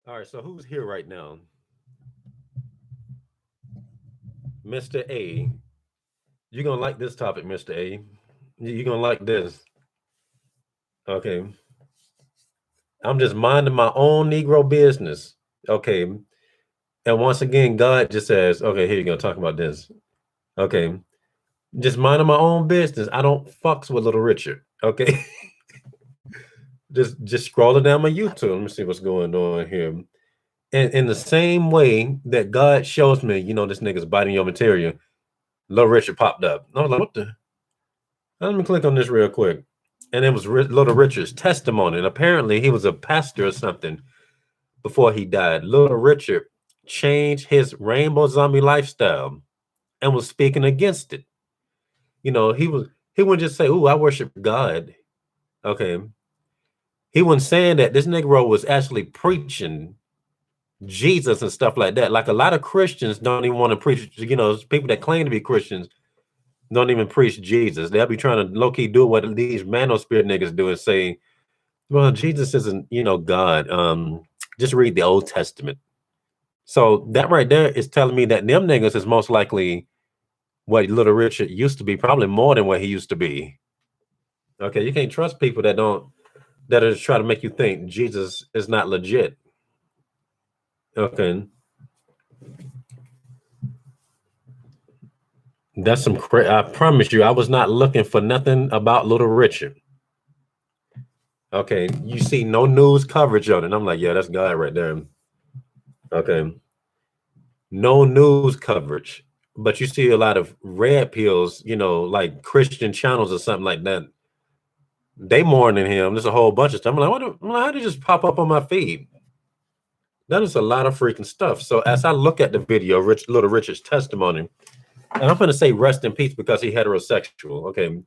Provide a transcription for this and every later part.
All right, so who's here right now? Mr. A. You're gonna like this topic, Mr. A. You're gonna like this. Okay. I'm just minding my own Negro business. Okay. And once again, God just says, okay, here you're gonna talk about this. Okay. Just minding my own business. I don't fucks with Little Richard. Okay. just scrolling down my YouTube. Let me see what's going on here. And in the same way that God shows me, this nigga's biting your material, Little Richard popped up. I was like, what the? Let me click on this real quick. And it was Little Richard's testimony. And apparently he was a pastor or something before he died. Little Richard changed his rainbow zombie lifestyle and was speaking against it. He wouldn't just say, "Ooh, I worship God." Okay. He wasn't saying that. This Negro was actually preaching Jesus and stuff like that. Like a lot of Christians don't even want to preach, people that claim to be Christians don't even preach Jesus. They'll be trying to low-key do what these mano spirit niggas do and say, well, Jesus isn't, God. Just read the Old Testament. So that right there is telling me that them niggas is most likely what Little Richard used to be, probably more than what he used to be. Okay, you can't trust people that are trying to make you think Jesus is not legit. Okay. That's some I promise you, I was not looking for nothing about Little Richard. Okay, you see no news coverage on it. I'm like, yeah, that's God right there. Okay. No news coverage. But you see a lot of red pills, like Christian channels or something like that. They mourning him. There's a whole bunch of stuff. How did it just pop up on my feed? That is a lot of freaking stuff. So as I look at the video, Little Richard's testimony, and I'm going to say rest in peace because he heterosexual. Okay.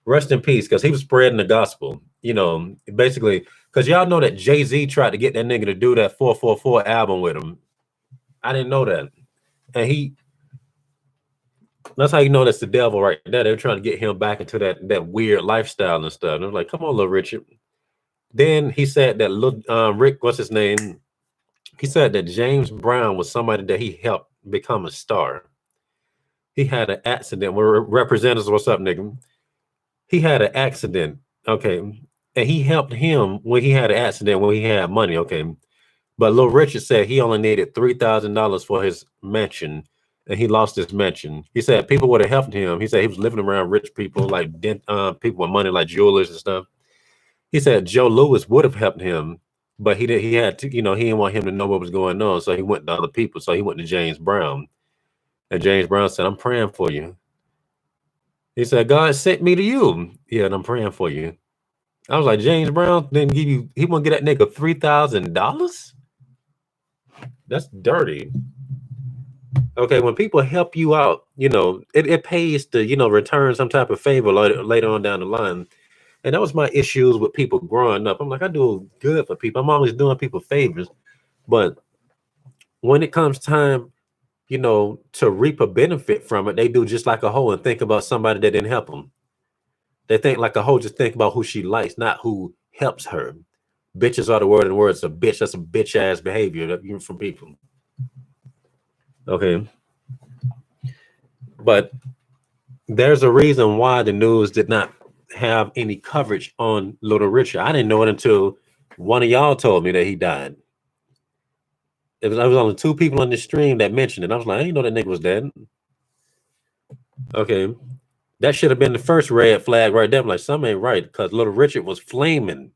Rest in peace because he was spreading the gospel. Basically, because y'all know that Jay-Z tried to get that nigga to do that 444 album with him. I didn't know that. And that's how you know that's the devil right there. They're trying to get him back into that weird lifestyle and stuff. And I was like, come on, Little Richard. Then he said that Rick, what's his name? He said that James Brown was somebody that he helped become a star. He had an accident. We're representatives. What's up, nigga? He had an accident. Okay. And he helped him when he had an accident when he had money. Okay. But Little Richard said he only needed $3,000 for his mansion, and he lost his mansion. He said people would have helped him. He said he was living around rich people, like people with money, like jewelers and stuff. He said Joe Lewis would have helped him, but he did. He had to, he didn't want him to know what was going on, so he went to other people. So he went to James Brown, and James Brown said, "I'm praying for you." He said, "God sent me to you." Yeah, and I'm praying for you. I was like, James Brown didn't give you. He won't get that nigga $3,000. That's dirty. Okay, when people help you out, it pays to, return some type of favor later on down the line. And that was my issues with people growing up. I'm like, I do good for people. I'm always doing people favors. But when it comes time, to reap a benefit from it, they do just like a hoe and think about somebody that didn't help them. They think like a hoe, just think about who she likes, not who helps her. Bitches are the word, and the word's a bitch. That's a bitch ass behavior from people. Okay. But there's a reason why the news did not have any coverage on Little Richard. I didn't know it until one of y'all told me that he died. I was only two people on the stream that mentioned it. I was like, I didn't know that nigga was dead. Okay. That should have been the first red flag right there. I'm like, something ain't right, because Little Richard was flaming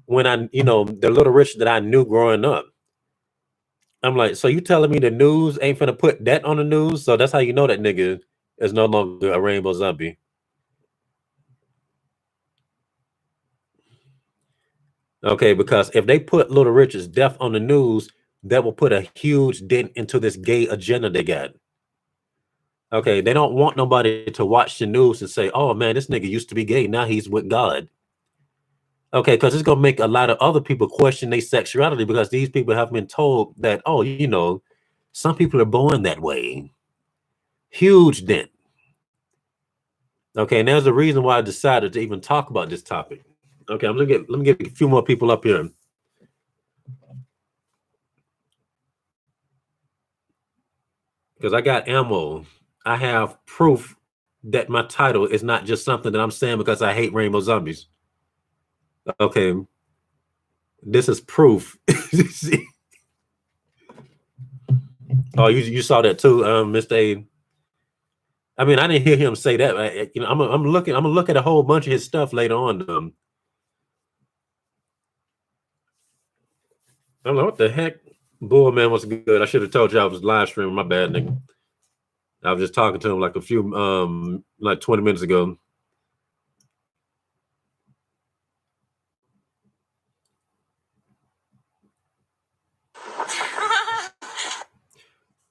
when the Little Richard that I knew growing up. I'm like, so you telling me the news ain't finna put that on the news? So that's how you know that nigga is no longer a rainbow zombie. Okay, because if they put Little Richard's death on the news, that will put a huge dent into this gay agenda they got. Okay, they don't want nobody to watch the news and say, oh man, this nigga used to be gay, now he's with God. Okay, because it's gonna make a lot of other people question their sexuality, because these people have been told that, oh, some people are born that way. Huge dent. Okay, and there's a reason why I decided to even talk about this topic. Okay, let me get a few more people up here. because I got ammo. I have proof that my title is not just something that I'm saying because I hate rainbow zombies. Okay, this is proof. Oh, you saw that too, Mr. A. I mean, I didn't hear him say that. I'm looking. I'm gonna look at a whole bunch of his stuff later on. I'm like, what the heck? Bull man was good. I should have told you I was live streaming. My bad, nigga. I was just talking to him like a few, like 20 minutes ago.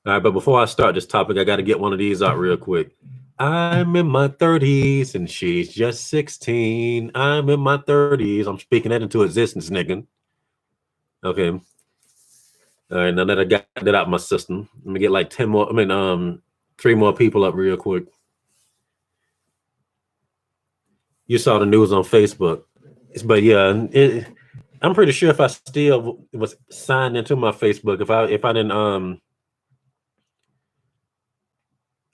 All right, but before I start this topic, I got to get one of these out real quick. I'm in my 30s and she's just 16. I'm in my 30s. I'm speaking that into existence, nigga. Okay. All right, now that I got that out of my system, let me get like 10 more. 3 more people up real quick. You saw the news on Facebook, but yeah, I'm pretty sure if I still was signed into my Facebook, if I didn't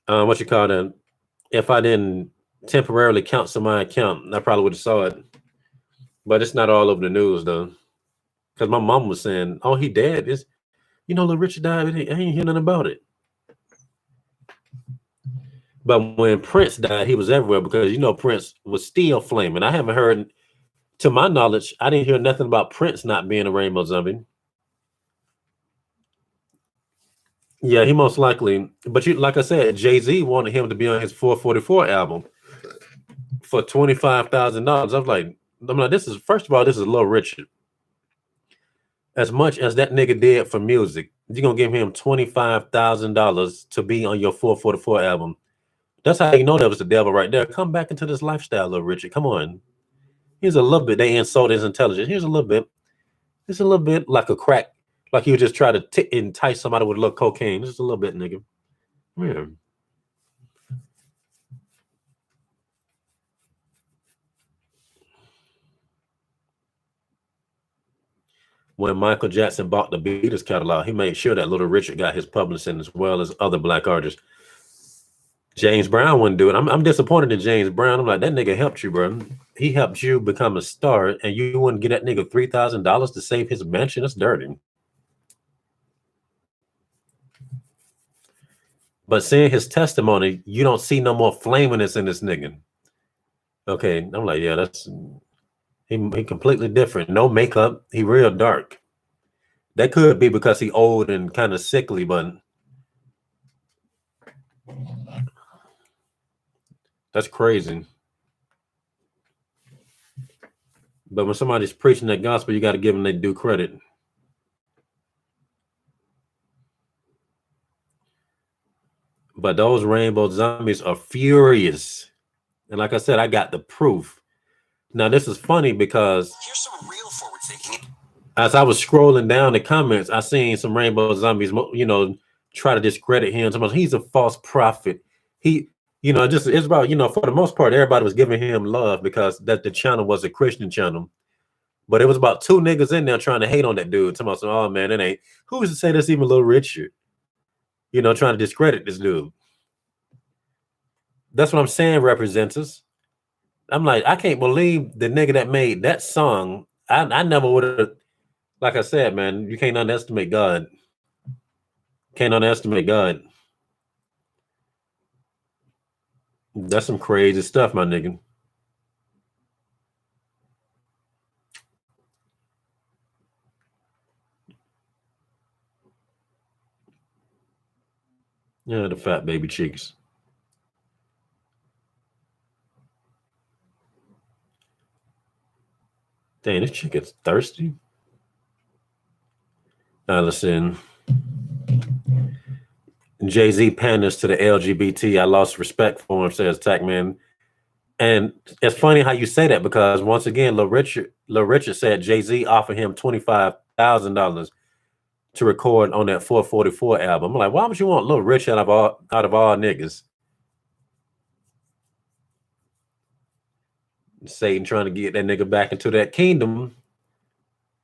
what you call that, if I didn't temporarily cancel my account, I probably would have saw it. But it's not all over the news though, because my mom was saying, "Oh, he dead." It's little Richard died. I ain't hear nothing about it. But when Prince died, he was everywhere because Prince was still flaming. I haven't heard, to my knowledge, I didn't hear nothing about Prince not being a rainbow zombie. Yeah, he most likely. But like I said, Jay-Z wanted him to be on his 444 album for $25,000. I'm like, this is first of all, this is Little Richard. As much as that nigga did for music, you're gonna give him $25,000 to be on your 444 album. That's how you know that was the devil right there. Come back into this lifestyle, Little Richard. Come on. Here's a little bit. They insult his intelligence. Here's a little bit. It's a little bit like a crack. Like you just try to entice somebody with a little cocaine. Just a little bit, nigga. Yeah. When Michael Jackson bought the Beatles catalog, he made sure that Little Richard got his publishing as well as other black artists. James Brown wouldn't do it. I'm disappointed in James Brown. I'm like, that nigga helped you, bro. He helped you become a star, and you wouldn't get that nigga $3,000 to save his mansion. That's dirty. But seeing his testimony, you don't see no more flaminess in this nigga. Okay, I'm like, yeah, that's he completely different. No makeup. He real dark. That could be because he old and kind of sickly, but that's crazy. But when somebody's preaching that gospel, you got to give them their due credit. But those rainbow zombies are furious. And like I said, I got the proof. Now, this is funny because here's some real forward thinking. As I was scrolling down the comments, I seen some rainbow zombies, try to discredit him. He's a false prophet. He, just it's about, for the most part, everybody was giving him love because that the channel was a Christian channel. But it was about 2 niggas in there trying to hate on that dude. Talking about, oh man, it ain't. Who was to say that's even Little Richard? Trying to discredit this dude. That's what I'm saying, representatives. I'm like, I can't believe the nigga that made that song. I never would have. Like I said, man, you can't underestimate God. Can't underestimate God. That's some crazy stuff, my nigga. Yeah, the fat baby cheeks. Dang, this chick is thirsty. Now listen. Jay-Z panders to the LGBT. I lost respect for him, says Tackman. And it's funny how you say that because once again, Lil Richard said Jay-Z offered him $25,000 to record on that 444 album. I'm like, why would you want Lil Richard out of all niggas? Satan trying to get that nigga back into that kingdom.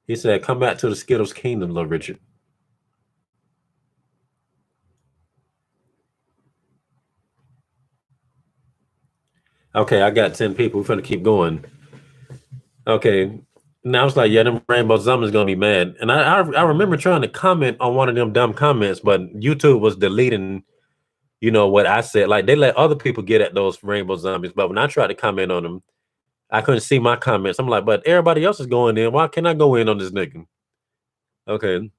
He said, come back to the Skittles kingdom, Lil Richard. Okay, I got 10 people. We're gonna keep going. Okay. Now it's like, yeah, them rainbow zombies gonna be mad. And I remember trying to comment on one of them dumb comments, but YouTube was deleting, what I said. Like they let other people get at those rainbow zombies, but when I tried to comment on them, I couldn't see my comments. I'm like, but everybody else is going in. Why can't I go in on this nigga? Okay.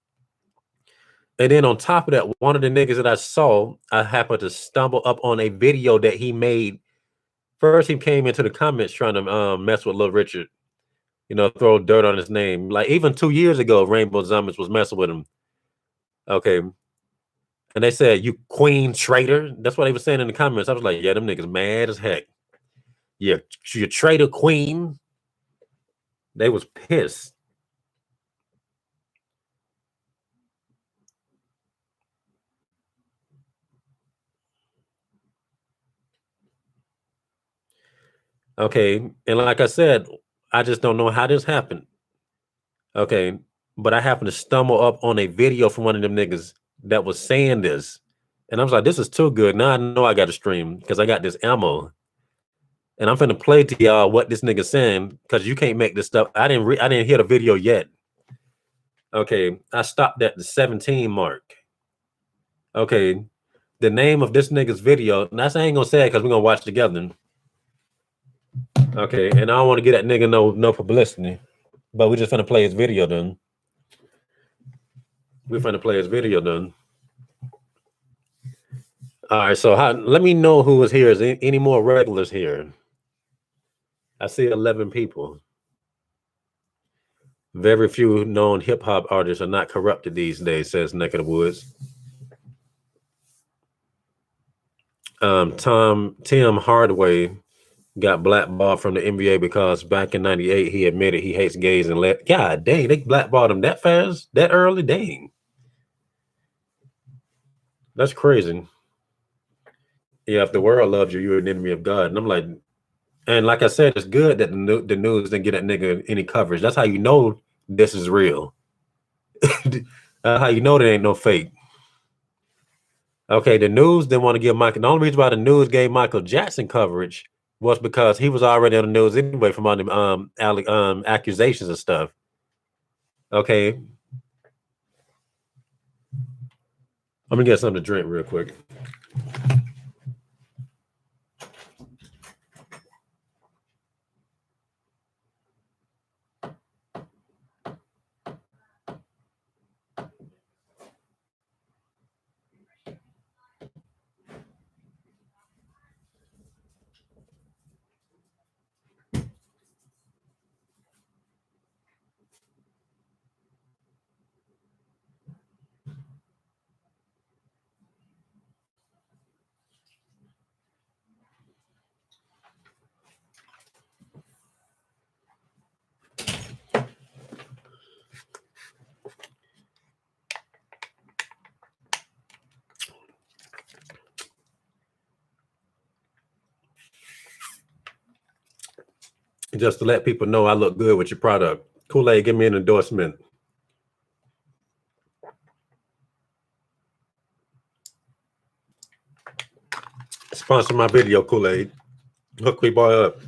And then on top of that, one of the niggas that I saw, I happened to stumble up on a video that he made. First, he came into the comments trying to mess with Little Richard, throw dirt on his name. Like even 2 years ago, Rainbow Zombies was messing with him. Okay. And they said, "You queen traitor." That's what they were saying in the comments. I was like, yeah, them niggas mad as heck. Yeah, you traitor queen. They was pissed. Okay. And like I said, I just don't know how this happened. Okay. But I happened to stumble up on a video from one of them niggas that was saying this. And I was like, this is too good. Now I know I got to stream because I got this ammo. And I'm finna play to y'all what this nigga saying because you can't make this stuff. I didn't hear the video yet. Okay. I stopped at the 17 mark. Okay. The name of this nigga's video, and I ain't gonna say it because we're gonna watch together. Okay. And I don't want to get that nigga no publicity. But we just finna play his video then. We're finna play his video then. All right, so let me know who is here. Is any more regulars here? I see 11 people. Very few known hip hop artists are not corrupted these days, says Neck of the Woods. Tim Hardaway got blackballed from the NBA because back in '98 he admitted he hates gays and let. God dang, they blackballed him that fast, that early. Dang, that's crazy. Yeah, if the world loves you, you're an enemy of God. And I'm like, and like I said, it's good that the news didn't get that nigga any coverage. That's how you know this is real. How you know there ain't no fake. Okay, the news didn't want to give Michael. The only reason why the news gave Michael Jackson coverage was because he was already on the news anyway from all the accusations and stuff. Okay, I'm gonna get something to drink real quick. Just to let people know I look good with your product. Kool-Aid, give me an endorsement. Sponsor my video, Kool-Aid. Hook me boy up.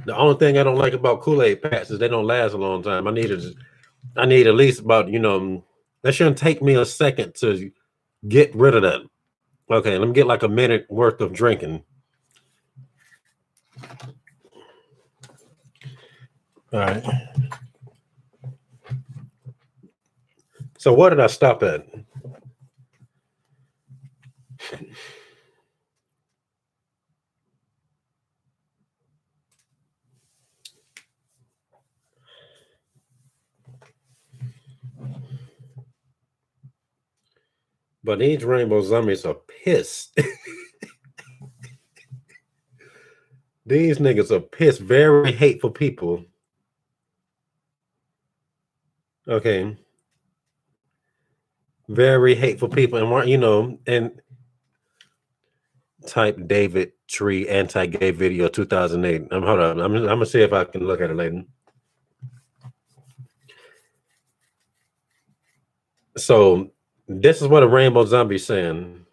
The only thing I don't like about Kool-Aid packs is they don't last a long time. I need at least about, that shouldn't take me a second to get rid of that. Okay, let me get like a minute worth of drinking. All right. So what did I stop at? But these rainbow zombies are pissed. These niggas are pissed, very hateful people. Okay. Very hateful people. And weren't, and type David Tree anti-gay video 2008. Hold on. I'm gonna see if I can look at it later. So this is what a rainbow zombie saying.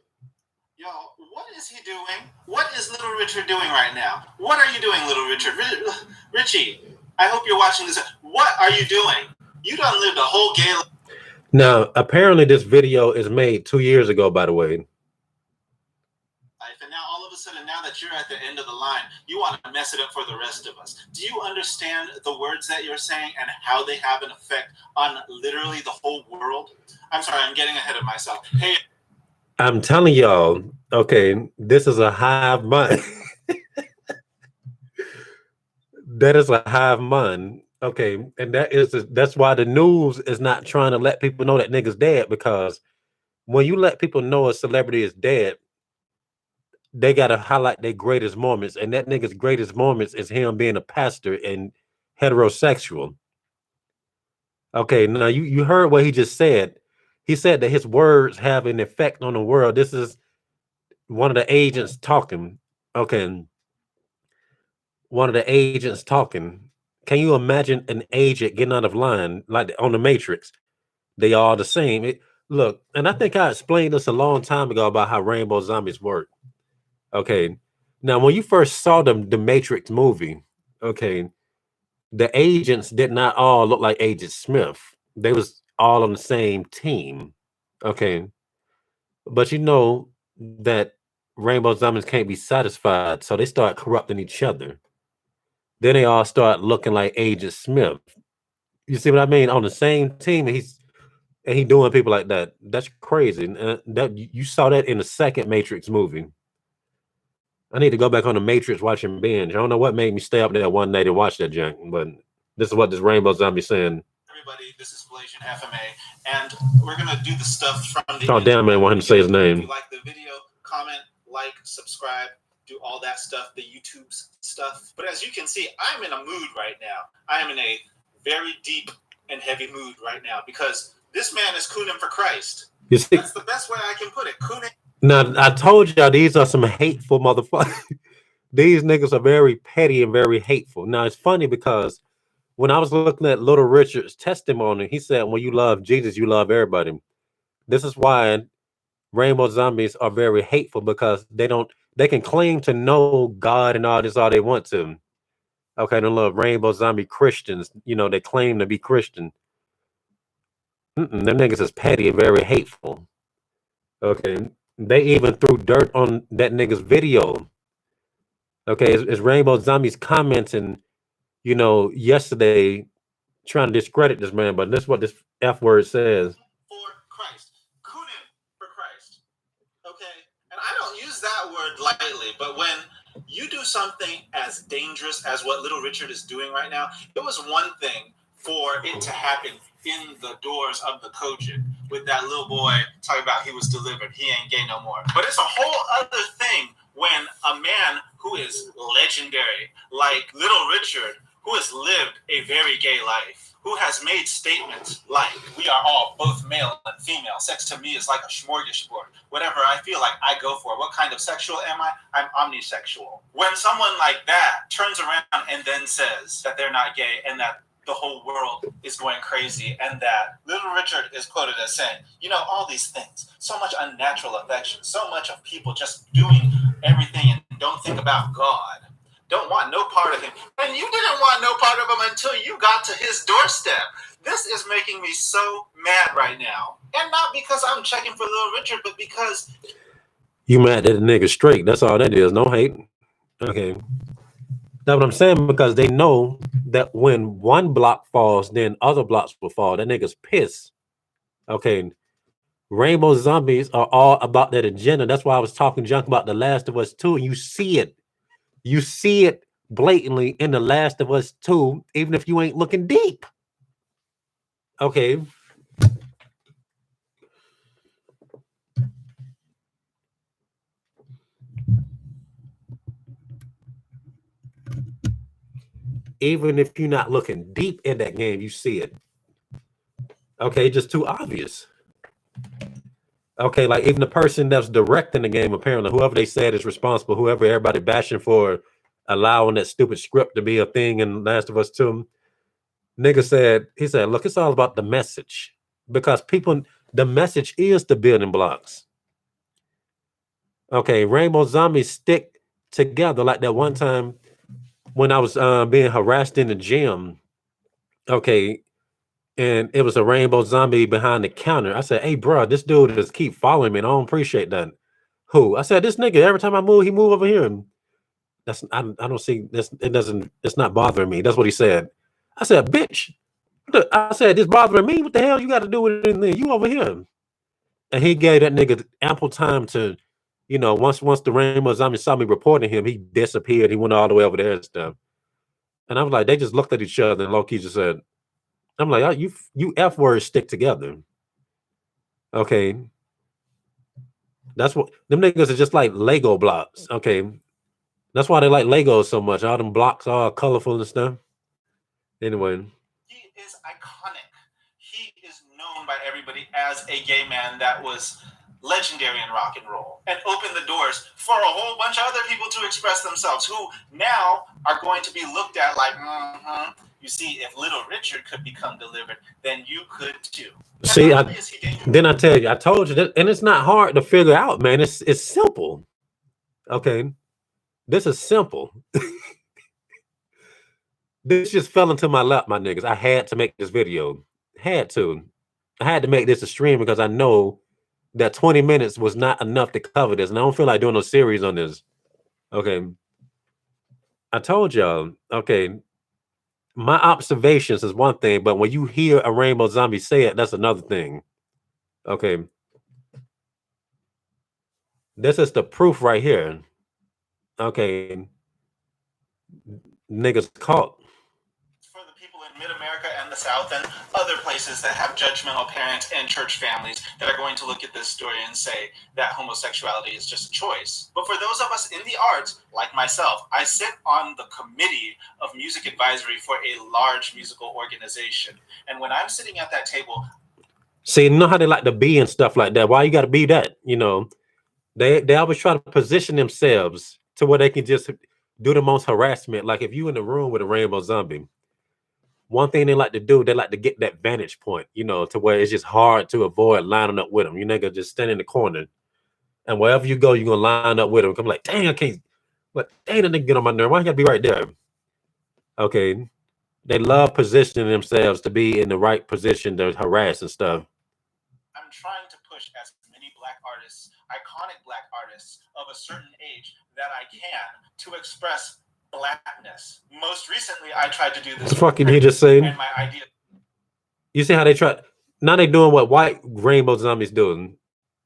Yo, what is he doing? What is Little Richard doing right now? What are you doing, Little Richard? Richie, I hope you're watching this. What are you doing? You done lived a whole gay life. Now, apparently this video is made 2 years ago, by the way. And now all of a sudden, now that you're at the end of the line, you want to mess it up for the rest of us. Do you understand the words that you're saying and how they have an effect on literally the whole world? I'm sorry, I'm getting ahead of myself. Hey, I'm telling y'all, okay, this is a hive mind. That is a hive mind. Okay, and that's why the news is not trying to let people know that nigga's dead, because when you let people know a celebrity is dead, they gotta highlight their greatest moments, and that nigga's greatest moments is him being a pastor and heterosexual. Okay, now you heard what he just said. He said that his words have an effect on the world. This is one of the agents talking. Okay, one of the agents talking. Can you imagine an agent getting out of line like on the Matrix? They all the same. Look, and I think I explained this a long time ago about how rainbow zombies work. Okay, now when you first saw the Matrix movie, okay, the agents did not all look like Agent Smith. They was all on the same team. Okay, but you know that rainbow zombies can't be satisfied, so they start corrupting each other. Then they all start looking like Agent Smith. You see what I mean? On the same team, and he doing people like that. That's crazy. And that you saw that in the second Matrix movie. I need to go back on the Matrix watching binge. I don't know what made me stay up there one night and watch that junk, but this is what this rainbow zombie saying. Everybody, this is Flation FMA, and we're gonna do the stuff from the. Oh damn! I want him to say his name. If you like the video, comment, like, subscribe, do all that stuff, the YouTube stuff. But as you can see, I'm in a mood right now. I am in a very deep and heavy mood right now because this man is cooning for Christ. You see, that's the best way I can put it. Cooning. Now I told y'all these are some hateful motherfuckers. These niggas are very petty and very hateful. Now it's funny because when I was looking at Little Richard's testimony, he said, when you love Jesus, you love everybody. This is why rainbow zombies are very hateful, because they can claim to know God and all this all they want to. Okay, they love rainbow zombie Christians. They claim to be Christian. Them niggas is petty and very hateful. Okay, they even threw dirt on that nigga's video. Okay, it's rainbow zombies commenting, yesterday, trying to discredit this man, but that's what this F word says. For Christ. Kunin for Christ. Okay? And I don't use that word lightly, but when you do something as dangerous as what Little Richard is doing right now, it was one thing for it to happen in the doors of the Kojik with that little boy talking about he was delivered, he ain't gay no more. But it's a whole other thing when a man who is legendary, like Little Richard, who has lived a very gay life, who has made statements like, we are all both male and female. Sex to me is like a smorgasbord. Whatever I feel like, I go for. What kind of sexual am I? I'm omnisexual. When someone like that turns around and then says that they're not gay and that the whole world is going crazy, and that Little Richard is quoted as saying, all these things, so much unnatural affection, so much of people just doing everything and don't think about God, don't want no part of him. And you didn't want no part of him until you got to his doorstep. This is making me so mad right now. And not because I'm checking for Little Richard, but because you mad at the nigga straight. That's all that is. No hate. Okay. That's what I'm saying, because they know that when one block falls, then other blocks will fall. That nigga's pissed. Okay. Rainbow zombies are all about that agenda. That's why I was talking junk about The Last of Us 2. And you see it. You see it blatantly in The Last of Us 2, even if you ain't looking deep. Okay. Even if you're not looking deep in that game, you see it. Okay, just too obvious. Okay, like even the person that's directing the game, apparently, whoever they said is responsible, whoever everybody bashing for allowing that stupid script to be a thing in Last of Us 2, nigga said, he said, look, it's all about the message. Because people, the message is the building blocks. Okay, Rainbow Zombies stick together like that one time when I was being harassed in the gym. Okay, and it was a rainbow zombie behind the counter. I said, hey, bro, this dude just keep following me, and I don't appreciate that. Who? I said, this nigga, every time I move, he move over here. And that's I don't see this. It's not bothering me. That's what he said. I said, bitch. I said, this bothering me? What the hell you got to do with it? You over here. And he gave that nigga ample time to, once the rainbow zombie saw me reporting him, he disappeared. He went all the way over there and stuff. And I was like, they just looked at each other and low-key just said, I'm like, oh, you F words stick together. Okay. That's what them niggas are just like Lego blocks. Okay. That's why they like Legos so much. All them blocks all colorful and stuff. Anyway. He is iconic. He is known by everybody as a gay man that was legendary in rock and roll and opened the doors for a whole bunch of other people to express themselves who now are going to be looked at like, you see, if Little Richard could become delivered, then you could too. See, then I tell you, I told you that, and it's not hard to figure out, man. It's simple. Okay. This is simple. This just fell into my lap, my niggas. I had to make this video. Had to. I had to make this a stream because I know that 20 minutes was not enough to cover this. And I don't feel like doing a series on this. Okay. I told y'all, okay, my observations is one thing, but when you hear a rainbow zombie say it, that's another thing. Okay. This is the proof right here. Okay. Niggas caught. For the people in mid-America and the South and other places that have judgmental parents and church families that are going to look at this story and say that homosexuality is just a choice. But for those of us in the arts, like myself, I sit on the committee of music advisory for a large musical organization. And when I'm sitting at that table... See, you know how they like to be and stuff like that? Why you got to be that? They always try to position themselves to where they can just do the most harassment. Like if you in the room with a rainbow zombie, one thing they like to do, they like to get that vantage point, to where it's just hard to avoid lining up with them. You nigga just stand in the corner, and wherever you go, you're gonna line up with them. I'm like, dang, I can't. But dang, that nigga get on my nerve. Why you gotta be right there? Okay, they love positioning themselves to be in the right position to harass and stuff. I'm trying to push as many black artists, iconic black artists of a certain age that I can to express blackness. Most recently, I tried to do this. The fuck did he just say? And my idea. You see how they try? Now they doing what white rainbow zombies doing.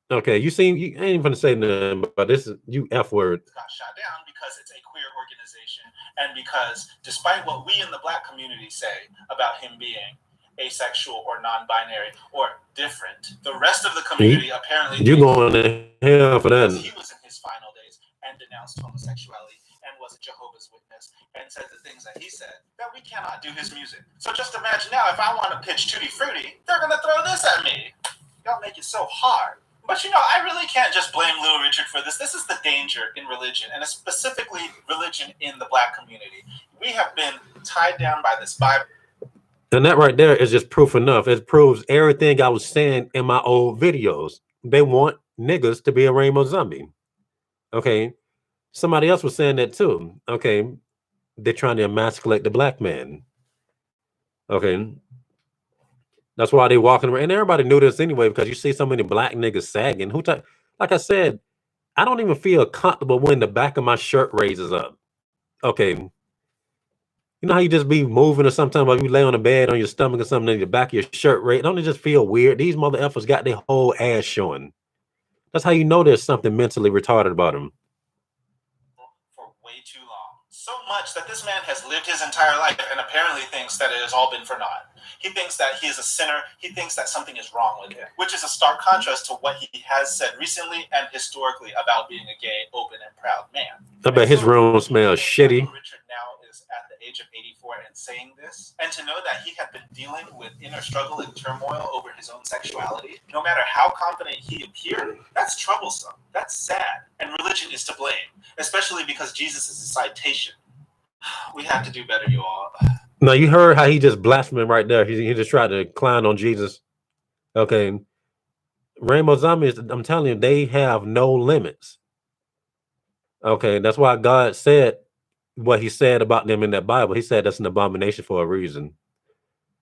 Okay, you ain't even gonna say nothing, but this is you F word. Got shot down because it's a queer organization, and because despite what we in the black community say about him being asexual or non-binary or different, the rest of the community apparently you going to hell for that. He was in his final days and denounced homosexuality and was a Jehovah's Witness and said the things that he said, that we cannot do his music. So just imagine now, if I want to pitch Tutti Frutti, they're going to throw this at me. Y'all make it so hard. But I really can't just blame Little Richard for this. This is the danger in religion, and specifically religion in the black community. We have been tied down by this Bible. And that right there is just proof enough. It proves everything I was saying in my old videos. They want niggas to be a rainbow zombie. Okay. Somebody else was saying that too. Okay. They're trying to emasculate the black man. Okay. That's why they walking around. And everybody knew this anyway, because you see so many black niggas sagging. Like I said, I don't even feel comfortable when the back of my shirt raises up. Okay. You know how you just be moving or sometimes while you lay on the bed on your stomach or something and the back of your shirt right? Don't it just feel weird? These mother effers got their whole ass showing. That's how you know there's something mentally retarded about them. For way too long. So much that this man has lived his entire life and apparently thinks that it has all been for naught. He thinks that he is a sinner. He thinks that something is wrong with him, which is a stark contrast to what he has said recently and historically about being a gay, open, and proud man. I bet his room smells shitty. Richard now is at the age of 84 and saying this, and to know that he had been dealing with inner struggle and turmoil over his own sexuality, no matter how confident he appeared, that's troublesome. That's sad. And religion is to blame, especially because Jesus is a citation. We have to do better, you all. Now, you heard how he just blaspheming right there. He just tried to clown on Jesus. Okay. Rainbow Zombies, I'm telling you, they have no limits. Okay. That's why God said what he said about them in that Bible. He said that's an abomination for a reason.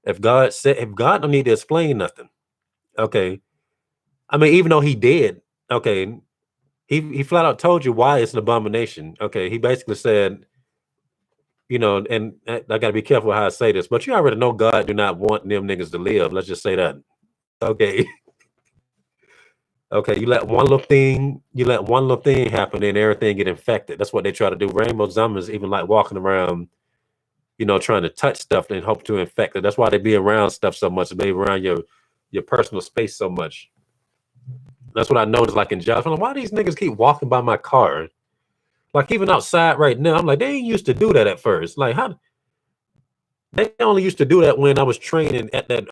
If God don't need to explain nothing, okay. I mean, even though he did, okay, he flat out told you why it's an abomination. Okay. He basically said, and I gotta be careful how I say this, but you already know God do not want them niggas to live. Let's just say that. Okay. Okay, you let one little thing happen and everything get infected. That's what they try to do. Rainbow zombies even like walking around, trying to touch stuff and hope to infect it. That's why they be around stuff so much, be around your personal space so much. That's what I noticed like in jobs. I'm like, why these niggas keep walking by my car? Like even outside right now, I'm like, they ain't used to do that at first. Like how they only used to do that when I was training at that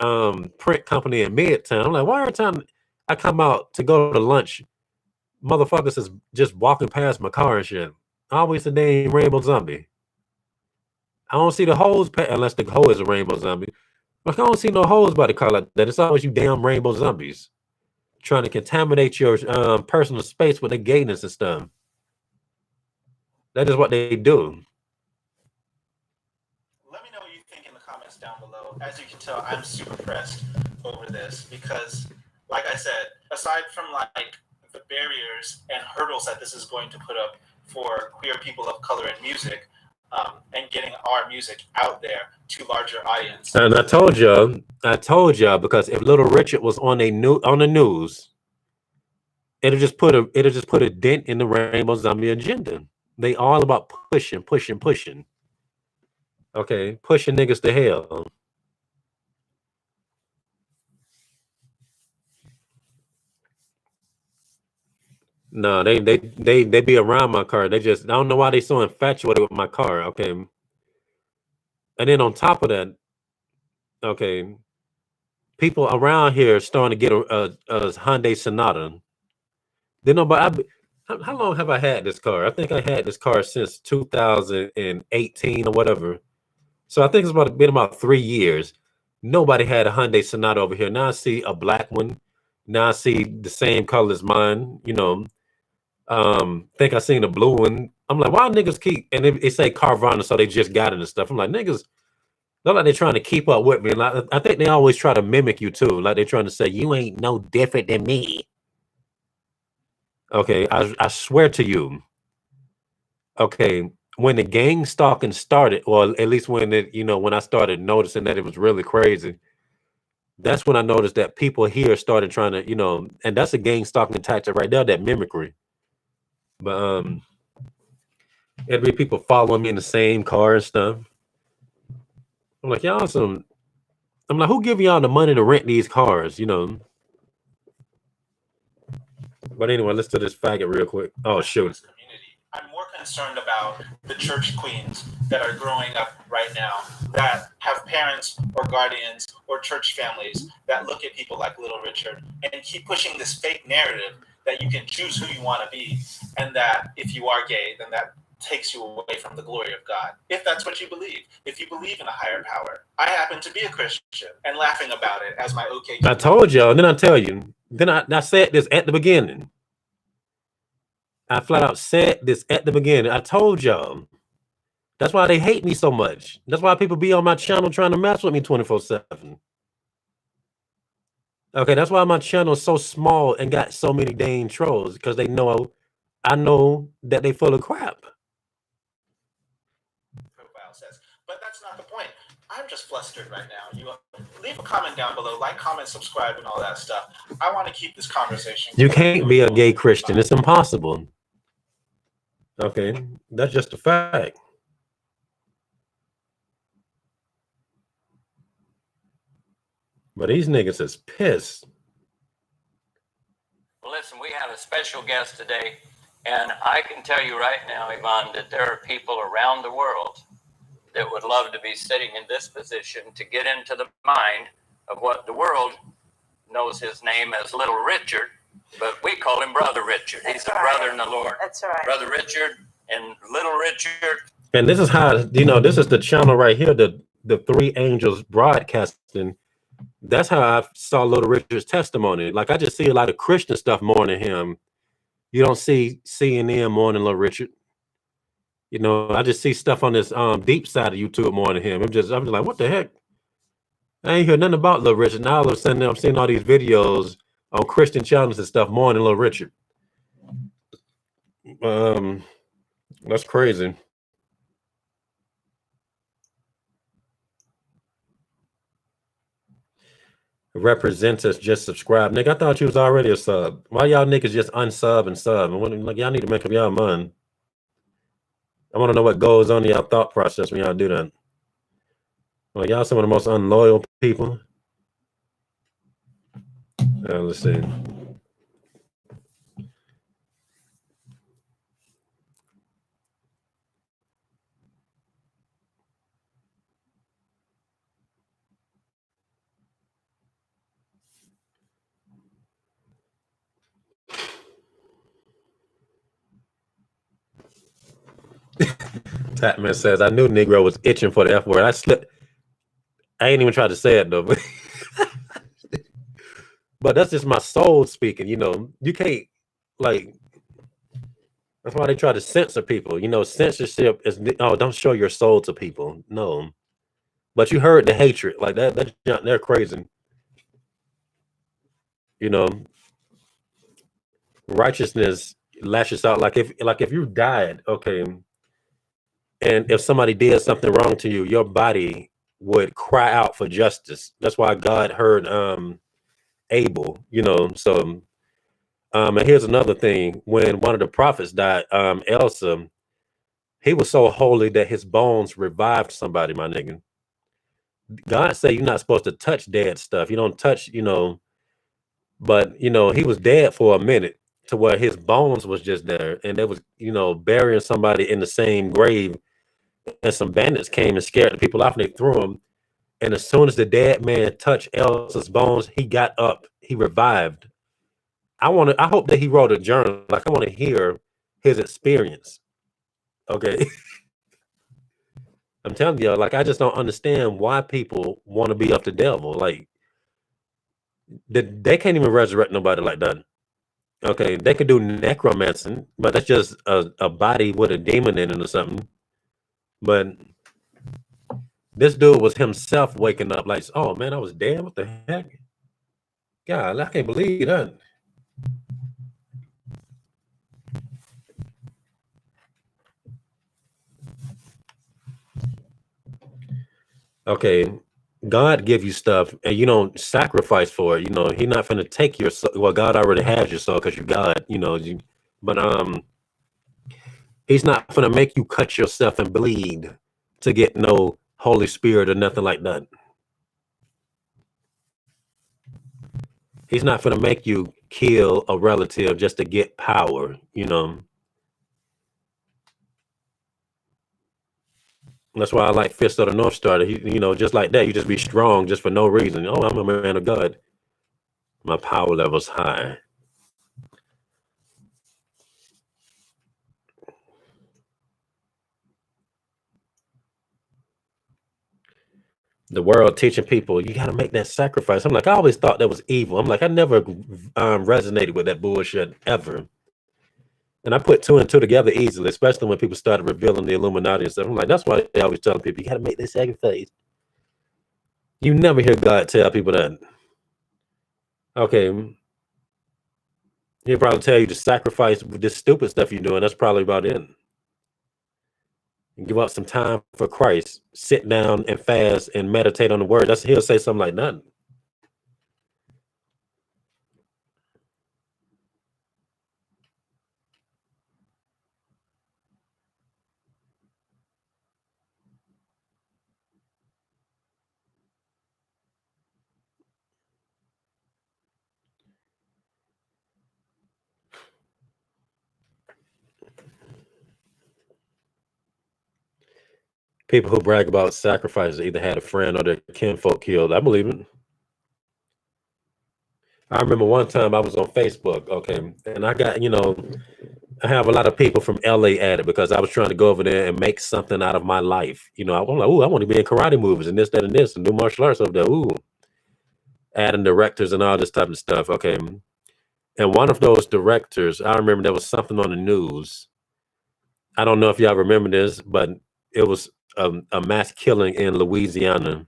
print company in Midtown. I'm like, why every time I come out to go to lunch, motherfuckers is just walking past my car and shit. Always the name Rainbow Zombie. I don't see the hoes unless the hoe is a Rainbow Zombie. Like I don't see no hoes by the car like that. It's always you damn Rainbow Zombies trying to contaminate your personal space with the gayness and stuff. That is what they do. Let me know what you think in the comments down below. As you can tell, I'm super pressed over this because, like I said, aside from like the barriers and hurdles that this is going to put up for queer people of color in music, and getting our music out there to larger audience. And I told y'all, because if Little Richard was on the news, it'll just put a dent in the Rainbow Zombie agenda. They all about pushing. Okay, pushing niggas to hell. No, they be around my car. I don't know why they so infatuated with my car. Okay, and then on top of that, okay, people around here are starting to get a Hyundai Sonata. Then nobody. How long have I had this car? I think I had this car since 2018 or whatever. So I think it's been about 3 years. Nobody had a Hyundai Sonata over here. Now I see a black one. Now I see the same color as mine. Think I seen a blue one. I'm like, why niggas keep and it say Carvana, so they just got it and stuff. I'm like, niggas, they're like they're trying to keep up with me. Like, I think they always try to mimic you too. Like they're trying to say you ain't no different than me. Okay, I swear to you. Okay, when the gang stalking started, or at least when when I started noticing that it was really crazy, that's when I noticed that people here started trying to, and that's a gang stalking tactic right there, that mimicry. But it'd be people following me in the same car and stuff. I'm like, y'all some. I'm like, who give y'all the money to rent these cars? But anyway, let's do this faggot real quick. Oh shoot. I'm more concerned about the church queens that are growing up right now that have parents or guardians or church families that look at people like Little Richard and keep pushing this fake narrative that you can choose who you want to be, and that if you are gay, then that takes you away from the glory of God. If that's what you believe, if you believe in a higher power. I happen to be a Christian and laughing about it as my okay. I told y'all, and then I tell you, then I said this at the beginning. I flat out said this at the beginning. I told y'all. That's why they hate me so much. That's why people be on my channel trying to mess with me 24/7. Okay, that's why my channel is so small and got so many dang trolls, because they know I know that they full of crap. Profile says, but that's not the point. I'm just flustered right now. You leave a comment down below, like, comment, subscribe, and all that stuff. I want to keep this conversation. You can't be a gay Christian. It's impossible. Okay, that's just a fact. But these niggas is pissed. Well, listen, we have a special guest today, and I can tell you right now, Yvonne, that there are people around the world that would love to be sitting in this position to get into the mind of what the world knows his name as Little Richard, but we call him Brother Richard. He's a brother in the Lord. That's right. Brother Richard and Little Richard. And this is how, this is the channel right here, the three angels broadcasting. That's how I saw Little Richard's testimony. Like, I just see a lot of Christian stuff more than him. You don't see CNN more than Little Richard. I just see stuff on this deep side of YouTube more than him. I'm just like, what the heck? I ain't heard nothing about Little Richard. Now all of a sudden I'm seeing all these videos on Christian channels and stuff more than Little Richard. That's crazy. Representatives just subscribe. Nigga, I thought you was already a sub. Why y'all niggas just unsub and sub? Like, y'all need to make up y'all mind. I want to know what goes on in y'all thought process when y'all do that. Like, y'all some of the most unloyal people. Let's see. Tatman says, I knew Negro was itching for the F word. I ain't even tried to say it though. But that's just my soul speaking. You can't, like, that's why they try to censor people. Censorship is, don't show your soul to people. No. But you heard the hatred. Like, they're crazy. Righteousness lashes out. Like if you died, okay, and if somebody did something wrong to you, your body would cry out for justice. That's why God heard Abel, so and here's another thing. When one of the prophets died, Elsa, he was so holy that his bones revived somebody, my nigga. God said you're not supposed to touch dead stuff. You don't touch, but he was dead for a minute to where his bones was just there, and they was, burying somebody in the same grave, and some bandits came and scared the people off, and they threw him. And as soon as the dead man touched Elsa's bones, he got up, he revived. I hope that he wrote a journal. Like, I want to hear his experience. Okay. I'm telling you, like, I just don't understand why people want to be of the devil. Like, they can't even resurrect nobody like that. Okay, they could do necromancy, but that's just a body with a demon in it or something. But this dude was himself waking up like, oh man, I was dead. What the heck? God, I can't believe that. Okay, God give you stuff and you don't sacrifice for it. He not finna take your soul. Well, God already has your soul because you're God, but he's not finna make you cut yourself and bleed to get no Holy Spirit or nothing like that. He's not finna make you kill a relative just to get power, That's why I like Fist of the North Star. Just like that, you just be strong just for no reason. Oh, I'm a man of God. My power level's high. The world teaching people, you got to make that sacrifice. I'm like, I always thought that was evil. I'm like, I never resonated with that bullshit ever. And I put two and two together easily, especially when people started revealing the Illuminati and stuff. I'm like, that's why they always telling people, you got to make this sacrifice. You never hear God tell people that. Okay. He'll probably tell you to sacrifice this stupid stuff you're doing. That's probably about it. And give up some time for Christ. Sit down and fast and meditate on the word. He'll say something like that. People who brag about sacrifices either had a friend or their kinfolk killed. I believe it. I remember one time I was on Facebook, okay, and I got, I have a lot of people from LA at it because I was trying to go over there and make something out of my life. I'm like, ooh, I want to be in karate movies and this, that, and this, and do martial arts over there. Ooh, adding directors and all this type of stuff. Okay. And one of those directors, I remember there was something on the news. I don't know if y'all remember this, but it was a mass killing in Louisiana.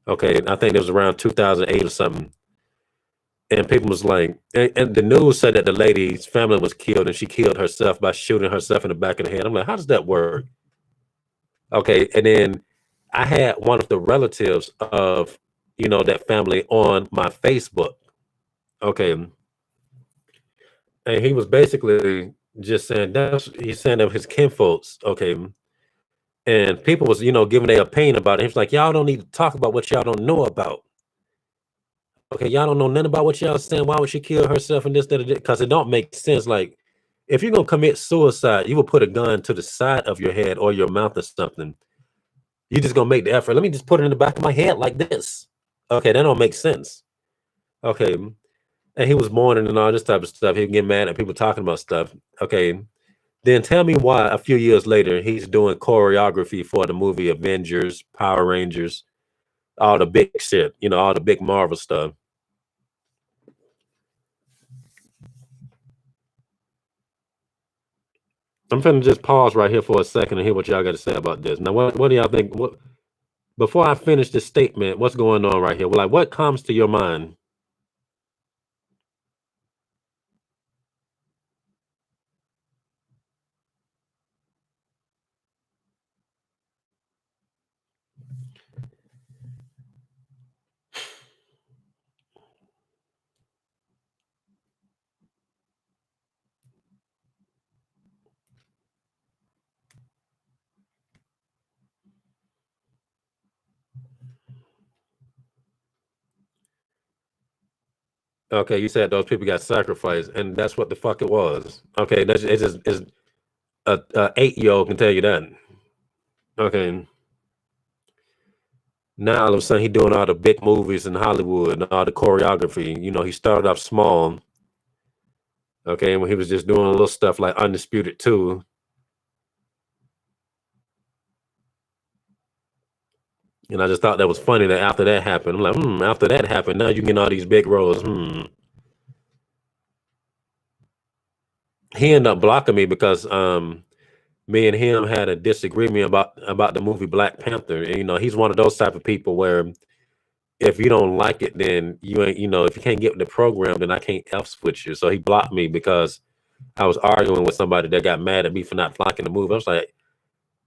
Okay. I think it was around 2008 or something. And people was like, and the news said that the lady's family was killed and she killed herself by shooting herself in the back of the head. I'm like, how does that work? Okay. And then I had one of the relatives of, that family on my Facebook. Okay. And he was basically just saying he's saying that his kinfolks. Okay. And people was, giving their opinion about it. He was like, y'all don't need to talk about what y'all don't know about. Okay, y'all don't know nothing about what y'all saying. Why would she kill herself and this, that, because it don't make sense. Like, if you're gonna commit suicide, you will put a gun to the side of your head or your mouth or something. You just gonna make the effort. Let me just put it in the back of my head like this. Okay, that don't make sense. Okay, and he was mourning and all this type of stuff. He'd get mad at people talking about stuff. Okay, then tell me why a few years later he's doing choreography for the movie Avengers, Power Rangers, all the big shit. All the big Marvel stuff. I'm finna just pause right here for a second and hear what y'all got to say about this. Now, what do y'all think? Before I finish this statement, what's going on right here? Well, like, what comes to your mind? Okay, you said those people got sacrificed, and that's what the fuck it was. Okay, it's a 8-year-old can tell you that. Okay, now all of a sudden he doing all the big movies in Hollywood and all the choreography. He started off small. Okay, when he was just doing a little stuff like Undisputed 2. And I just thought that was funny that after that happened, I'm like, after that happened, now you get all these big roles. He ended up blocking me because me and him had a disagreement about the movie Black Panther. And, he's one of those type of people where if you don't like it, then you ain't, if you can't get with the program, then I can't F with you. So he blocked me because I was arguing with somebody that got mad at me for not liking the movie. I was like,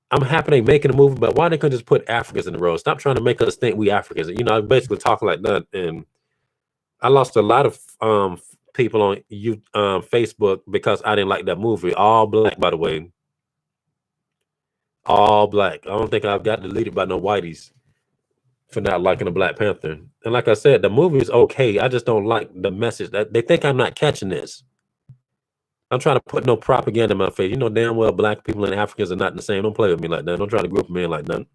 I'm happy they making a movie, but why they couldn't just put Africans in the role? Stop trying to make us think we Africans. I basically talk like that. And I lost a lot of people on Facebook because I didn't like that movie. All black, by the way. All black. I don't think I've got deleted by no whiteys for not liking the Black Panther. And like I said, the movie is okay. I just don't like the message. That they think I'm not catching this. I'm trying to put no propaganda in my face. Damn well black people and Africans are not the same. Don't play with me like that. Don't try to group me in like that.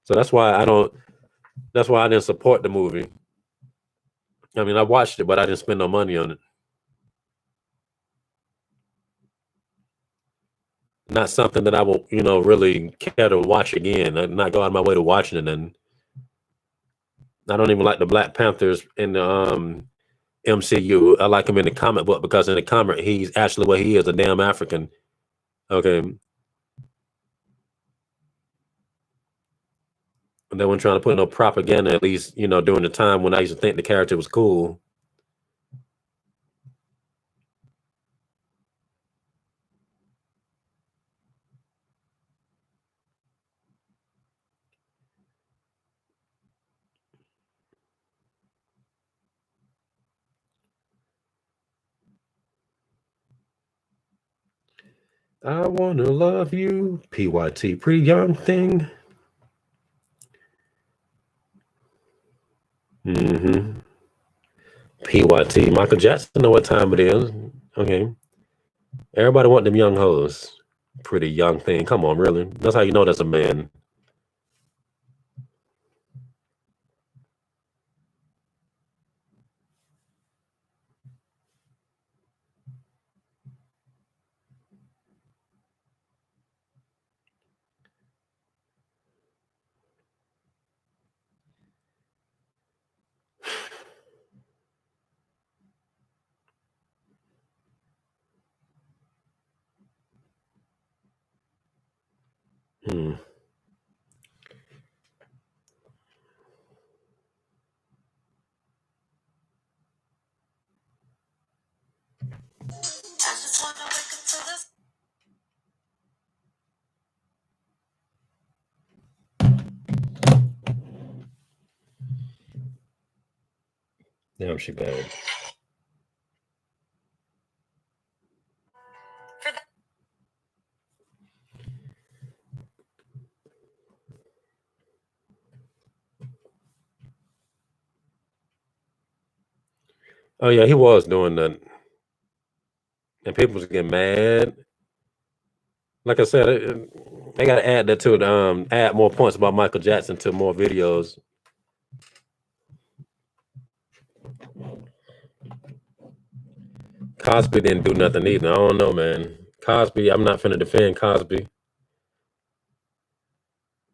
So that's why I didn't support the movie. I mean, I watched it, but I didn't spend no money on it. Not something that I will, really care to watch again. I not go out of my way to watching it. And I don't even like the Black Panthers in the MCU. I like him in the comic book because in the comic he's actually what he is, a damn African. Okay. And they weren't trying to put no propaganda, at least, during the time when I used to think the character was cool. I wanna love you, PYT, pretty young thing. PYT, Michael Jackson know what time it is. Okay. Everybody want them young hoes. Pretty young thing. Come on, really. That's how you know that's a man. Hmm. Damn, she bad. Oh yeah, he was doing that, and people was getting mad. Like I said, they got to add that to it. Add more points about Michael Jackson to more videos. Cosby didn't do nothing either. I don't know, man. Cosby, I'm not finna defend Cosby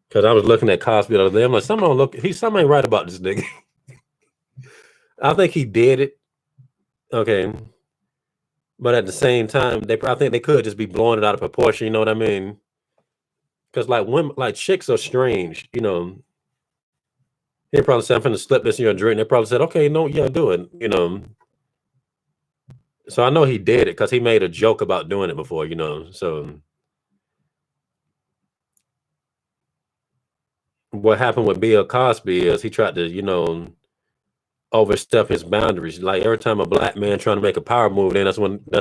because I was looking at Cosby the other day. I'm like, something ain't right about this nigga. I think he did it. Okay, but at the same time, I think they could just be blowing it out of proportion. You know what I mean? Because like women, like chicks are strange. You know, he probably said, "I'm finna slip this in your drink." They probably said, "Okay, no, yeah, do it." You know. So I know he did it because he made a joke about doing it before. You know. So what happened with Bill Cosby is he tried to, overstep his boundaries. Like every time a black man trying to make a power move, then that's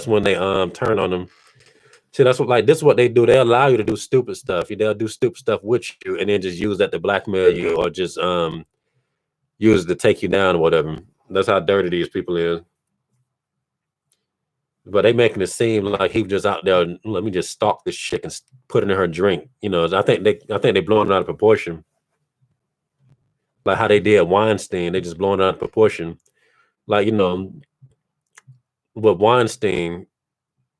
when they turn on him. See, that's what like this is what they do. They allow you to do stupid stuff. They'll do stupid stuff with you, and then just use that to blackmail you, or just use it to take you down or whatever. That's how dirty these people is. But they making it seem like he was just out there. Let me just stalk this chick and put it in her drink. I think they blowing it out of proportion. Like how they did Weinstein, they just blowing it out of proportion. Like with Weinstein,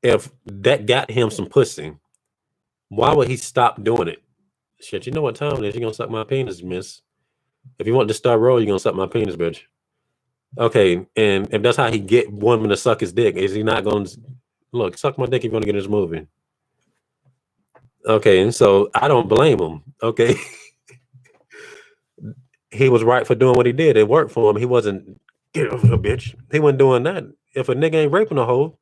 if that got him some pussy, why would he stop doing it? Shit, you know what time it is? You gonna suck my penis, miss. If you want to start roll, you gonna suck my penis, bitch. Okay, and if that's how he get women to suck his dick, is he not gonna look suck my dick if you want to get in this movie? Okay, and so I don't blame him. Okay, he was right for doing what he did. It worked for him. He wasn't get over a bitch. He wasn't doing that. If a nigga ain't raping a hoe,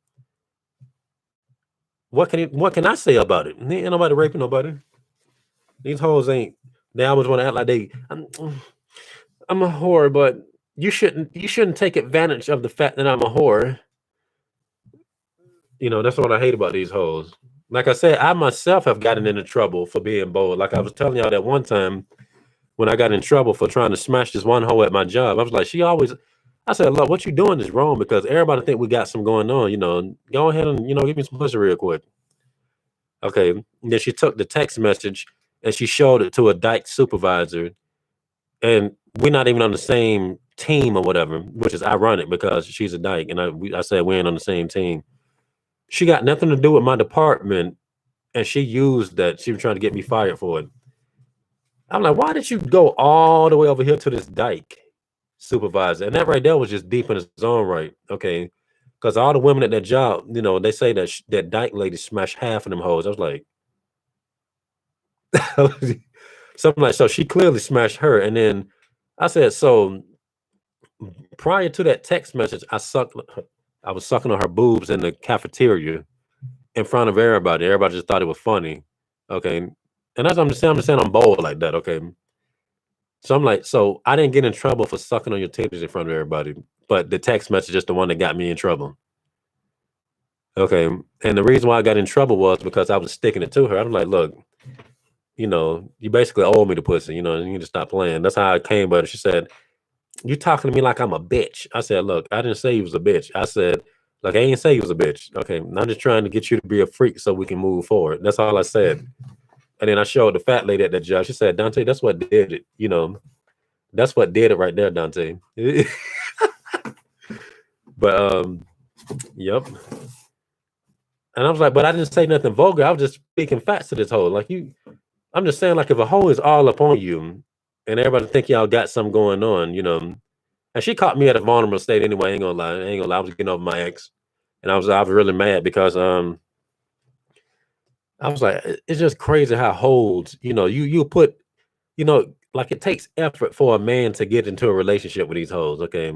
what can I say about it? Ain't nobody raping nobody. These hoes ain't. They always want to act like I'm a whore, but you shouldn't take advantage of the fact that I'm a whore. That's what I hate about these hoes. Like I said, I myself have gotten into trouble for being bold. Like I was telling y'all that one time when I got in trouble for trying to smash this one hoe at my job. I was like, I said, look, what you doing is wrong because everybody think we got some going on. Go ahead and give me some pussy real quick. Okay. And then she took the text message and she showed it to a dyke supervisor, and we're not even on the same team or whatever, which is ironic because she's a dyke, and I said we ain't on the same team. She got nothing to do with my department, and she used that. She was trying to get me fired for it. I'm like, why did you go all the way over here to this dyke supervisor? And that right there was just deep in its own right. Okay. Because all the women at that job, they say that that dyke lady smashed half of them hoes. I was like, something like, so she clearly smashed her. And then I said, so prior to that text message, I was sucking on her boobs in the cafeteria in front of everybody. Everybody just thought it was funny. Okay. And that's I'm just saying I'm bold like that. Okay. So I'm like, so I didn't get in trouble for sucking on your titties in front of everybody, but the text message is the one that got me in trouble. Okay. And the reason why I got in trouble was because I was sticking it to her. I'm like, look, you basically owe me the pussy, you need to stop playing. That's how I came, but she said, you talking to me like I'm a bitch. I said, look, I didn't say you was a bitch. I said, look, I ain't say you was a bitch. Okay. I'm just trying to get you to be a freak so we can move forward. That's all I said. And then I showed the fat lady at that job. She said, Dante, that's what did it. That's what did it right there, Dante. But yep. And I was like, but I didn't say nothing vulgar. I was just speaking facts to this hoe. Like I'm just saying, like, if a hoe is all up on you and everybody think y'all got something going on, and she caught me at a vulnerable state anyway. I ain't gonna lie. I was getting over my ex. And I was really mad because I was like, it's just crazy how holds, you put, like it takes effort for a man to get into a relationship with these hoes, okay?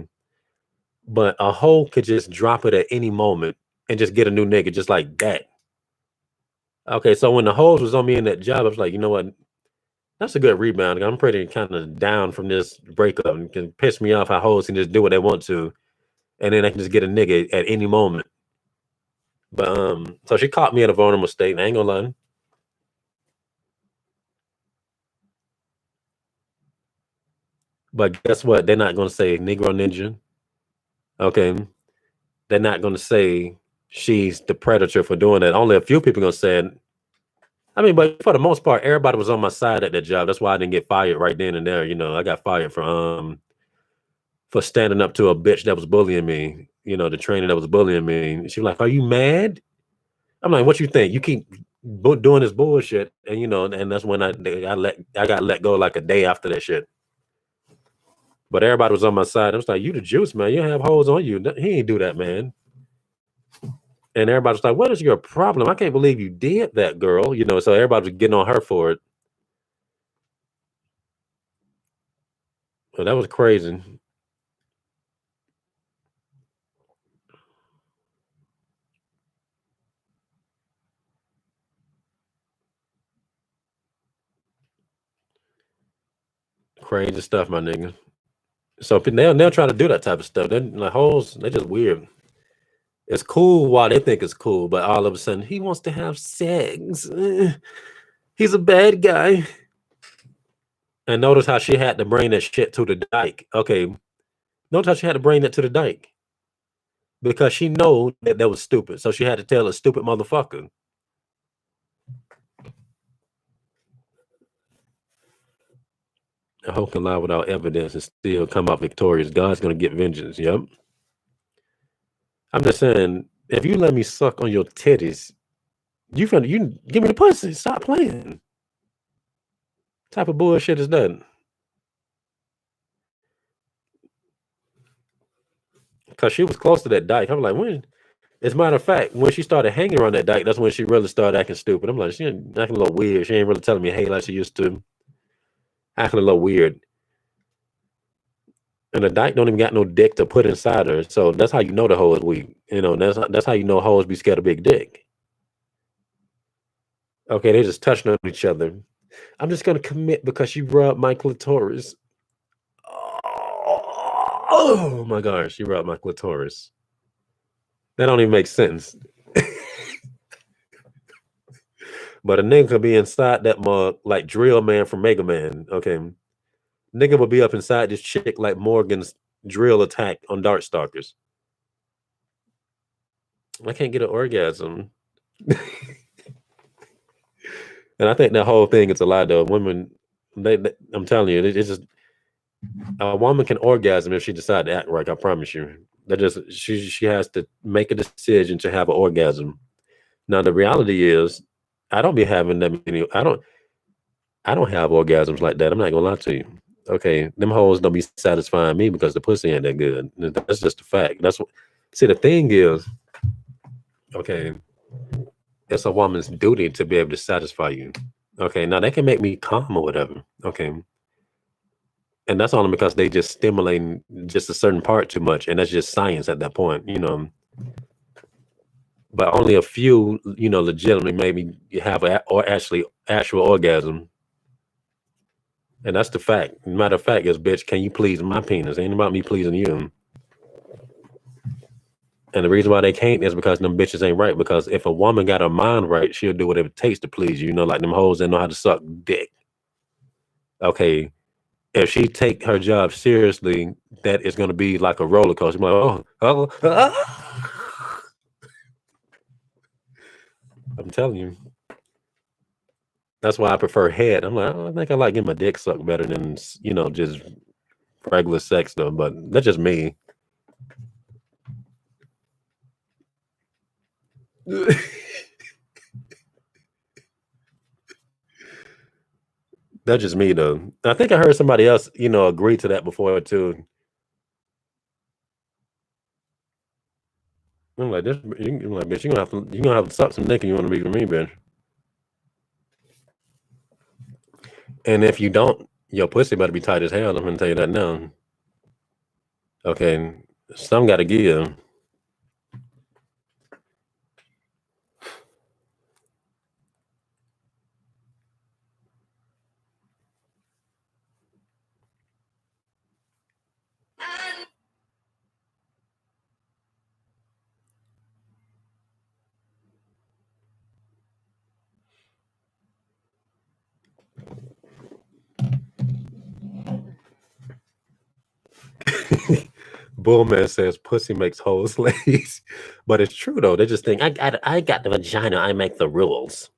But a hoe could just drop it at any moment and just get a new nigga just like that. Okay, so when the hoes was on me in that job, I was like, you know what? That's a good rebound. I'm pretty kind of down from this breakup and can piss me off how hoes can just do what they want to, and then they can just get a nigga at any moment. But so she caught me at a vulnerable state, and I ain't gonna lie. But guess what? They're not gonna say Negro Ninja. Okay. They're not gonna say she's the predator for doing that. Only a few people gonna say it. I mean, but for the most part, everybody was on my side at that job. That's why I didn't get fired right then and there. I got fired for standing up to a bitch that was bullying me. The trainer that was bullying me. She was like, "Are you mad?" I'm like, "What you think? You keep doing this bullshit." And and that's when I got let go like a day after that shit. But everybody was on my side. I was like, "You the juice, man. You have holes on you. He ain't do that, man." And everybody was like, "What is your problem? I can't believe you did that, girl." So everybody was getting on her for it. So that was crazy. Crazy stuff, my nigga. So they'll try to do that type of stuff. They're like hoes, they're just weird. It's cool while they think it's cool, but all of a sudden he wants to have sex. He's a bad guy. And notice how she had to bring that shit to the dike. Okay. Notice how she had to bring that to the dike. Because she know that was stupid. So she had to tell a stupid motherfucker. A hoe can lie without evidence and still come out victorious. God's gonna get vengeance. Yep. I'm just saying, if you let me suck on your titties, you give me the pussy. Stop playing. Type of bullshit is that? Because she was close to that dike. I'm like, when? As a matter of fact, when she started hanging around that dike, that's when she really started acting stupid. I'm like, she acting a little weird. She ain't really telling me hey like she used to. Acting a little weird. And the dyke don't even got no dick to put inside her. So that's how you know the hoe is weak. That's how you know hoes be scared of big dick. Okay, they just touching on each other. I'm just gonna commit because she rubbed my clitoris. Oh my gosh, she rubbed my clitoris. That don't even make sense. But a nigga could be inside that mug like Drill Man from Mega Man. Okay. Nigga would be up inside this chick like Morgan's drill attack on Darkstalkers. I can't get an orgasm. And I think that whole thing is a lie though. Women, I'm telling you, it's just a woman can orgasm if she decides to act right. I promise you. That just she has to make a decision to have an orgasm. Now the reality is, I don't be having that many. I don't have orgasms like that. I'm not gonna lie to you. Okay, them hoes don't be satisfying me because the pussy ain't that good. That's just a fact. That's what. See, the thing is, okay, it's a woman's duty to be able to satisfy you. Okay, now they can make me calm or whatever. Okay, and that's only because they just stimulating just a certain part too much, and that's just science at that point. But only a few, legitimately maybe have or actual orgasm. And that's the fact. Matter of fact is, bitch, can you please my penis? Ain't about me pleasing you. And the reason why they can't is because them bitches ain't right. Because if a woman got her mind right, she'll do whatever it takes to please you. Like them hoes that know how to suck dick. Okay. If she take her job seriously, that is going to be like a roller coaster. I'm like, I'm telling you. That's why I prefer head. I'm like, I think I like getting my dick sucked better than, just regular sex though. But that's just me. That's just me though. I think I heard somebody else, agree to that before too. I'm like, this. I'm like, bitch, you gonna have to suck some dick if you want to be with me, bitch. And if you don't, your pussy better be tight as hell. I'm gonna tell you that now. Okay, some got to give. Bullman says pussy makes hoes ladies, but it's true though. They just think I got the vagina. I make the rules,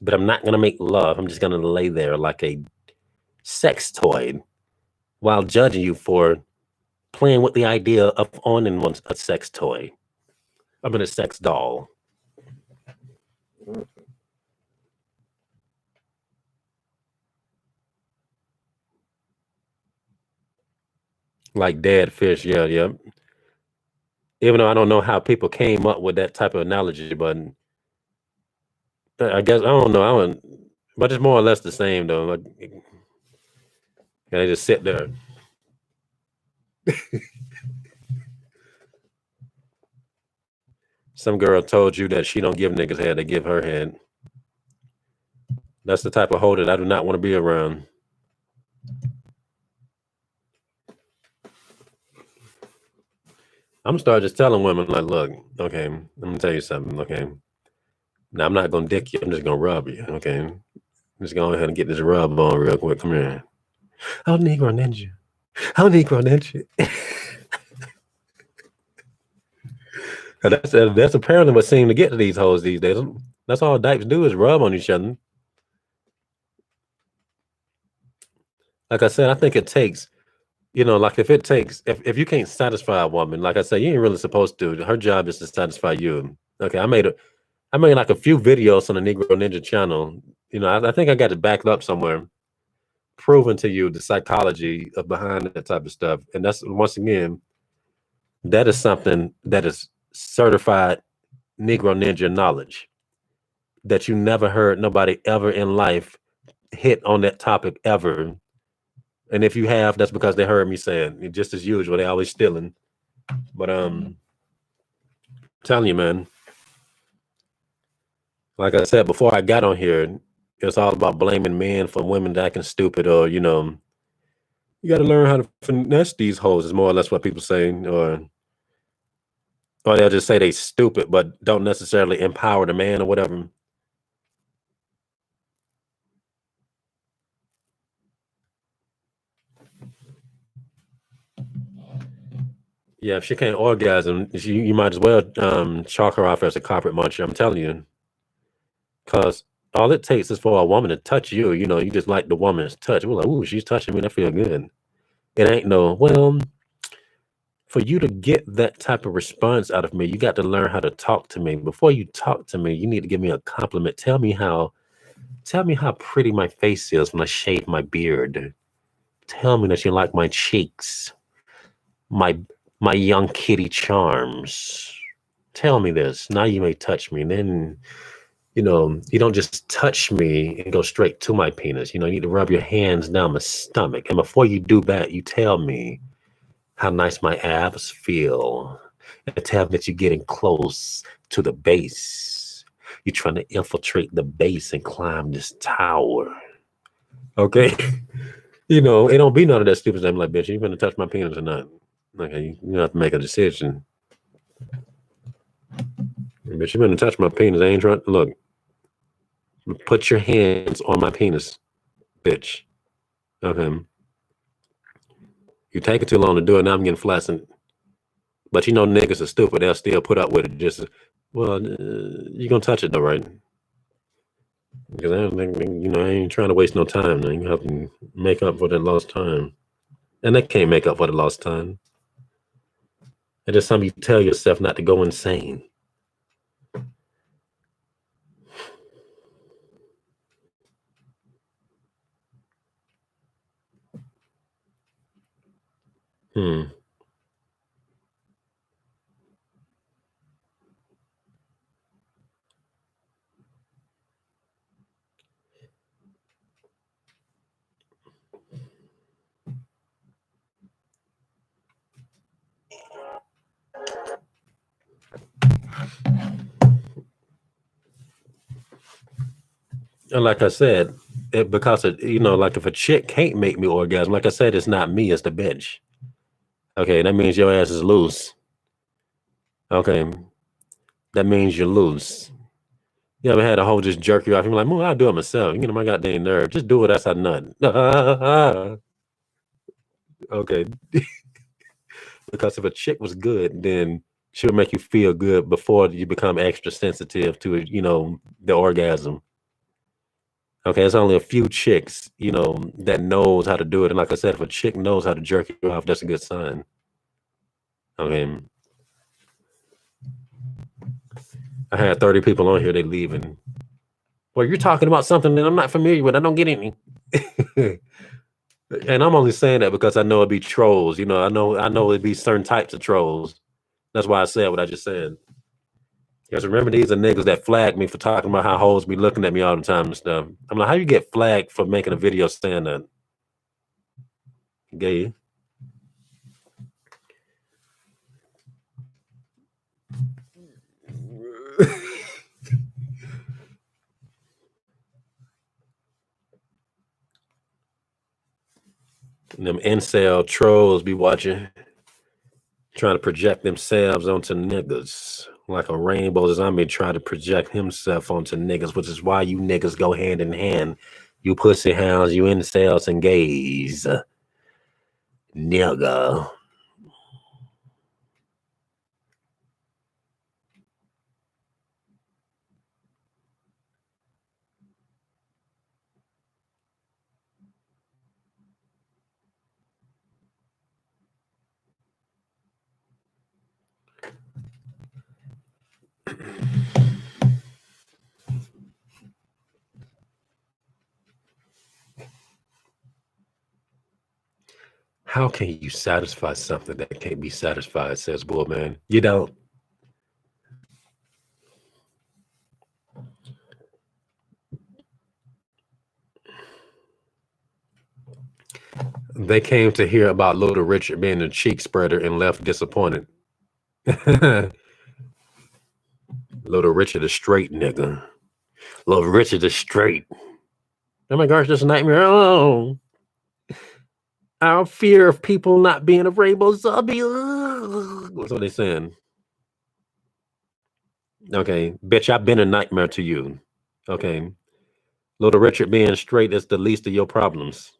but I'm not gonna make love. I'm just gonna lay there like a sex toy while judging you for playing with the idea of owning a sex toy. I mean a sex doll. Like dead fish, yeah, yeah. Even though I don't know how people came up with that type of analogy, but I guess I don't know. I don't, but it's more or less the same though. Like, and they just sit there. Some girl told you that she don't give niggas head; they give her head. That's the type of hoe that I do not want to be around. I'm gonna start just telling women like, look, okay, I'm gonna tell you something, okay. Now I'm not gonna dick you. I'm just gonna rub you, okay. Just go ahead and get this rub on real quick. Come here. How Negro Ninja? How Negro Ninja? That's apparently what seemed to get to these hoes these days. That's all dykes do is rub on each other. Like I said, I think it takes, like if it takes, if you can't satisfy a woman, like I said, you ain't really supposed to. Her job is to satisfy you. Okay, I made like a few videos on the Negro Ninja channel. I think I got it backed up somewhere, proving to you the psychology of behind that type of stuff. And that's once again, that is something that is certified Negro Ninja knowledge that you never heard nobody ever in life hit on that topic ever. And if you have, that's because they heard me saying it. Just as usual, they always stealing. But telling you, man, like I said before I got on here, it's all about blaming men for women acting stupid, or you got to learn how to finesse these hoes. Is more or less what people say, or they'll just say they stupid, but don't necessarily empower the man or whatever. Yeah, if she can't orgasm, you might as well chalk her off as a carpet muncher. I'm telling you, because all it takes is for a woman to touch you. You just like the woman's touch. We're like, ooh, she's touching me. That feel good. It ain't no, well, for you to get that type of response out of me, you got to learn how to talk to me. Before you talk to me, you need to give me a compliment. Tell me how pretty my face is when I shave my beard. Tell me that you like my cheeks, my my young kitty charms. Tell me this. Now you may touch me. And then, you don't just touch me and go straight to my penis. You need to rub your hands down my stomach. And before you do that, you tell me how nice my abs feel. And tell me that you're getting close to the base. You're trying to infiltrate the base and climb this tower. Okay? It don't be none of that stupid stuff. I'm like, bitch, you gonna touch my penis or not? Okay, you have to make a decision. Bitch, you gonna touch my penis. I ain't trying. Look, put your hands on my penis, bitch. Okay. You taking too long to do it. Now I'm getting flaccid. But niggas are stupid. They'll still put up with it. Just, well, you gonna touch it though, right? Because I don't think, I ain't trying to waste no time. You have to make up for that lost time. And they can't make up for the lost time. And just something you tell yourself not to go insane. Hmm. And like I said, because like if a chick can't make me orgasm, like I said, it's not me, it's the bitch. Okay, that means your ass is loose. Okay, that means you're loose. You ever had a hoe just jerk you off? You're like, "Well, I'll do it myself." You get on my goddamn nerve. Just do it. That's how nothing. Okay, because if a chick was good, then she'll make you feel good before you become extra sensitive to the orgasm. Okay, it's only a few chicks, that knows how to do it. And like I said, if a chick knows how to jerk you off, that's a good sign. Okay, I had 30 people on here. They leaving. Well, you're talking about something that I'm not familiar with. I don't get any. And I'm only saying that because I know it'd be trolls. I know it'd be certain types of trolls. That's why I said what I just said. Because remember, these are niggas that flag me for talking about how hoes be looking at me all the time and stuff. I'm like, how you get flagged for making a video saying that? Gay. Them incel trolls be watching, trying to project themselves onto niggas. Like a rainbow zombie trying to project himself onto niggas, which is why you niggas go hand in hand. You pussy hounds, you incels and gays. Nigga. How can you satisfy something that can't be satisfied, says Bullman. You don't. They came to hear about Little Richard being a cheek spreader and left disappointed. Little Richard is straight, nigga. Little Richard is straight. Oh my gosh, this nightmare. Oh, our fear of people not being a rainbow zombie. What's what they saying? Okay, bitch, I've been a nightmare to you. Okay, Little Richard being straight is the least of your problems.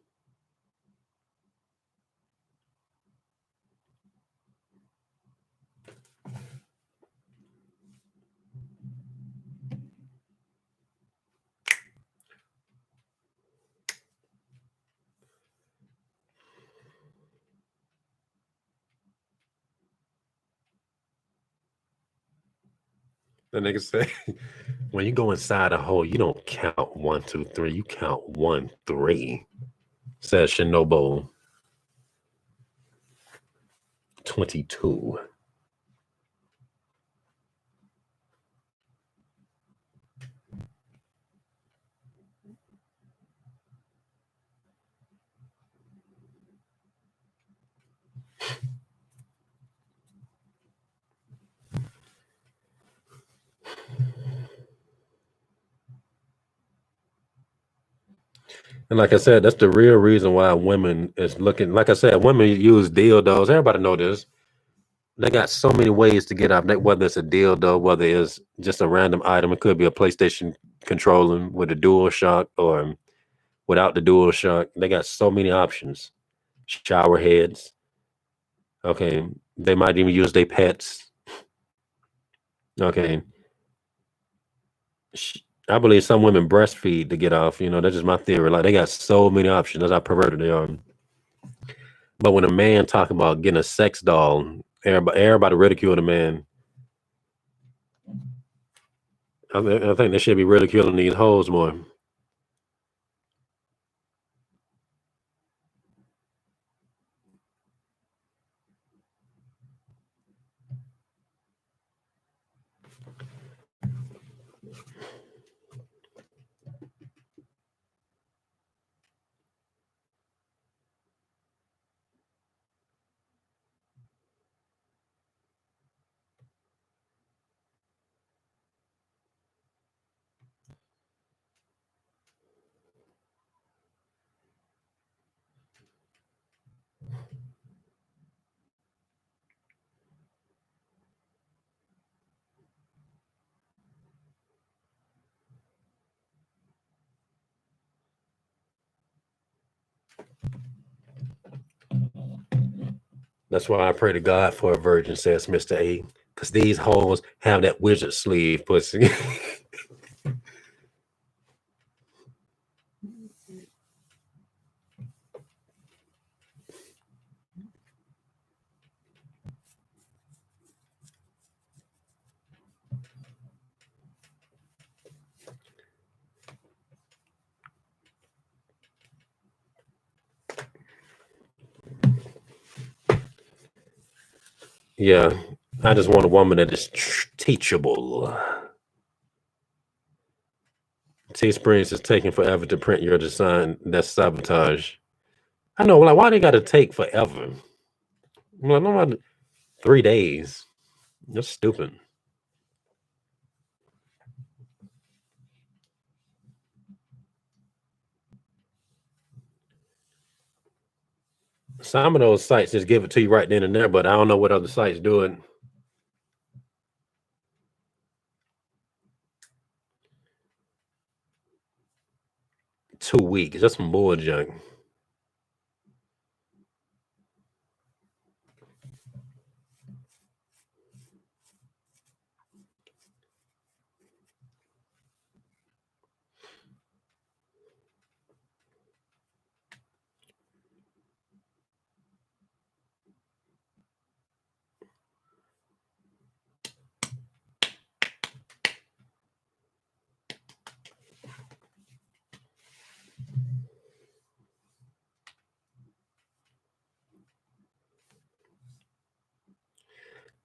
The nigga say, when you go inside a hole, you don't count 1, 2, 3. You count 1, 3. Says Shinobu 22. And like I said, that's the real reason why women is looking. Like I said, women use dildos. Everybody know this. They got so many ways to get out. Whether it's a dildo, whether it's just a random item, it could be a PlayStation controller with a dual shock or without the dual shock. They got so many options. Shower heads. Okay, they might even use their pets. Okay, I believe some women breastfeed to get off. That's just my theory. Like they got so many options. That's how perverted they are. But when a man talking about getting a sex doll, everybody ridicule the man. I think they should be ridiculing these hoes more. That's why I pray to God for a virgin, says Mr. A. Because these hoes have that wizard sleeve pussy. Yeah, I just want a woman that is teachable. Teesprings is taking forever to print your design. That's sabotage. I know, like, why they got to take forever? Well, no, 3 days. That's stupid. Some of those sites just give it to you right then and there, but I don't know what other sites do it. $2 weeks. That's some bull junk.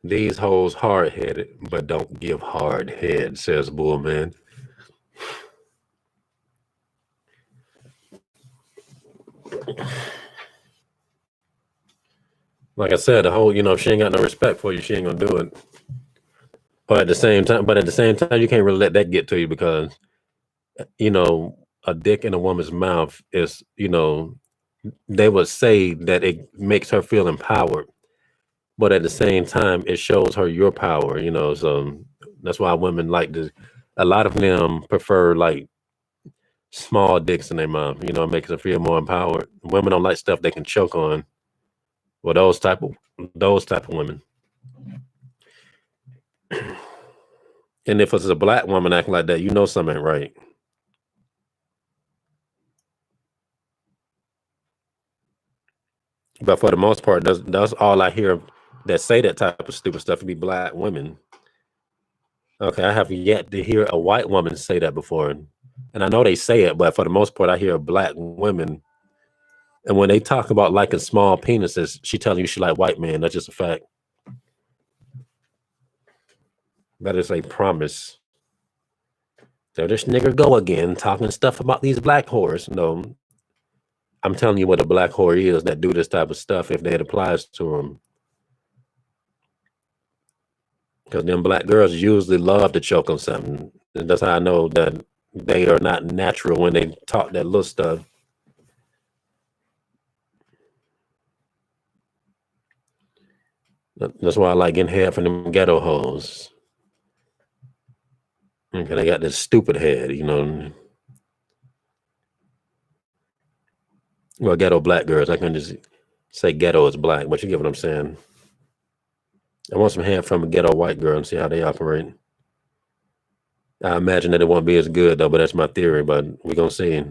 These hoes hard headed, but don't give hard head, says Bullman. Like I said, the whole, if she ain't got no respect for you, she ain't gonna do it. But at the same time, you can't really let that get to you because, a dick in a woman's mouth is, they would say that it makes her feel empowered. But at the same time, it shows her your power, so that's why women like to, a lot of them prefer like small dicks in their mouth, it makes them feel more empowered. Women don't like stuff they can choke on. Well, those type of women. And if it's a black woman acting like that, something ain't right. But for the most part, that's all I hear that say that type of stupid stuff to be black women. Okay, I have yet to hear a white woman say that before. And I know they say it, but for the most part, I hear black women. And when they talk about liking small penises, she telling you she like white men. That's just a fact. That is a promise. There this nigger go again, talking stuff about these black whores. No, I'm telling you what a black whore is that do this type of stuff if it applies to them. Because them black girls usually love to choke on something. And that's how I know that they are not natural when they talk that little stuff. That's why I like getting head from them ghetto hoes. Okay, they got this stupid head, Well, ghetto black girls. I can just say ghetto is black, but you get what I'm saying. I want some head from a ghetto white girl and see how they operate. I imagine that it won't be as good though, but that's my theory. But we're gonna see.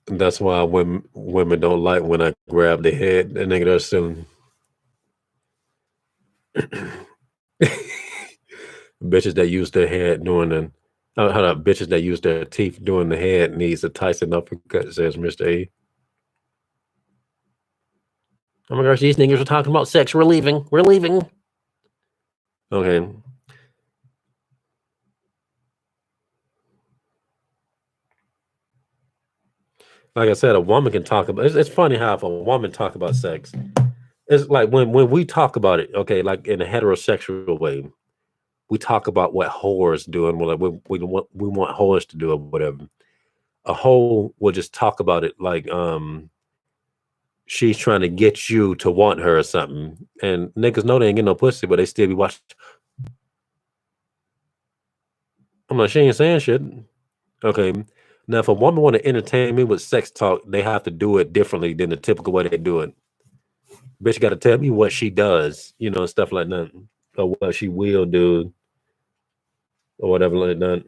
That's why women don't like when I grab the head. That nigga does soon. Bitches that use their head doing the how about bitches that use their teeth doing the head needs a Tyson uppercut, says Mr. A. Oh my gosh, these niggas are talking about sex. We're leaving. We're leaving. Okay. Like I said, a woman can talk about it's funny how if a woman talk about sex, it's like when we talk about it, okay, like in a heterosexual way, we talk about what whores do and we want whores to do or whatever. A hoe will just talk about it like she's trying to get you to want her or something. And niggas know they ain't getting no pussy, but they still be watching. I'm like, she ain't saying shit. Okay. Now, if a woman want to entertain me with sex talk, they have to do it differently than the typical way they do it. Bitch got to tell me what she does, stuff like that, or what she will do, or whatever like that.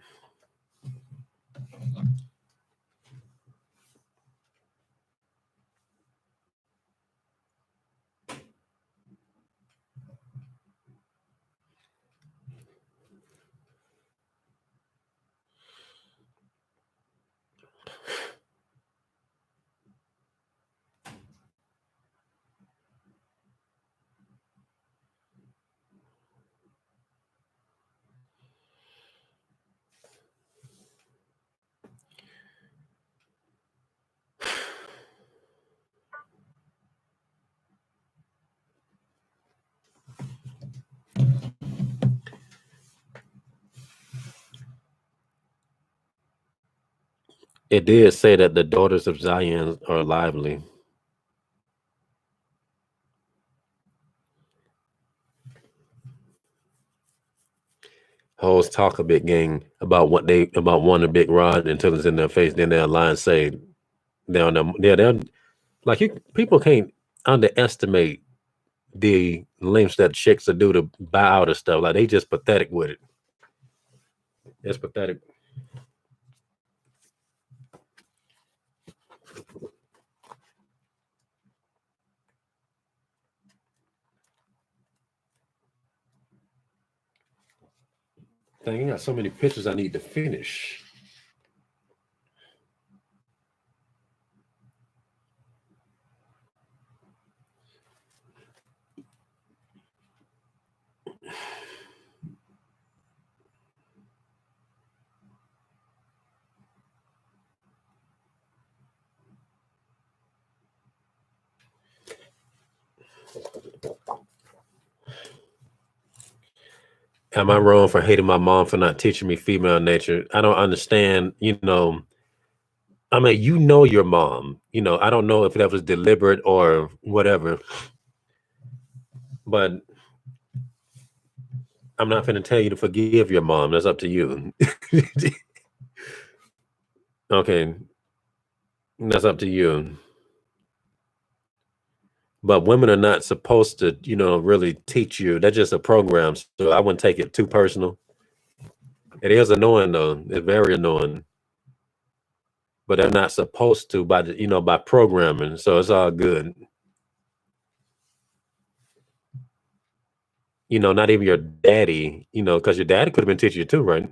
It did say that the daughters of Zion are lively. Hoes talk a big gang about wanting a big rod until it's in their face. Then they'll lie and say they're like people can't underestimate the lengths that chicks will do to buy out of stuff. Like they just pathetic with it. It's pathetic. Dang, I got so many pictures I need to finish. Am I wrong for hating my mom for not teaching me female nature? I don't understand, I mean, your mom. I don't know if that was deliberate or whatever, but I'm not going to tell you to forgive your mom. That's up to you. Okay. That's up to you. But women are not supposed to, really teach you. That's just a program. So I wouldn't take it too personal. It is annoying though. It's very annoying. But they're not supposed to by programming. So it's all good. Not even your daddy, because your daddy could have been teaching you too, right?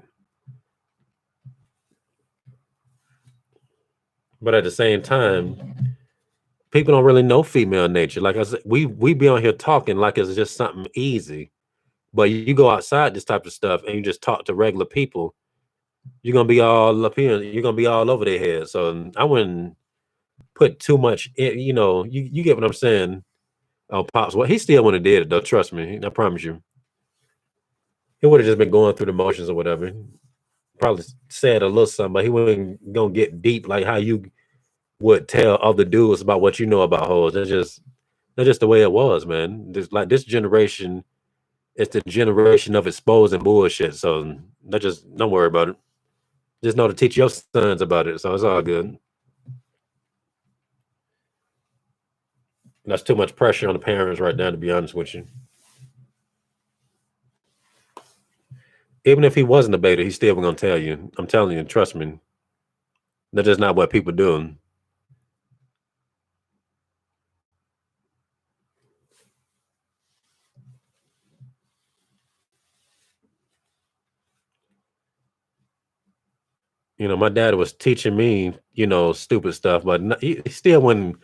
But at the same time, people don't really know female nature. Like I said, we be on here talking like it's just something easy. But you go outside this type of stuff and you just talk to regular people, you're gonna be all up here, you're gonna be all over their head. So I wouldn't put too much in, you get what I'm saying. Oh, Pops, well, he still wouldn't have did it though, trust me. I promise you. He would have just been going through the motions or whatever. Probably said a little something, but he wasn't gonna get deep like how you would tell other dudes about what you know about hoes. That's just the way it was, man. Just like this generation, it's the generation of exposing bullshit. So just don't worry about it. Just know to teach your sons about it. So it's all good. That's too much pressure on the parents right now, to be honest with you. Even if he wasn't a beta, he's still gonna tell you. I'm telling you, trust me. That's just not what people do. My dad was teaching me, stupid stuff, but he still wouldn't.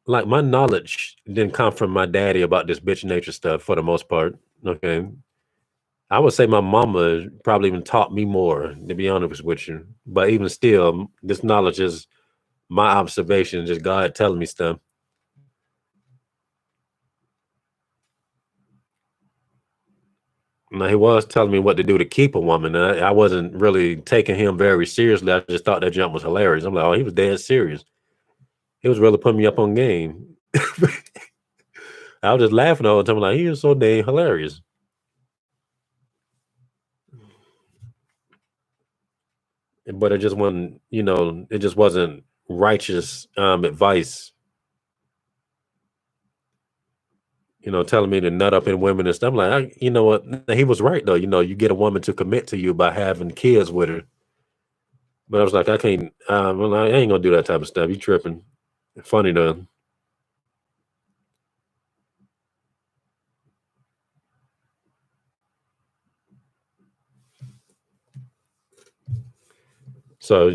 Like my knowledge didn't come from my daddy about this bitch nature stuff for the most part. Okay. I would say my mama probably even taught me more, to be honest with you. But even still, this knowledge is my observation, just God telling me stuff. Now he was telling me what to do to keep a woman. And I wasn't really taking him very seriously. I just thought that jump was hilarious. I'm like, oh, he was dead serious. He was really putting me up on game. I was just laughing all the time, like, he was so dang hilarious. But it just wasn't, it just wasn't righteous advice, telling me to nut up in women and stuff. I'm like, you know what? He was right though. You get a woman to commit to you by having kids with her. But I was like, I can't. Well, I ain't gonna do that type of stuff. You tripping? Funny though. So,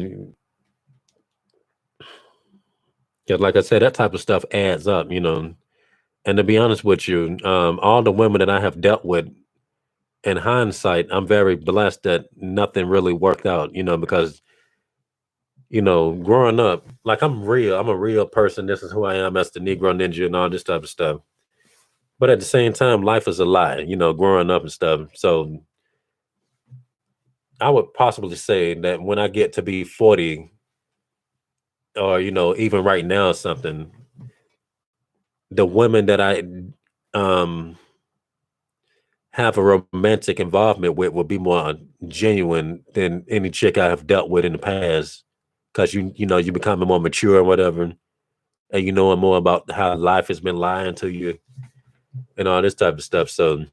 yeah, like I said, that type of stuff adds up. And to be honest with you, all the women that I have dealt with, in hindsight, I'm very blessed that nothing really worked out. Because growing up, like I'm a real person. This is who I am as the Negro Ninja and all this type of stuff. But at the same time, life is a lie, growing up and stuff. So I would possibly say that when I get to be 40, or, even right now, or something, the women that I um have a romantic involvement with will be more genuine than any chick I have dealt with in the past. Cause you becoming more mature or whatever, and you knowing more about how life has been lying to you and all this type of stuff. So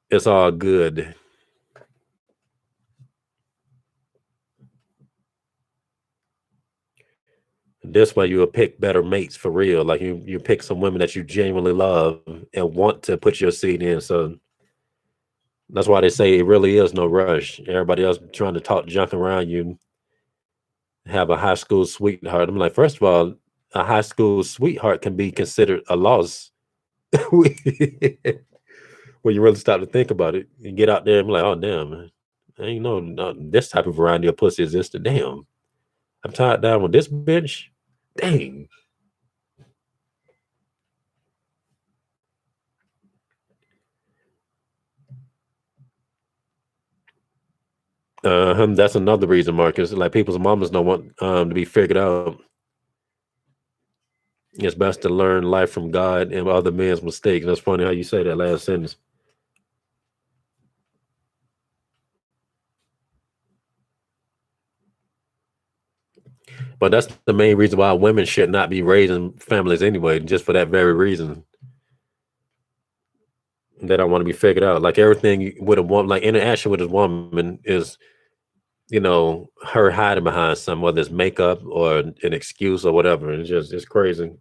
it's all good. This way you'll pick better mates for real. Like you pick some women that you genuinely love and want to put your seed in. So that's why they say it really is no rush. Everybody else trying to talk junk around you, have a high school sweetheart. I'm like, first of all, a high school sweetheart can be considered a loss. When you really stop to think about it, you get out there and be like, oh damn, man. I ain't know this type of variety of pussy existed. Damn. I'm tied down with this bitch. Dang. That's another reason, Marcus. Like people's mamas don't want to be figured out. It's best to learn life from God and other men's mistakes. That's funny how you say that last sentence. But that's the main reason why women should not be raising families anyway, just for that very reason. They don't want to be figured out. Like everything with a woman, like interaction with a woman is, her hiding behind something, whether it's makeup or an excuse or whatever. It's crazy.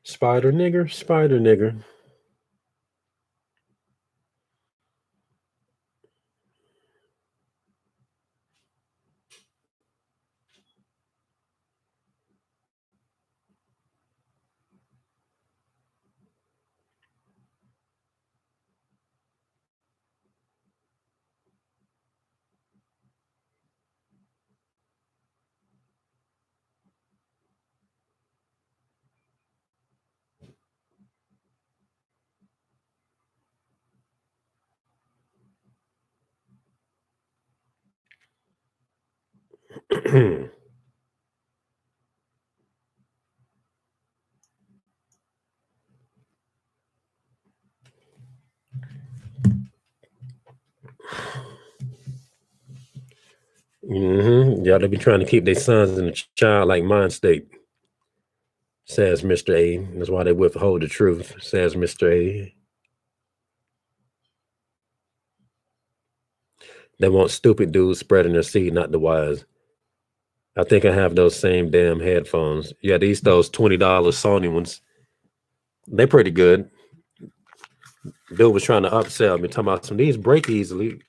Spider nigger, spider nigger. Yeah, they be trying to keep their sons in a childlike mind state, says Mr. A. That's why they withhold the truth, says Mr. A. They want stupid dudes spreading their seed, not the wise. I think I have those same damn headphones. Yeah, those $20 Sony ones. They're pretty good. Dude was trying to upsell me, talking about some these break easily.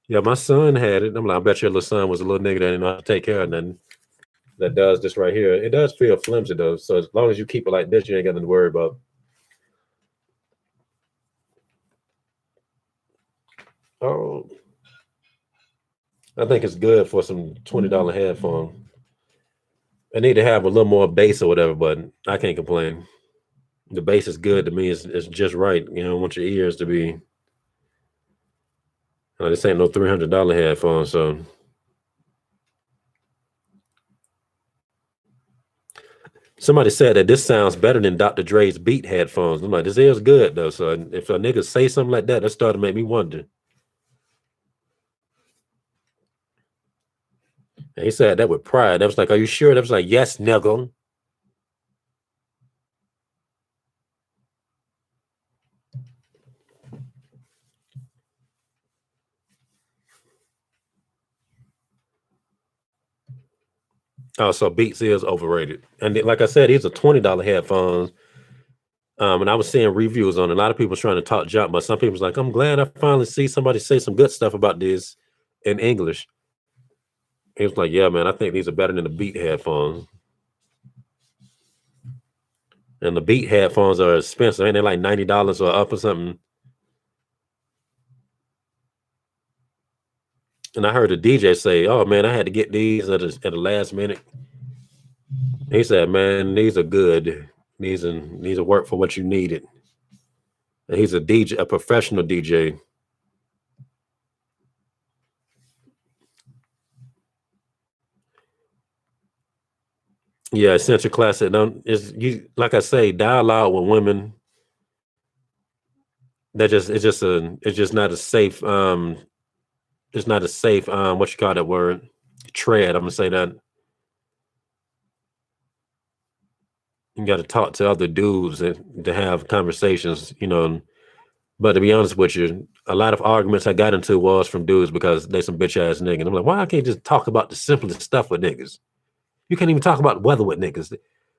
Yeah, my son had it. I'm like, I bet your little son was a little nigga that didn't know how to take care of nothing. That does this right here. It does feel flimsy though. So as long as you keep it like this, you ain't got nothing to worry about. Oh, I think it's good for some $20 headphone. I need to have a little more bass or whatever, but I can't complain. The bass is good to me. It's just right. You know, I want your ears to be. This ain't no $300 headphone, so. Somebody said that this sounds better than Dr. Dre's Beat headphones. I'm like, this is good though. So if a nigga say something like that, that started to make me wonder. And he said that with pride. That was like, are you sure? That was like, yes, nigga. Oh, so Beats is overrated. And like I said, these are $20 headphones. And I was seeing reviews on it. A lot of people trying to talk junk, but some people's like, I'm glad I finally see somebody say some good stuff about this in English. He was like, yeah, man, I think these are better than the Beat headphones. And the Beat headphones are expensive. Ain't they like $90 or up or something? And I heard the DJ say, oh, man, I had to get these at the last minute. He said, man, these are good. These are work for what you needed. And he's a DJ, a professional DJ. Yeah, Essential Classic. Like I say, dialogue with women. It's just not a safe it's not a safe what you call that word? Tread. I'm gonna say that. You gotta talk to other dudes to have conversations, you know. But to be honest with you, a lot of arguments I got into was from dudes because they some bitch ass niggas. I'm like, why I can't just talk about the simplest stuff with niggas? You can't even talk about weather with niggas.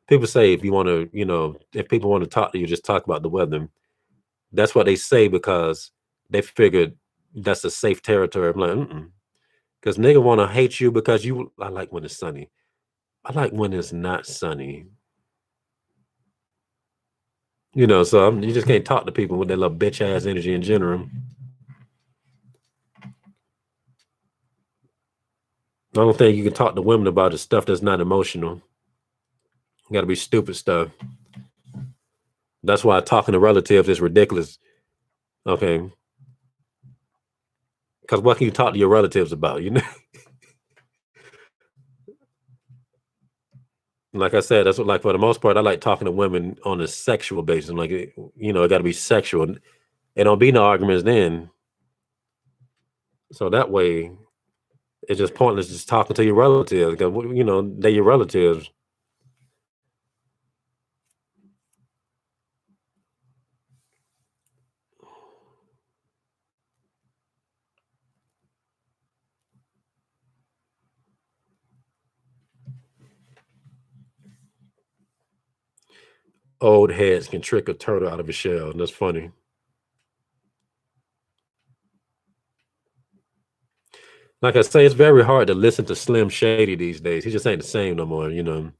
People say if you want to, you know, if people want to talk to you, just talk about the weather. That's what they say because they figured that's a safe territory. I'm like, because nigga want to hate you because I like when it's sunny. I like when it's not sunny. You know, so you just can't talk to people with that little bitch ass energy in general. I don't think you can talk to women about the stuff that's not emotional. You got to be stupid stuff. That's why talking to relatives is ridiculous. Okay. Because what can you talk to your relatives about? You know? Like I said, that's what, like, for the most part, I like talking to women on a sexual basis. Like, you know, it got to be sexual. And don't be no arguments then. So that way, it's just pointless just talking to your relatives. Because, you know, they're your relatives. Old heads can trick a turtle out of a shell. And that's funny. Like I say, it's very hard to listen to Slim Shady these days. He just ain't the same no more, you know.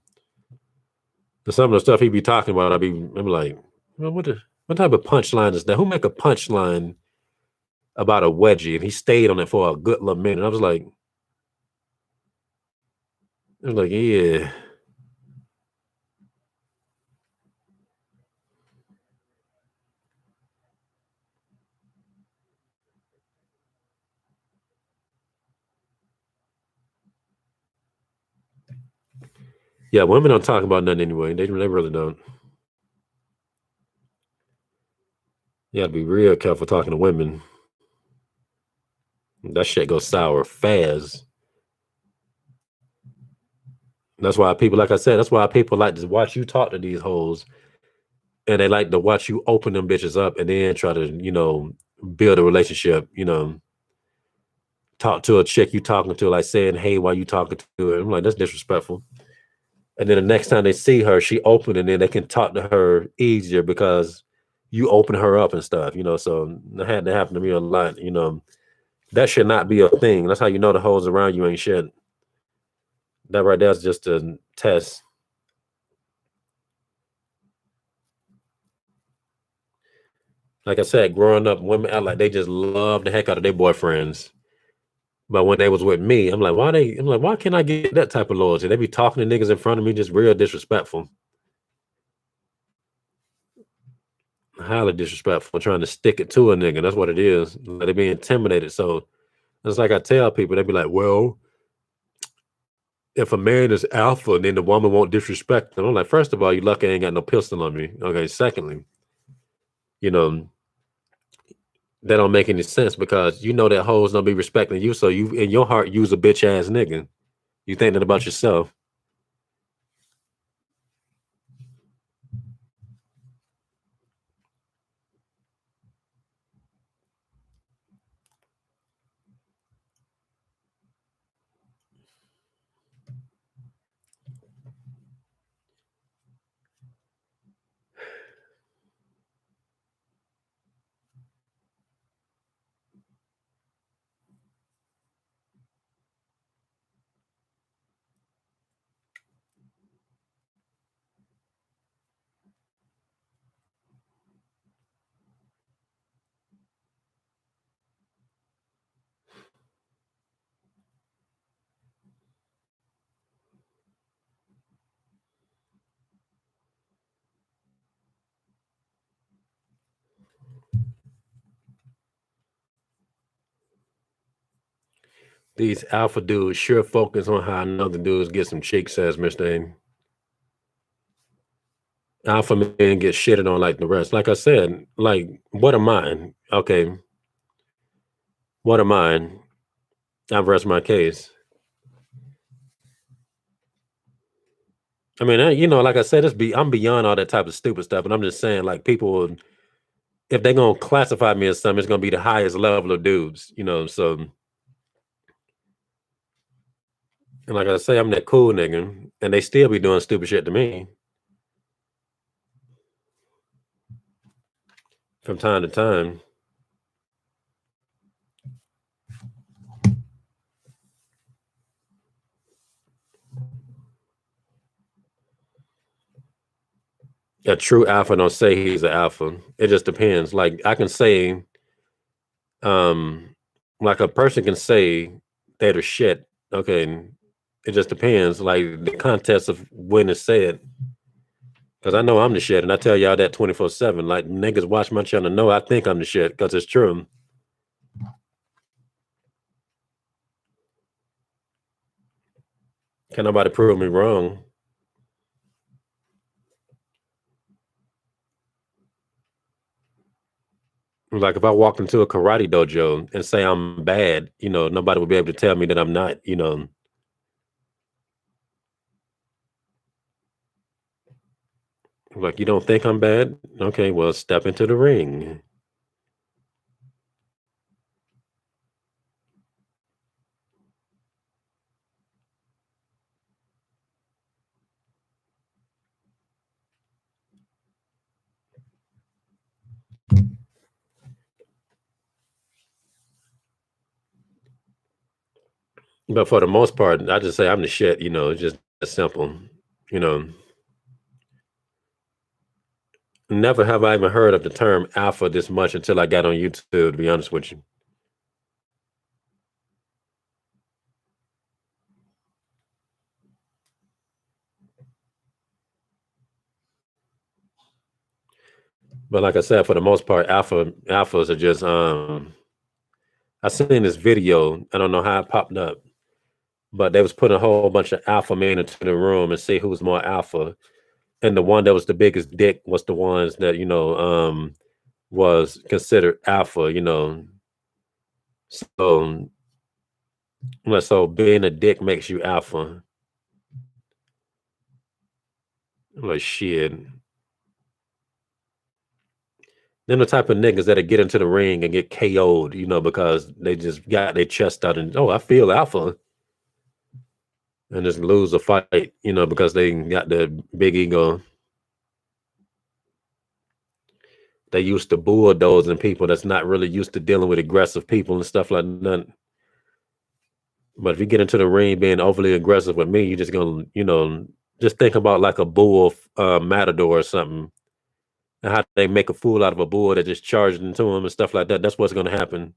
Some of the stuff he be talking about, I'm like, well, what type of punchline is that? Who make a punchline about a wedgie? And he stayed on it for a good little minute. I was like, yeah. Yeah, women don't talk about nothing anyway. They really don't. You gotta be real careful talking to women. That shit goes sour fast. That's why people, like I said, that's why people like to watch you talk to these hoes. And they like to watch you open them bitches up and then try to, you know, build a relationship, you know. Talk to a chick you talking to, like saying, hey, why you talking to her? I'm like, that's disrespectful. And then the next time they see her, she open and then they can talk to her easier because you open her up and stuff, you know. So that had to happen to me a lot, you know. That should not be a thing. That's how you know the hoes around you ain't shit. That right there is just a test. Like I said, growing up, women act like they just love the heck out of their boyfriends. But when they was with me, I'm like, why can't I get that type of loyalty? They be talking to niggas in front of me, just real disrespectful. Highly disrespectful, trying to stick it to a nigga. That's what it is. Like, they be intimidated. So it's like I tell people, they be like, well, if a man is alpha, then the woman won't disrespect them. I'm like, first of all, you lucky I ain't got no pistol on me. Okay. Secondly, you know, that don't make any sense because you know that hoes don't be respecting you. So you in your heart use a bitch ass nigga. You think that about yourself. These alpha dudes sure focus on how another dudes get some cheeks, says Mr. A. Alpha men get shitted on like the rest. Like I said, like, what am I? Okay, what am I? I've rest my case. I mean, you know, like I said, I'm beyond all that type of stupid stuff, and I'm just saying, like, people, if they're gonna classify me as something, it's gonna be the highest level of dudes, you know. So, and like I say, I'm that cool nigga, and they still be doing stupid shit to me from time to time. A true alpha don't say he's an alpha. It just depends. Like I can say, um, like a person can say they're the shit. Okay, it just depends. Like the context of when it's said. Because I know I'm the shit, and I tell y'all that 24/7. Like niggas watch my channel know I think I'm the shit because it's true. Can nobody prove me wrong? Like if I walked into a karate dojo and say I'm bad, you know, nobody would be able to tell me that I'm not, you know. Like you don't think I'm bad? Okay, well step into the ring. But for the most part, I just say I'm the shit, you know, it's just that simple. You know. Never have I even heard of the term alpha this much until I got on YouTube, to be honest with you. But like I said, for the most part, alphas are just I seen this video, I don't know how it popped up, but they was putting a whole bunch of alpha men into the room and see who's more alpha. And the one that was the biggest dick was the ones that, you know, was considered alpha, you know. So so being a dick makes you alpha. Like shit. Then the type of niggas that'll get into the ring and get KO'd, you know, because they just got their chest out and I feel alpha. And just lose a fight, you know, because they got the big ego. They used to bulldozing people that's not really used to dealing with aggressive people and stuff like that. But if you get into the ring being overly aggressive with me, you're just gonna, just think about like a bull matador or something, and how they make a fool out of a bull that just charged into him and stuff like that. That's what's gonna happen.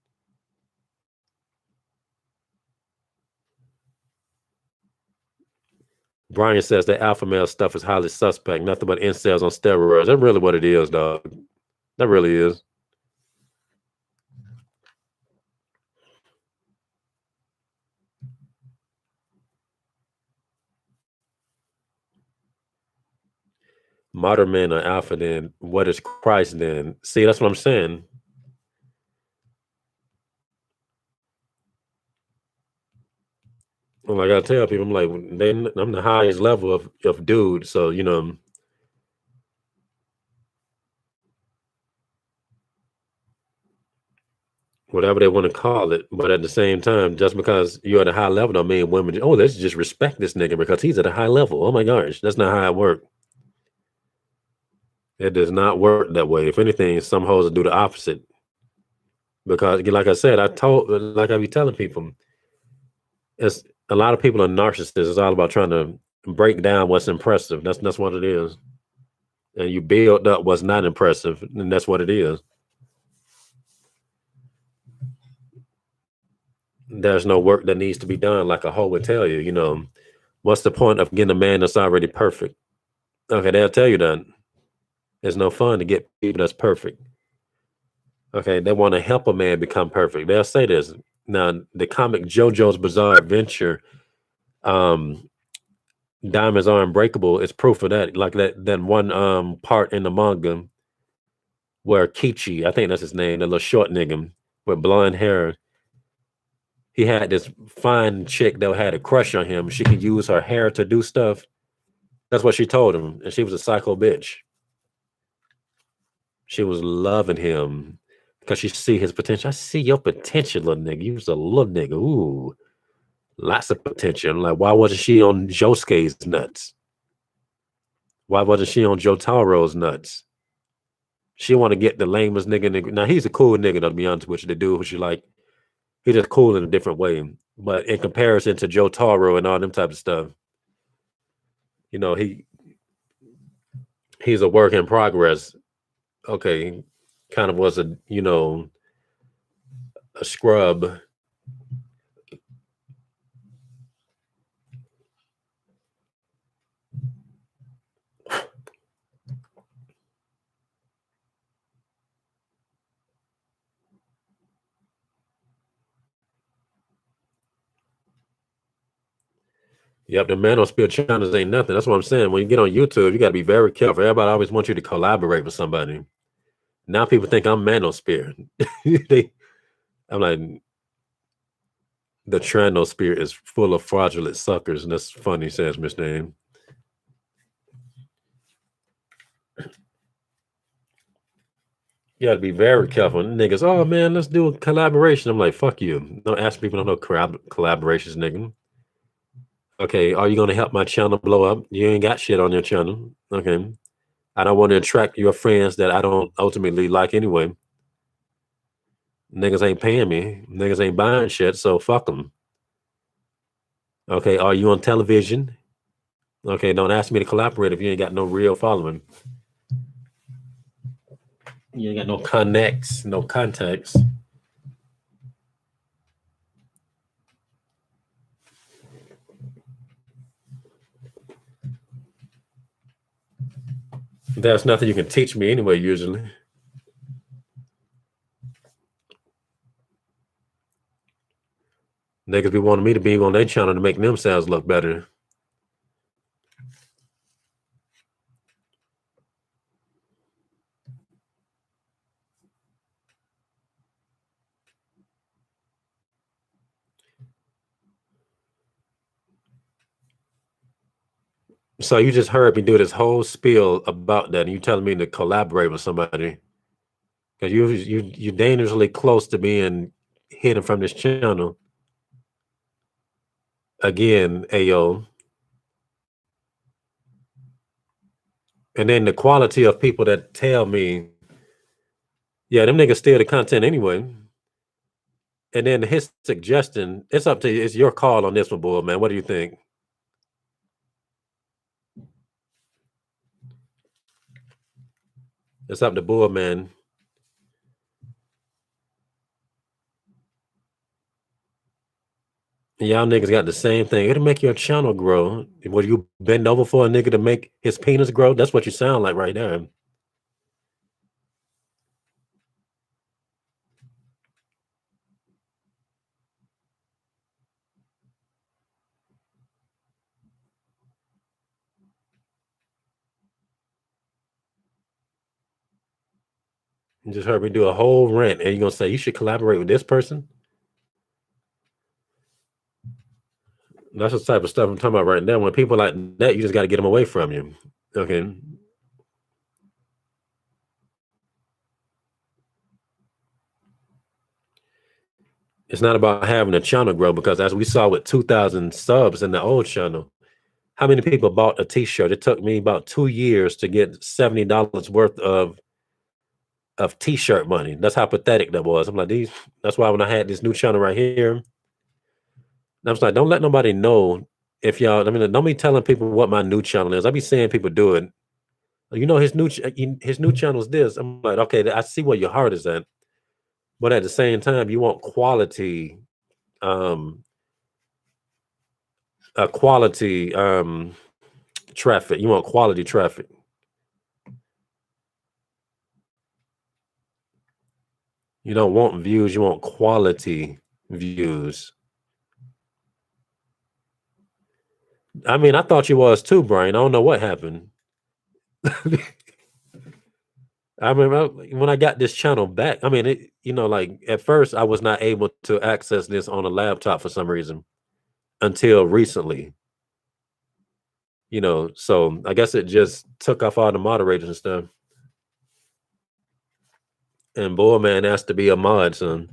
Brian says that alpha male stuff is highly suspect, nothing but incels on steroids. That's really what it is, dog. That really is. Modern men are alpha then. What is Christ then? See, that's what I'm saying. Well, I gotta tell people, I'm like, I'm the highest level of dude. So, whatever they want to call it. But at the same time, just because you're at a high level don't mean women, oh, let's just respect this nigga because he's at a high level. Oh my gosh, that's not how it works. It does not work that way. If anything, some hoes will do the opposite. Because, like I said, like I be telling people, it's a lot of people are narcissists. It's all about trying to break down what's impressive. That's what it is. And you build up what's not impressive, and that's what it is. There's no work that needs to be done, like a hoe would tell you. What's the point of getting a man that's already perfect? Okay, they'll tell you that. It's no fun to get people that's perfect. Okay, they want to help a man become perfect. They'll say this. Now, the comic JoJo's Bizarre Adventure, um, Diamonds Are Unbreakable is proof of that. Like that one part in the manga where Kichi, I think that's his name, the little short nigga with blonde hair, he had this fine chick that had a crush on him. She could use her hair to do stuff. That's what she told him. And she was a psycho bitch. She was loving him because she see his potential. I see your potential, little nigga. You was a little nigga. Ooh, lots of potential. Like, why wasn't she on Josuke's nuts? Why wasn't she on Jotaro's nuts? She want to get the lamest nigga. Now, he's a cool nigga, to be honest with you. The dude who she like, he just cool in a different way. But in comparison to Jotaro and all them type of stuff, he's a work in progress. Okay, kind of was a scrub. Yep, the manosphere channels ain't nothing. That's what I'm saying. When you get on YouTube, you got to be very careful. Everybody always wants you to collaborate with somebody. Now people think I'm manosphere. I'm like, the tranosphere is full of fraudulent suckers, and that's funny, says Mr. Name. You got to be very careful. Niggas, oh man, let's do a collaboration. I'm like, fuck you. Don't ask people, no collaborations, nigga. Okay, are you going to help my channel blow up? You ain't got shit on your channel. Okay. I don't want to attract your friends that I don't ultimately like anyway. Niggas ain't paying me. Niggas ain't buying shit, so fuck them. Okay, are you on television? Okay, don't ask me to collaborate if you ain't got no real following. You ain't got no connects, no contacts. There's nothing you can teach me anyway, usually. Niggas be wanting me to be on their channel to make themselves look better. So you just heard me do this whole spiel about that, and you telling me to collaborate with somebody because you're dangerously close to being hidden from this channel. Again, Ayo. And then the quality of people that tell me Yeah, them niggas steal the content anyway. And then his suggestion, it's up to you. It's your call on this one, boy, man. What do you think? It's up to Bull, man. Y'all niggas got the same thing. It'll make your channel grow. Would you bend over for a nigga to make his penis grow? That's what you sound like right there. You just heard me do a whole rant, and you're gonna say you should collaborate with this person? That's the type of stuff I'm talking about right now. When people like that, you just got to get them away from you. Okay. It's not about having a channel grow, because as we saw with 2,000 subs in the old channel, how many people bought a t-shirt? It took me about 2 years to get $70 worth of t-shirt money. That's how pathetic that was. I'm like, that's why when I had this new channel right here, I was like, don't let nobody know if y'all, I mean, don't be telling people what my new channel is. I be seeing people do it. You know, his new channel is this. I'm like, okay, I see where your heart is at. But at the same time, you want quality, um, quality traffic. You want quality traffic. You don't want views, you want quality views. I mean, I thought you was too, Brian. I don't know what happened. I remember when I got this channel back. I mean, like at first I was not able to access this on a laptop for some reason until recently. So I guess it just took off all the moderators and stuff. And boy, man, has to be a mod, son.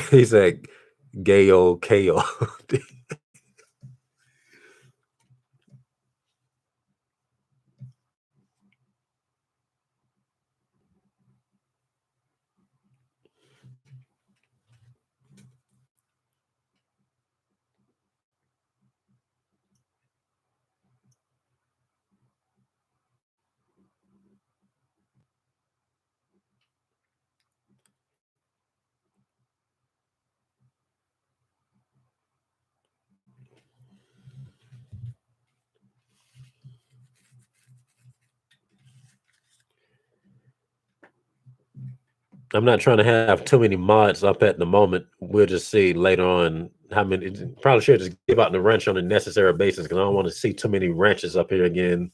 He said, "Gay old KO." I'm not trying to have too many mods up at the moment. We'll just see later on how many. Probably should just give out the wrench on a necessary basis, because I don't want to see too many wrenches up here again.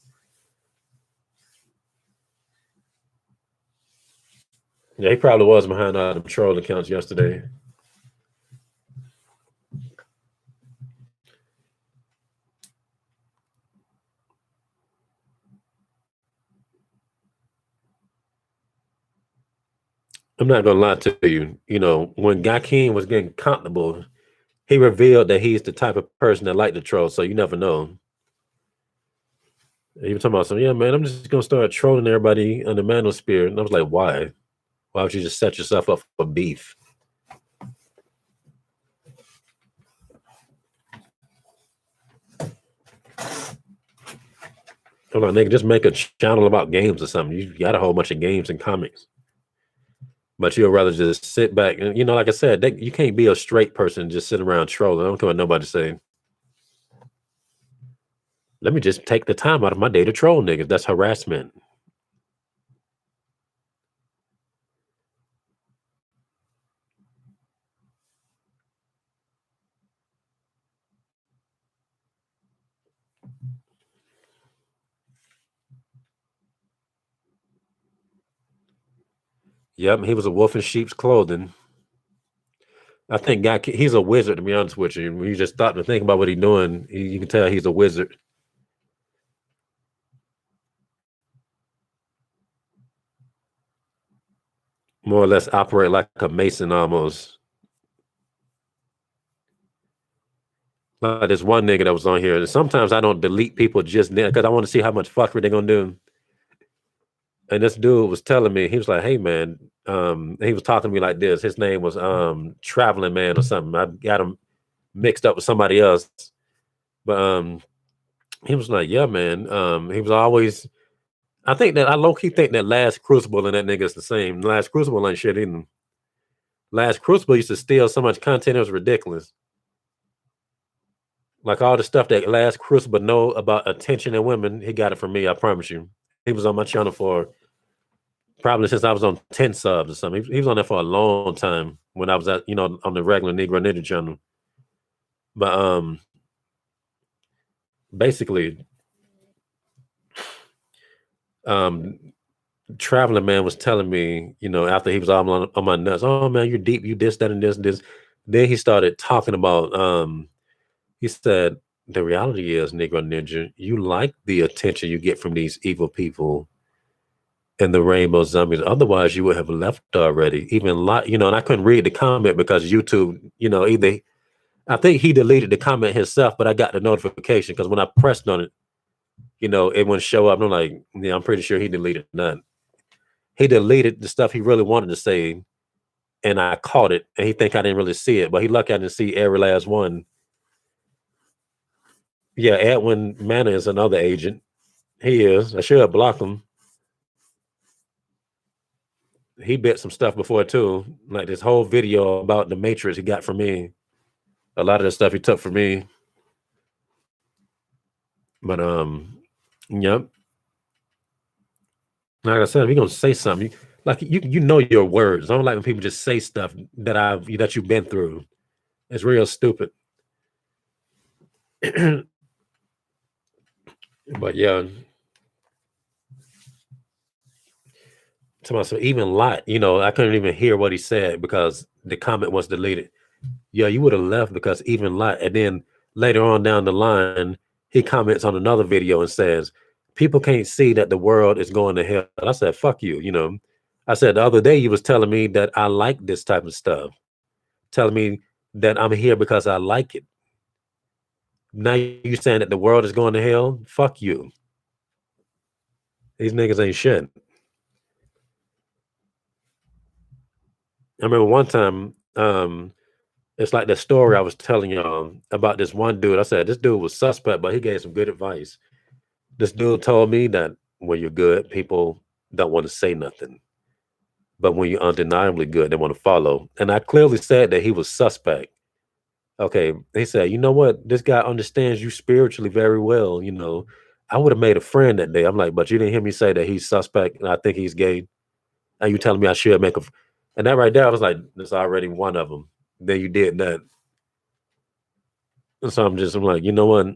Yeah, he probably was behind all the troll accounts yesterday. I'm not gonna lie to you. When Guy King was getting comfortable, he revealed that he's the type of person that like to troll. So you never know. He was talking about something. Yeah, man, I'm just gonna start trolling everybody on the manosphere. And I was like, why? Why would you just set yourself up for beef? Hold on, nigga, just make a channel about games or something. You got a whole bunch of games and comics. But you'll rather just sit back and, like I said, you can't be a straight person just sitting around trolling. I don't care what nobody saying. Let me just take the time out of my day to troll niggas. That's harassment. Yep, he was a wolf in sheep's clothing. I think he's a wizard, to be honest with you. When you just stop to think about what he's doing, you can tell he's a wizard. More or less operate like a mason almost. Like this one nigga that was on here. And sometimes I don't delete people just then because I want to see how much fuckery they're gonna do. And this dude was telling me, he was like, "Hey man," he was talking to me like this. His name was Traveling Man or something. I got him mixed up with somebody else, but he was like, "Yeah, man." He was always. I think that I low key think that Last Crucible and that nigga is the same. Last Crucible ain't shit either. Last Crucible used to steal so much content it was ridiculous. Like all the stuff that Last Crucible know about attention and women, he got it from me. I promise you. He was on my channel for probably since I was on 10 subs or something. He was on there for a long time when I was at, on the regular Negro Ninja channel. But basically, Traveling Man was telling me, after he was all on my nuts, oh man, you're deep, you this, that, and this, and this. Then he started talking about he said, the reality is, Negro Ninja, you like the attention you get from these evil people and the rainbow zombies. Otherwise, you would have left already. Even and I couldn't read the comment because YouTube, either I think he deleted the comment himself, but I got the notification because when I pressed on it, it wouldn't show up. And I'm like, yeah, I'm pretty sure he deleted none. He deleted the stuff he really wanted to say, and I caught it, and he think I didn't really see it, but he lucky I didn't see every last one. Yeah, Edwin Manor is another agent. He is. I should have blocked him. He bit some stuff before too, like this whole video about the Matrix he got from me. A lot of the stuff he took from me. But yep. Like I said, if you're gonna say something, you know your words. I don't like when people just say stuff that you've been through. It's real stupid. But yeah. So even Lot, I couldn't even hear what he said because the comment was deleted. Yeah, you would have left because even Lot, and then later on down the line, he comments on another video and says, people can't see that the world is going to hell. I said, fuck you, I said the other day you was telling me that I like this type of stuff, telling me that I'm here because I like it. Now you saying that the world is going to hell? Fuck you. These niggas ain't shit. I remember one time, it's like the story I was telling y'all about this one dude. I said, this dude was suspect, but he gave some good advice. This dude told me that when you're good, people don't want to say nothing. But when you're undeniably good, they want to follow. And I clearly said that he was suspect. Okay. He said, you know what? This guy understands you spiritually very well. I would have made a friend that day. I'm like, but you didn't hear me say that he's suspect and I think he's gay. And you telling me I should make and that right there, I was like, there's already one of them. Then you did that. And so I'm like, you know what?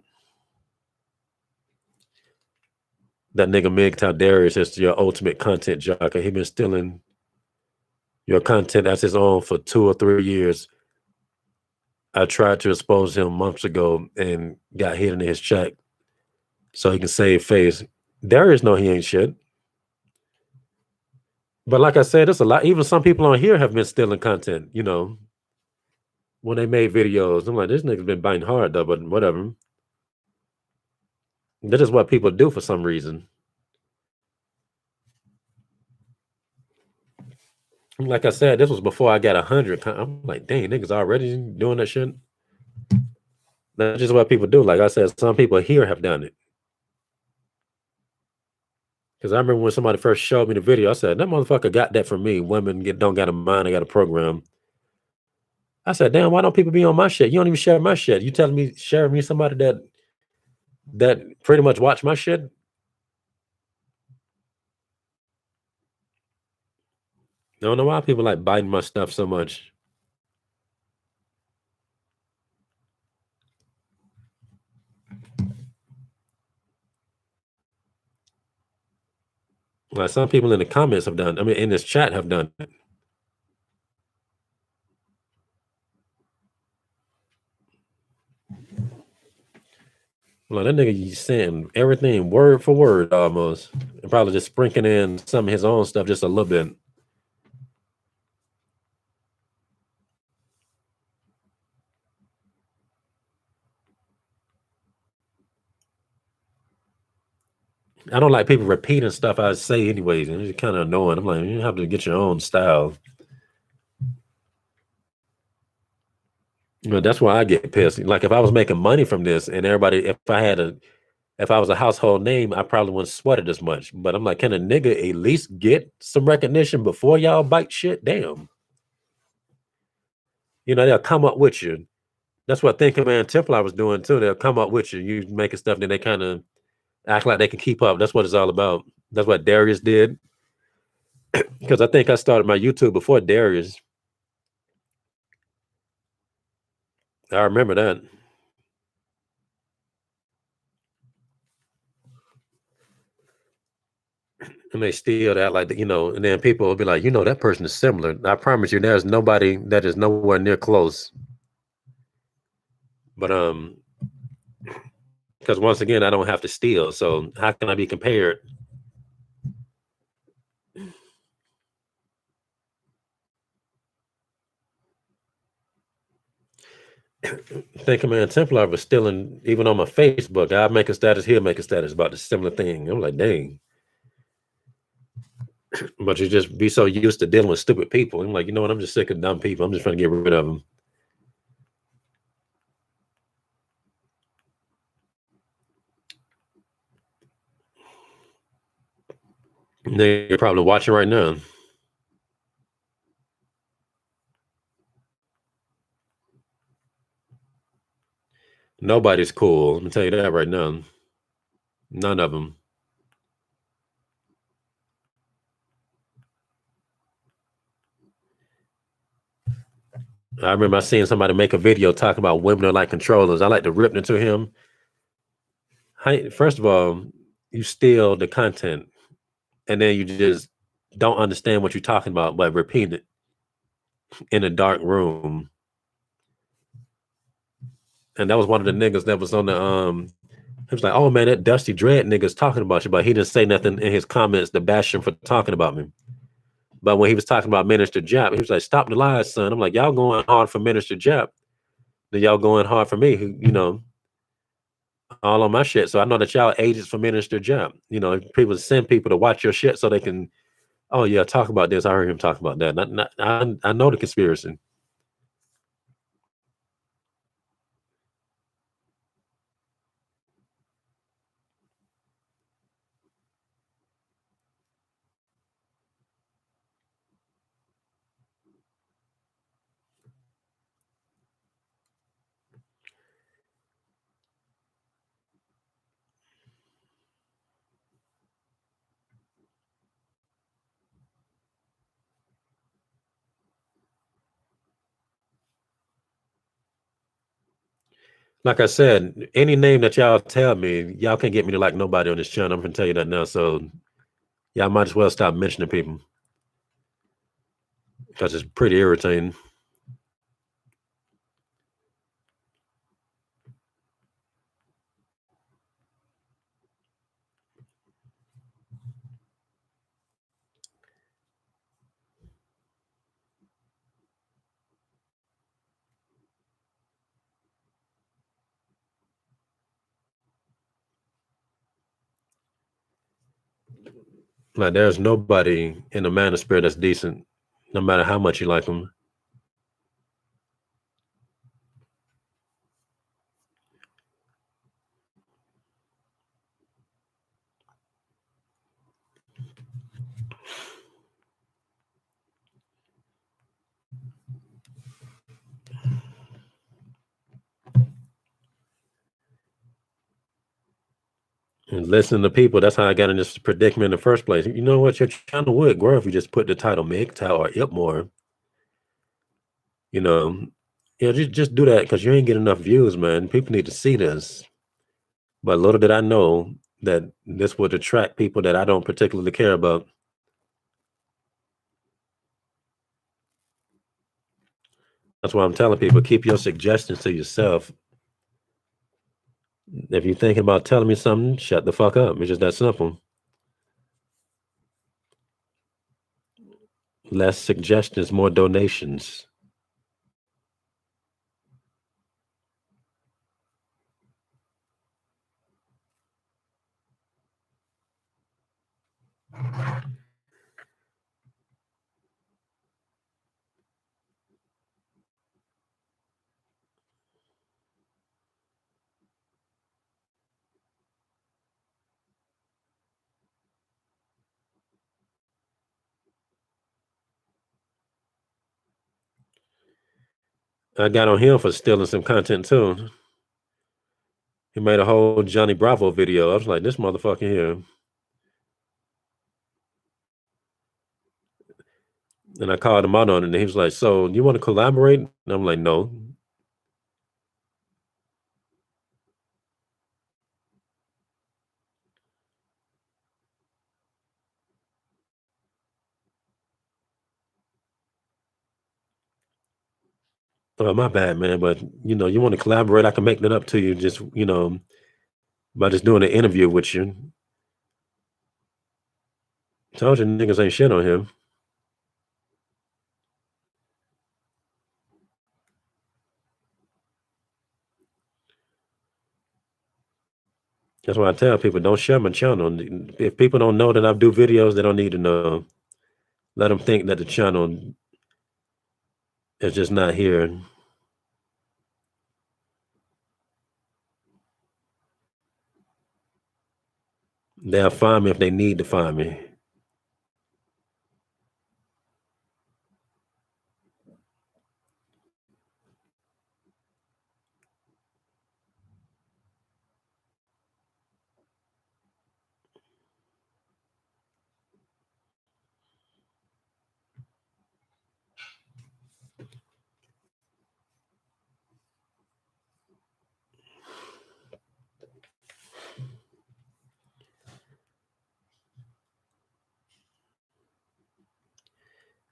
That nigga Mig Darius is your ultimate content jockey. He been stealing your content as his own for 2 or 3 years. I tried to expose him months ago and got hidden in his chat so he can save face. Darius know he ain't shit. But like I said, it's a lot. Even some people on here have been stealing content, when they made videos. I'm like, this nigga's been biting hard though, but whatever. That is what people do for some reason. Like I said, this was before I got 100. I'm like, dang, niggas already doing that shit. That's just what people do. Like I said, some people here have done it. Because I remember when somebody first showed me the video, I said, that motherfucker got that from me. Women don't got a mind, they got a program. I said, damn, why don't people be on my shit? You don't even share my shit. You telling me, sharing me somebody that pretty much watch my shit? I don't know why people like biting my stuff so much. Like some people in the comments have done, in this chat have done it. Well, that nigga saying everything word for word almost. And probably just sprinkling in some of his own stuff just a little bit. I don't like people repeating stuff I say anyways, and it's kind of annoying. I'm like, you have to get your own style. That's why I get pissed. Like if I was making money from this, and everybody, if I was a household name, I probably wouldn't sweat it as much. But I'm like, can a nigga at least get some recognition before y'all bite shit? Damn. They'll come up with you. That's what Thinking Man Templar was doing too. They'll come up with you. You making stuff, then they kind of act like they can keep up. That's what it's all about. That's what Darius did. Because I think I started my YouTube before Darius. I remember that. And they still that like and then people will be like, that person is similar. I promise you, there's nobody that is nowhere near close. But because once again, I don't have to steal, so how can I be compared? Thinking Man Templar was stealing even on my Facebook. I make a status, he'll make a status about the similar thing. I'm like, dang. But you just be so used to dealing with stupid people. I'm like, you know what? I'm just sick of dumb people. I'm just trying to get rid of them. They're probably watching right now. Nobody's cool. Let me tell you that right now. None of them. I remember I seen somebody make a video talking about women are like controllers. I like to rip into him. First of all, you steal the content and then you just don't understand what you're talking about, but repeat it in a dark room. And that was one of the niggas that was on the he was like, oh man, that Dusty Dread nigga's talking about you, but he didn't say nothing in his comments to bash him for talking about me. But when he was talking about Minister Jap, he was like, stop the lies, son. I'm like, y'all going hard for Minister Jap. Then y'all going hard for me, who, all on my shit. So I know that y'all agents for Minister Jap. People send people to watch your shit so they can, oh yeah, talk about this. I heard him talk about that. I know the conspiracy. Like I said, any name that y'all tell me, y'all can't get me to like nobody on this channel. I'm gonna tell you that now. So y'all might as well stop mentioning people because it's pretty irritating. Like there's nobody in the manosphere that's decent, no matter how much you like them. And listen to people. That's how I got in this predicament in the first place. You know what? Your channel would grow if you just put the title MGTOW or IP more. You know, just do that because you ain't getting enough views, man. People need to see this. But little did I know that this would attract people that I don't particularly care about. That's why I'm telling people, keep your suggestions to yourself. If you're thinking about telling me something, shut the fuck up. It's just that simple. Less suggestions, more donations. I got on him for stealing some content too. He made a whole Johnny Bravo video. I was like, this motherfucker here. And I called him out on it, and he was like, so you want to collaborate? And I'm like, no. Oh, my bad, man. But you want to collaborate, I can make that up to you just, by just doing an interview with you. Told you niggas ain't shit on him. That's why I tell people, don't share my channel. If people don't know that I do videos, they don't need to know. Let them think that the channel is just not here. They'll find me if they need to find me.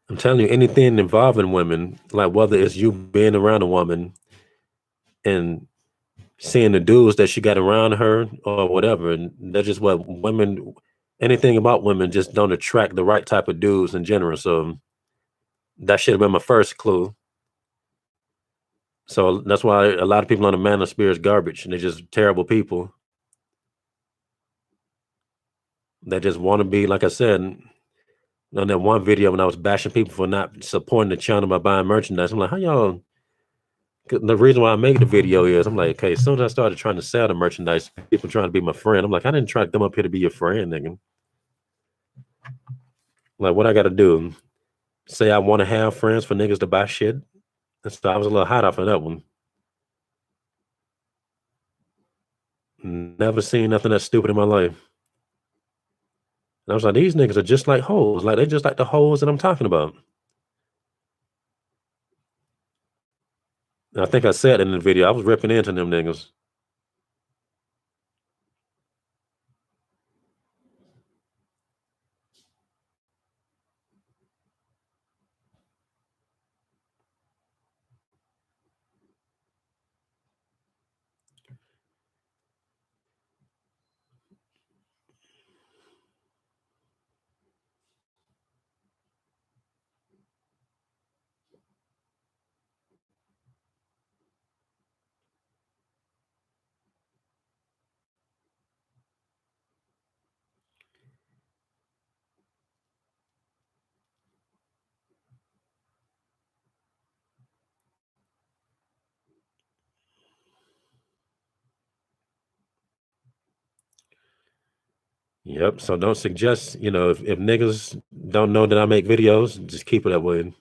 I'm telling you, anything involving women, like whether it's you being around a woman and seeing the dudes that she got around her or whatever, and that's just what women, anything about women just don't attract the right type of dudes in general. So that should have been my first clue. So that's why a lot of people on the manosphere is garbage, and they're just terrible people. They just want to be, like I said, on that one video when I was bashing people for not supporting the channel by buying merchandise. I'm like, how y'all? 'Cause the reason why I made the video is I'm like, okay, as soon as I started trying to sell the merchandise, people trying to be my friend. I'm like, I didn't try to come up here to be your friend, nigga. Like, what I got to do? Say I want to have friends for niggas to buy shit? And so I was a little hot off of that one. Never seen nothing that stupid in my life. And I was like, these niggas are just like hoes. Like, they just like the hoes that I'm talking about. And I think I said in the video, I was ripping into them niggas. Yep. So don't suggest, if niggas don't know that I make videos, just keep it that way.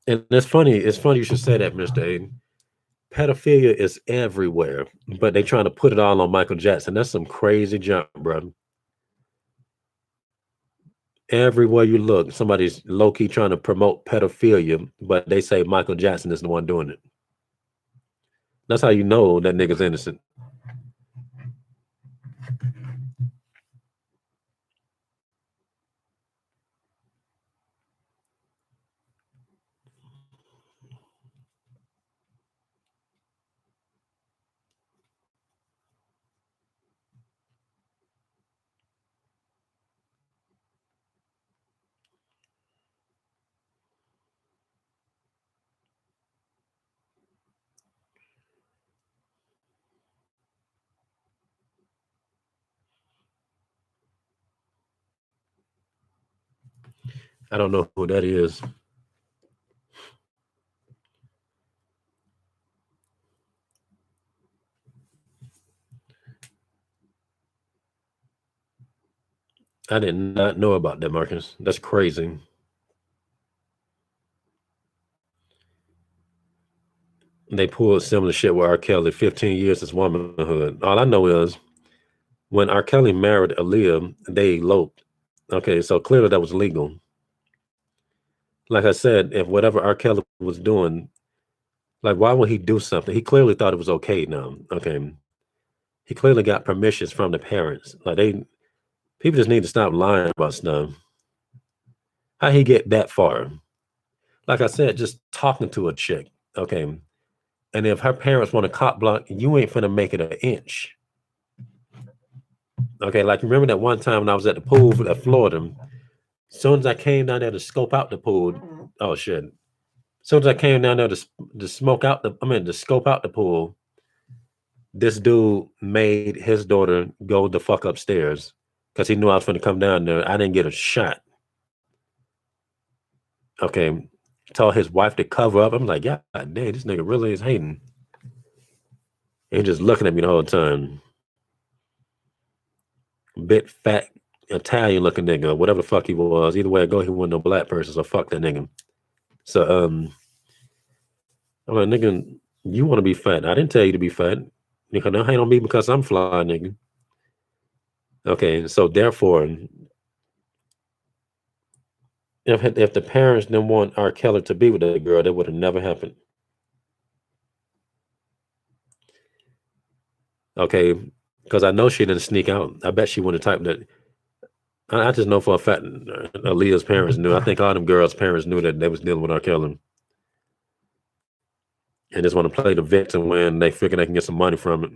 And it's funny. It's funny you should say that, Mr. Aiden. Pedophilia is everywhere, but they trying to put it all on Michael Jackson. That's some crazy junk, bro. Everywhere you look, somebody's low key trying to promote pedophilia, but they say Michael Jackson is the one doing it. That's how you know that nigga's innocent. I don't know who that is. I did not know about that, Marcus. That's crazy. They pulled similar shit with R. Kelly, 15 years as womanhood. All I know is when R. Kelly married Aaliyah, they eloped. Okay, so clearly that was legal. Like I said, if whatever R. Kelly was doing, like why would he do something? He clearly thought it was okay now. Okay. He clearly got permissions from the parents. Like people just need to stop lying about stuff. How he get that far? Like I said, just talking to a chick. Okay. And if her parents want to cop block, you ain't finna make it an inch. Okay, like remember that one time when I was at the pool at Florida. As soon as I came down there to scope out the pool, oh shit. As soon as I came down there to smoke out to scope out the pool, this dude made his daughter go the fuck upstairs because he knew I was going to come down there. I didn't get a shot. Okay, told his wife to cover up. I'm like, yeah, damn, this nigga really is hating. And just looking at me the whole time. Big fat Italian looking nigga, whatever the fuck he was. Either way I go, he wasn't no black person, so fuck that nigga. So I'm like, nigga, you want to be fat. I didn't tell you to be fat. Nigga, don't hate on me because I'm fly, nigga. Okay, so therefore, if the parents didn't want R. Kelly to be with that girl, that would have never happened. Okay, because I know she didn't sneak out. I bet she wouldn't have typed that. I just know for a fact Aaliyah's parents knew. I think all them girls' parents knew that they was dealing with R. Kelly. And just want to play the victim when they figure they can get some money from it.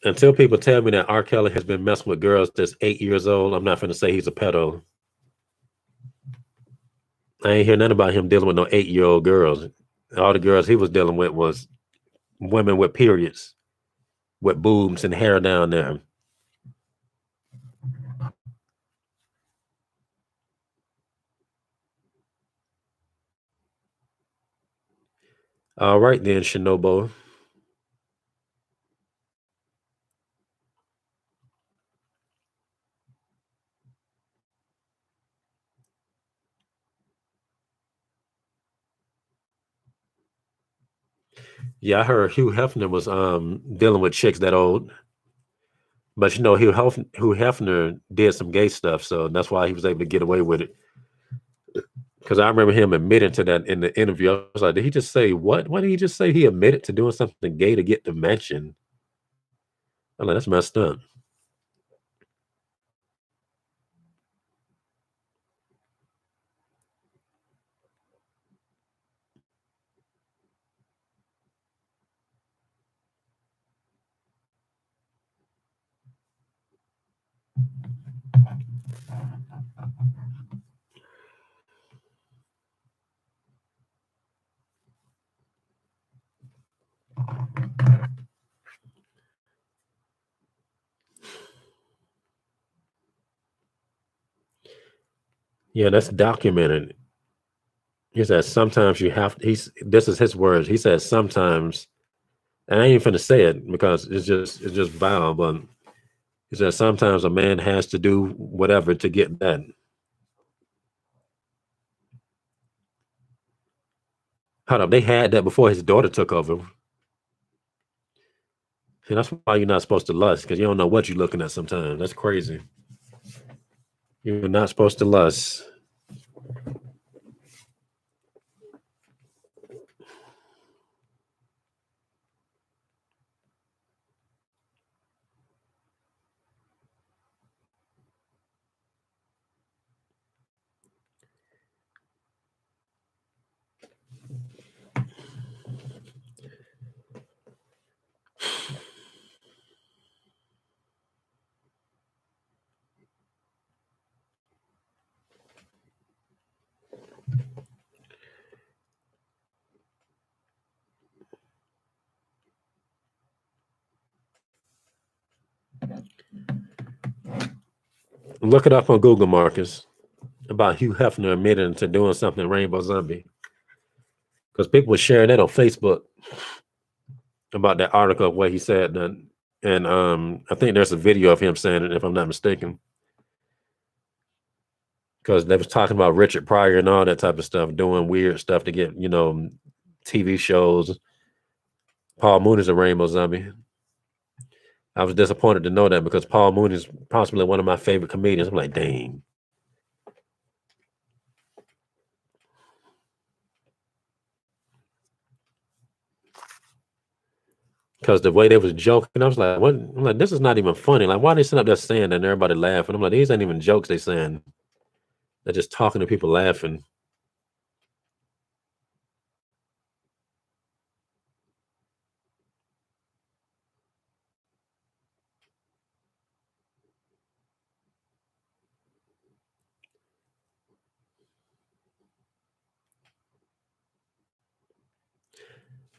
Until people tell me that R. Kelly has been messing with girls that's 8 years old, I'm not going to say he's a pedo. I ain't hear nothing about him dealing with no 8-year-old girls. All the girls he was dealing with was women with periods, with boobs and hair down there. All right then, Shinobo. Yeah, I heard Hugh Hefner was dealing with chicks that old. But Hugh Hefner did some gay stuff, so that's why he was able to get away with it. Because I remember him admitting to that in the interview. I was like, did he just say what? What did he just say? He admitted to doing something gay to get the mention. I'm like, that's messed up. Yeah, that's documented. He said sometimes you have. This is his words. He said sometimes, and I ain't finna say it because it's just vile. But he said sometimes a man has to do whatever to get that. Hold up, they had that before his daughter took over. And that's why you're not supposed to lust because you don't know what you're looking at sometimes. That's crazy. You're not supposed to lust. Look it up on Google, Marcus, about Hugh Hefner admitting to doing something in Rainbow Zombie. Because people were sharing that on Facebook about that article of what he said. And I think there's a video of him saying it, if I'm not mistaken. Because they was talking about Richard Pryor and all that type of stuff, doing weird stuff to get, TV shows. Paul Mooney's a Rainbow Zombie. I was disappointed to know that because Paul Mooney is possibly one of my favorite comedians. I'm like, dang. Because the way they was joking, I was like, what? I'm like, this is not even funny. Like, why are they sitting up there saying that and everybody laughing? I'm like, these ain't even jokes they saying. They're just talking to people laughing.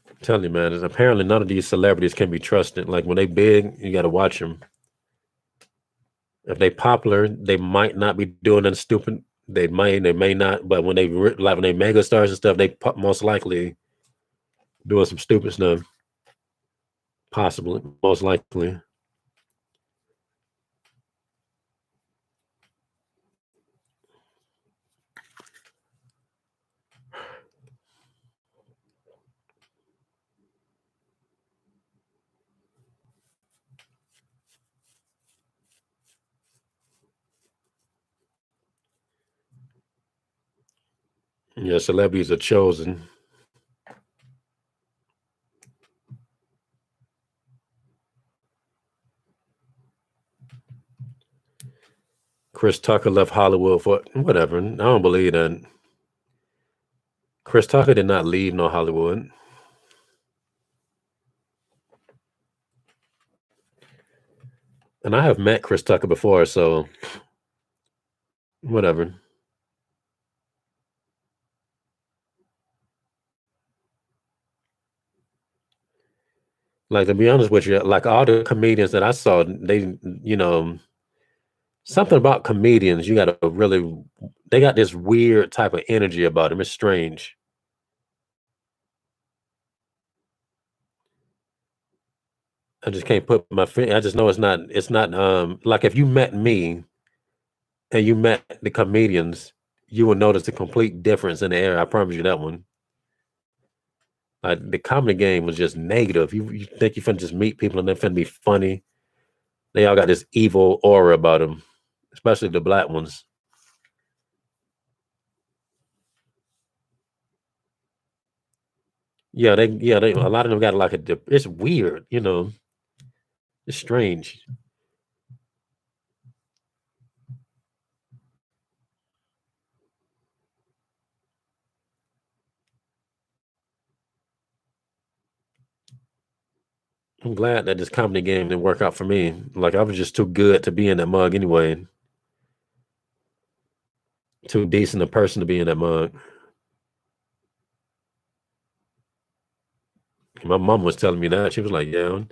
I'm telling you, man, apparently none of these celebrities can be trusted. Like when they big, you got to watch them. If they popular, they might not be doing anything stupid. They may not. But when when they mega stars and stuff, they most likely doing some stupid stuff. Possibly, most likely. Yeah, celebrities are chosen. Chris Tucker left Hollywood for whatever. I don't believe that. Chris Tucker did not leave no Hollywood. And I have met Chris Tucker before, so whatever. Like to be honest with you, like all the comedians that I saw, they, something about comedians, you got to really, they got this weird type of energy about them. It's strange. I just can't put my finger. I just know it's not like if you met me and you met the comedians, you will notice a complete difference in the air. I promise you that one. Like the comedy game was just negative. You think you finna just meet people and they're finna be funny. They all got this evil aura about them, especially the black ones. Yeah, a lot of them got like it's weird, it's strange. I'm glad that this comedy game didn't work out for me. Like I was just too good to be in that mug anyway. Too decent a person to be in that mug. My mom was telling me that. She was like, yeah,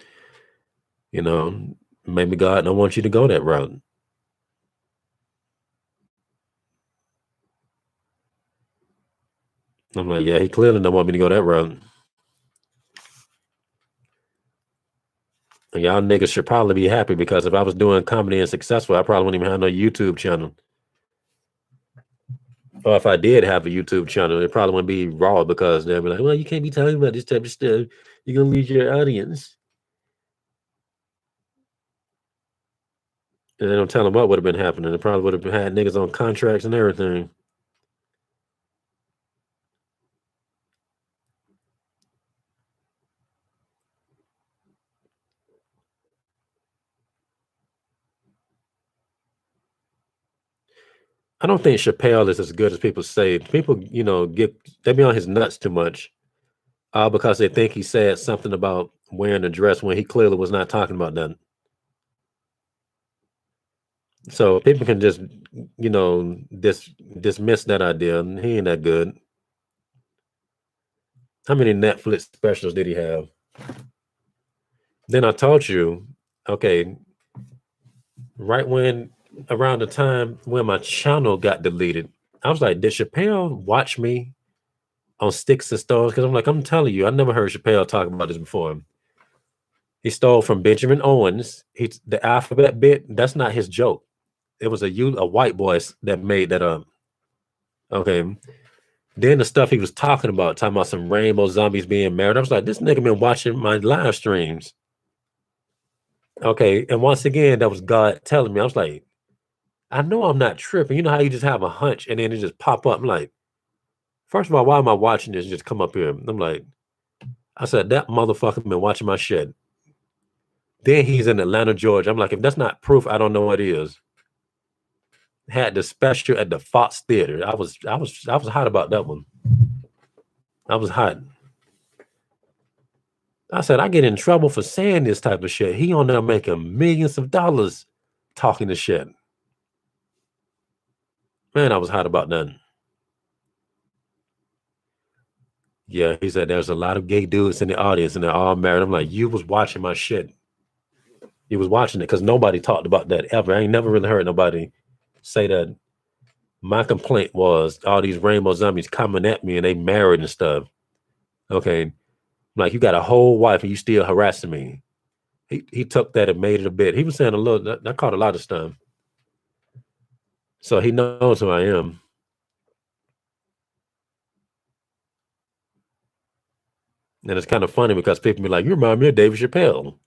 you know, maybe God don't want you to go that route. I'm like, yeah, he clearly don't want me to go that route. And y'all niggas should probably be happy because if I was doing comedy and successful, I probably wouldn't even have no YouTube channel. Or if I did have a YouTube channel, it probably wouldn't be raw because they'd be like, well, you can't be talking about this type of stuff. You're gonna lose your audience. And they don't tell them what would have been happening. It probably would have had niggas on contracts and everything. I don't think Chappelle is as good as people say. People, they be on his nuts too much. Because they think he said something about wearing a dress when he clearly was not talking about that. So people can just, dismiss that idea. And he ain't that good. How many Netflix specials did he have? Then I told you, okay, right when around the time when my channel got deleted, I was like, did Chappelle watch me on Sticks and Stones? Because I'm like, I'm telling you, I never heard Chappelle talk about this before. He stole from Benjamin Owens. The alphabet bit, that's not his joke. It was a white boy that made that up. Okay. Then the stuff he was talking about some rainbow zombies being married. I was like, this nigga been watching my live streams. Okay. And once again, that was God telling me. I was like, I know I'm not tripping. You know how you just have a hunch and then it just pop up. I'm like, first of all, why am I watching this? Just come up here. I'm like, I said, that motherfucker been watching my shit. Then he's in Atlanta, Georgia. I'm like, if that's not proof, I don't know what is. Had the special at the Fox Theater. I was hot about that one. I was hot. I said, I get in trouble for saying this type of shit. He on there making millions of dollars talking to shit. Man, I was hot about that. Yeah, he said there's a lot of gay dudes in the audience and they're all married. I'm like, you was watching my shit. You was watching it because nobody talked about that ever. I ain't never really heard nobody say that. My complaint was all these rainbow zombies coming at me and they married and stuff. Okay. Like, you got a whole wife and you still harassing me. He took that and made it a bit. He was saying a little, that caught a lot of stuff. So he knows who I am. And it's kind of funny because people be like, you remind me of David Chappelle.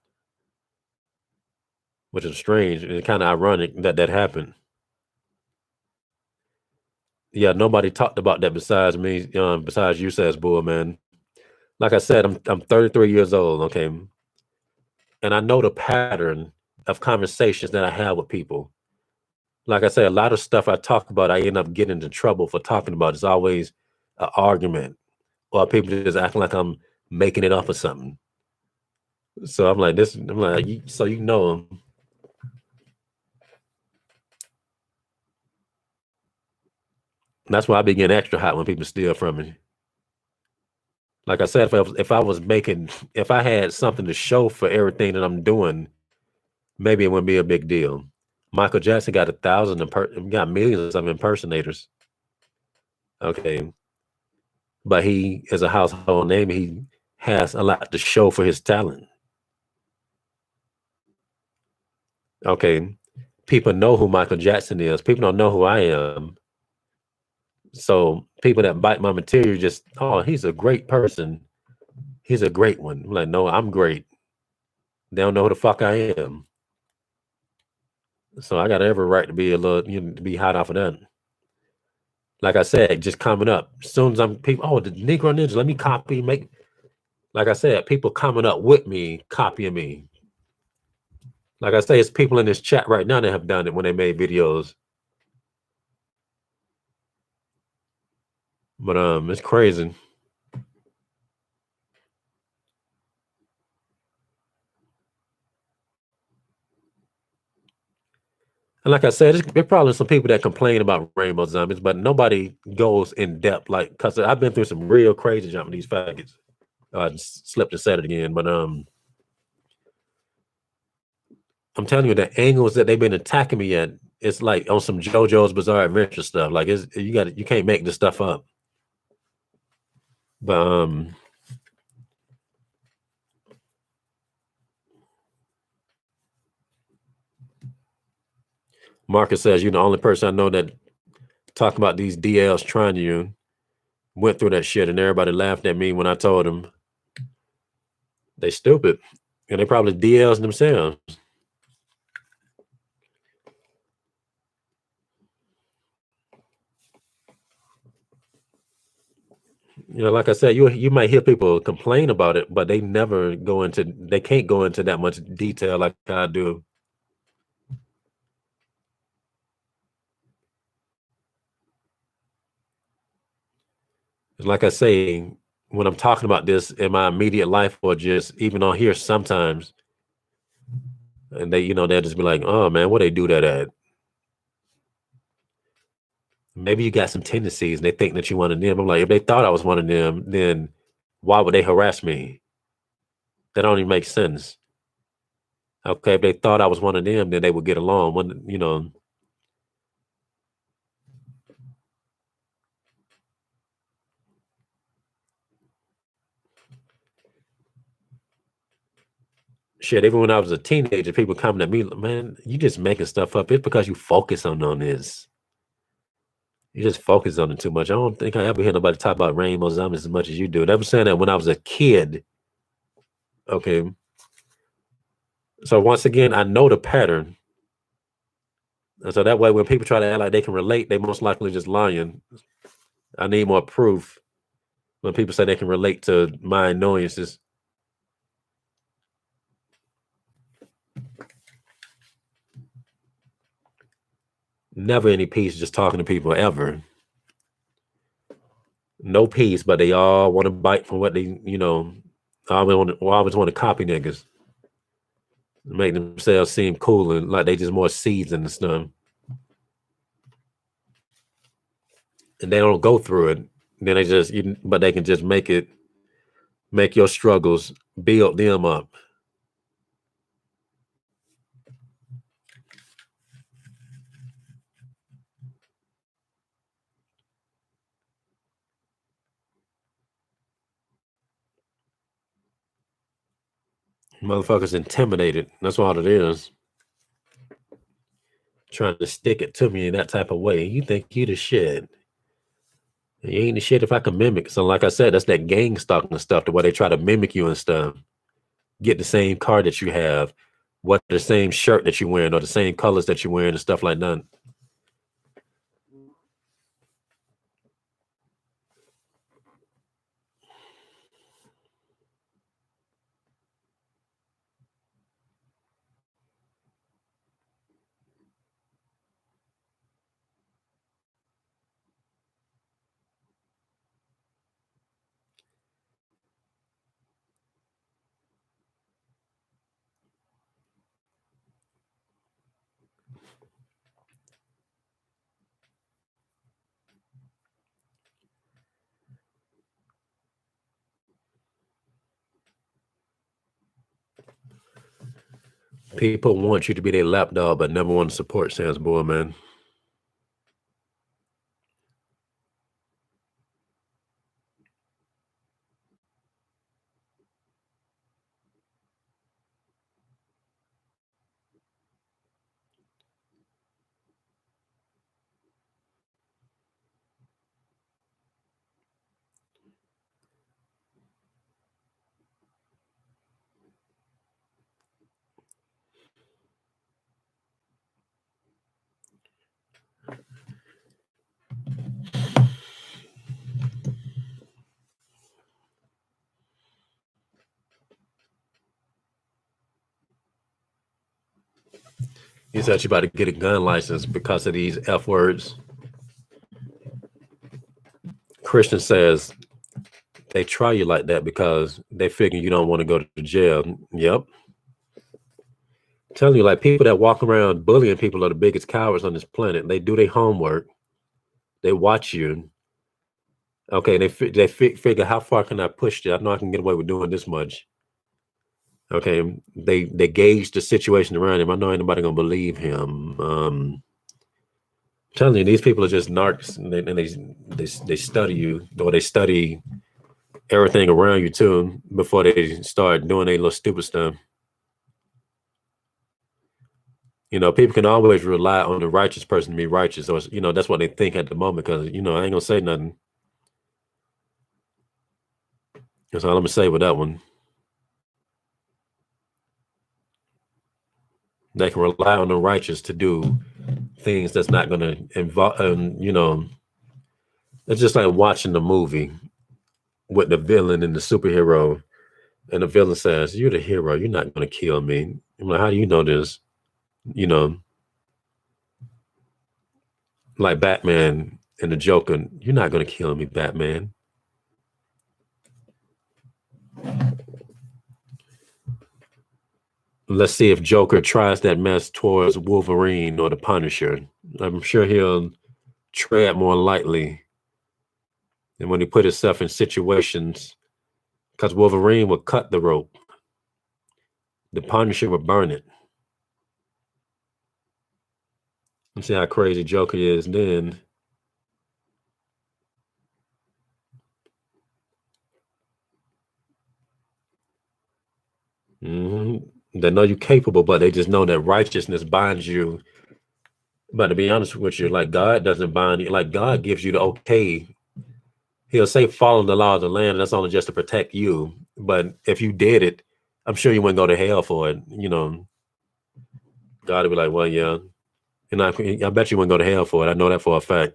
Which is strange and kind of ironic that that happened. Yeah, nobody talked about that besides me, besides you, says Bull, man. Like I said, I'm 33 years old, okay? And I know the pattern of conversations that I have with people. Like I said, a lot of stuff I talk about, I end up getting into trouble for talking about. It's always an argument or people just acting like I'm making it up or something. So I'm like, so you know. That's why I be getting extra hot when people steal from me. Like I said, if I had something to show for everything that I'm doing, maybe it wouldn't be a big deal. Michael Jackson got got millions of impersonators. Okay. But he is a household name. He has a lot to show for his talent. Okay. People know who Michael Jackson is. People don't know who I am. So people that bite my material just, oh, he's a great person. He's a great one. I'm like, no, I'm great. They don't know who the fuck I am. So I got every right to be to be hot off of that. Like I said, just coming up. As soon as the Negro Ninja, let me copy, like I said, people coming up with me, copying me. Like I say, it's people in this chat right now that have done it when they made videos. But it's crazy. And like I said, there's probably some people that complain about rainbow zombies, but nobody goes in depth. Like, because I've been through some real crazy jumping these faggots. I slipped and said it again, but I'm telling you, the angles that they've been attacking me at, it's like on some JoJo's Bizarre Adventure stuff. Like, you can't make this stuff up. But Marcus says, you're the only person I know that talk about these DLs trying you. Went through that shit and everybody laughed at me when I told them they stupid. And they probably DLs themselves. You know, like I said, you might hear people complain about it, but they can't go into that much detail like I do. Like I say, when I'm talking about this in my immediate life or just even on here sometimes, and they'll just be like, oh man, what they do that at? Maybe you got some tendencies and they think that you're one of them. I'm like, if they thought I was one of them, then why would they harass me? That don't even make sense. Okay, if they thought I was one of them, then they would get along. When shit. Even when I was a teenager, people coming at me, man, you just making stuff up. It's because you focus on this. You just focus on it too much. I don't think I ever hear nobody talk about rainbow zombies as much as you do. They were saying that when I was a kid. Okay. So once again, I know the pattern. And so that way, when people try to act like they can relate, they most likely just lying. I need more proof when people say they can relate to my annoyances. Never any peace just talking to people ever. No peace, but they all want to bite from what they, always want to copy niggas. Make themselves seem cool and like they just more seasoned and stuff. And they don't go through it. Then but they can just make your struggles build them up. Motherfuckers intimidated. That's all it is. Trying to stick it to me in that type of way. You think you the shit. You ain't the shit if I can mimic. So like I said, that's that gang stalking stuff, the way they try to mimic you and stuff. Get the same car that you have, what the same shirt that you're wearing, or the same colors that you're wearing and stuff like that. People want you to be their lapdog, but never want to support Sam's boy, man. He said you about to get a gun license because of these F words. Christian says they try you like that because they figure you don't want to go to jail. Yep. I'm telling you, like people that walk around bullying people are the biggest cowards on this planet. They do their homework. They watch you. Okay, they figure how far can I push you? I know I can get away with doing this much. Okay, they gauge the situation around him. I know ain't nobody gonna believe him. I'm telling you, these people are just narcs, and they study you, or they study everything around you too before they start doing their little stupid stuff. People can always rely on the righteous person to be righteous, or that's what they think at the moment. Because I ain't gonna say nothing. That's all I'm gonna say with that one. They can rely on the righteous to do things that's not gonna involve. It's just like watching the movie with the villain and the superhero, and the villain says, "You're the hero. You're not gonna kill me." I'm like, "How do you know this?" Like Batman and the Joker. You're not gonna kill me, Batman. Let's see if Joker tries that mess towards Wolverine or the Punisher. I'm sure he'll tread more lightly. And when he put himself in situations, because Wolverine will cut the rope. The Punisher would burn it. You see how crazy Joker is then. They know you're capable, but they just know that righteousness binds you. But to be honest with you, like God doesn't bind you. Like God gives you the okay. He'll say follow the law of the land. And that's only just to protect you. But if you did it, I'm sure you wouldn't go to hell for it. God would be like, well, yeah. And I bet you wouldn't go to hell for it. I know that for a fact.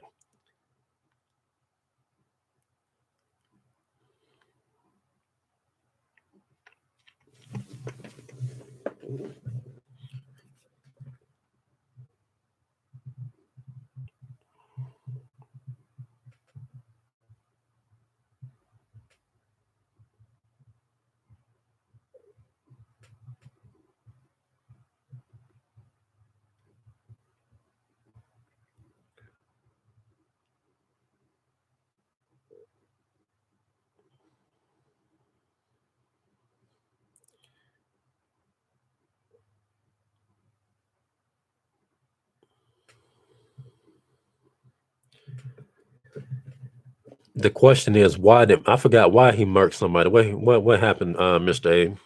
The question is, why did I forgot why he murked somebody? What happened, Mr. A?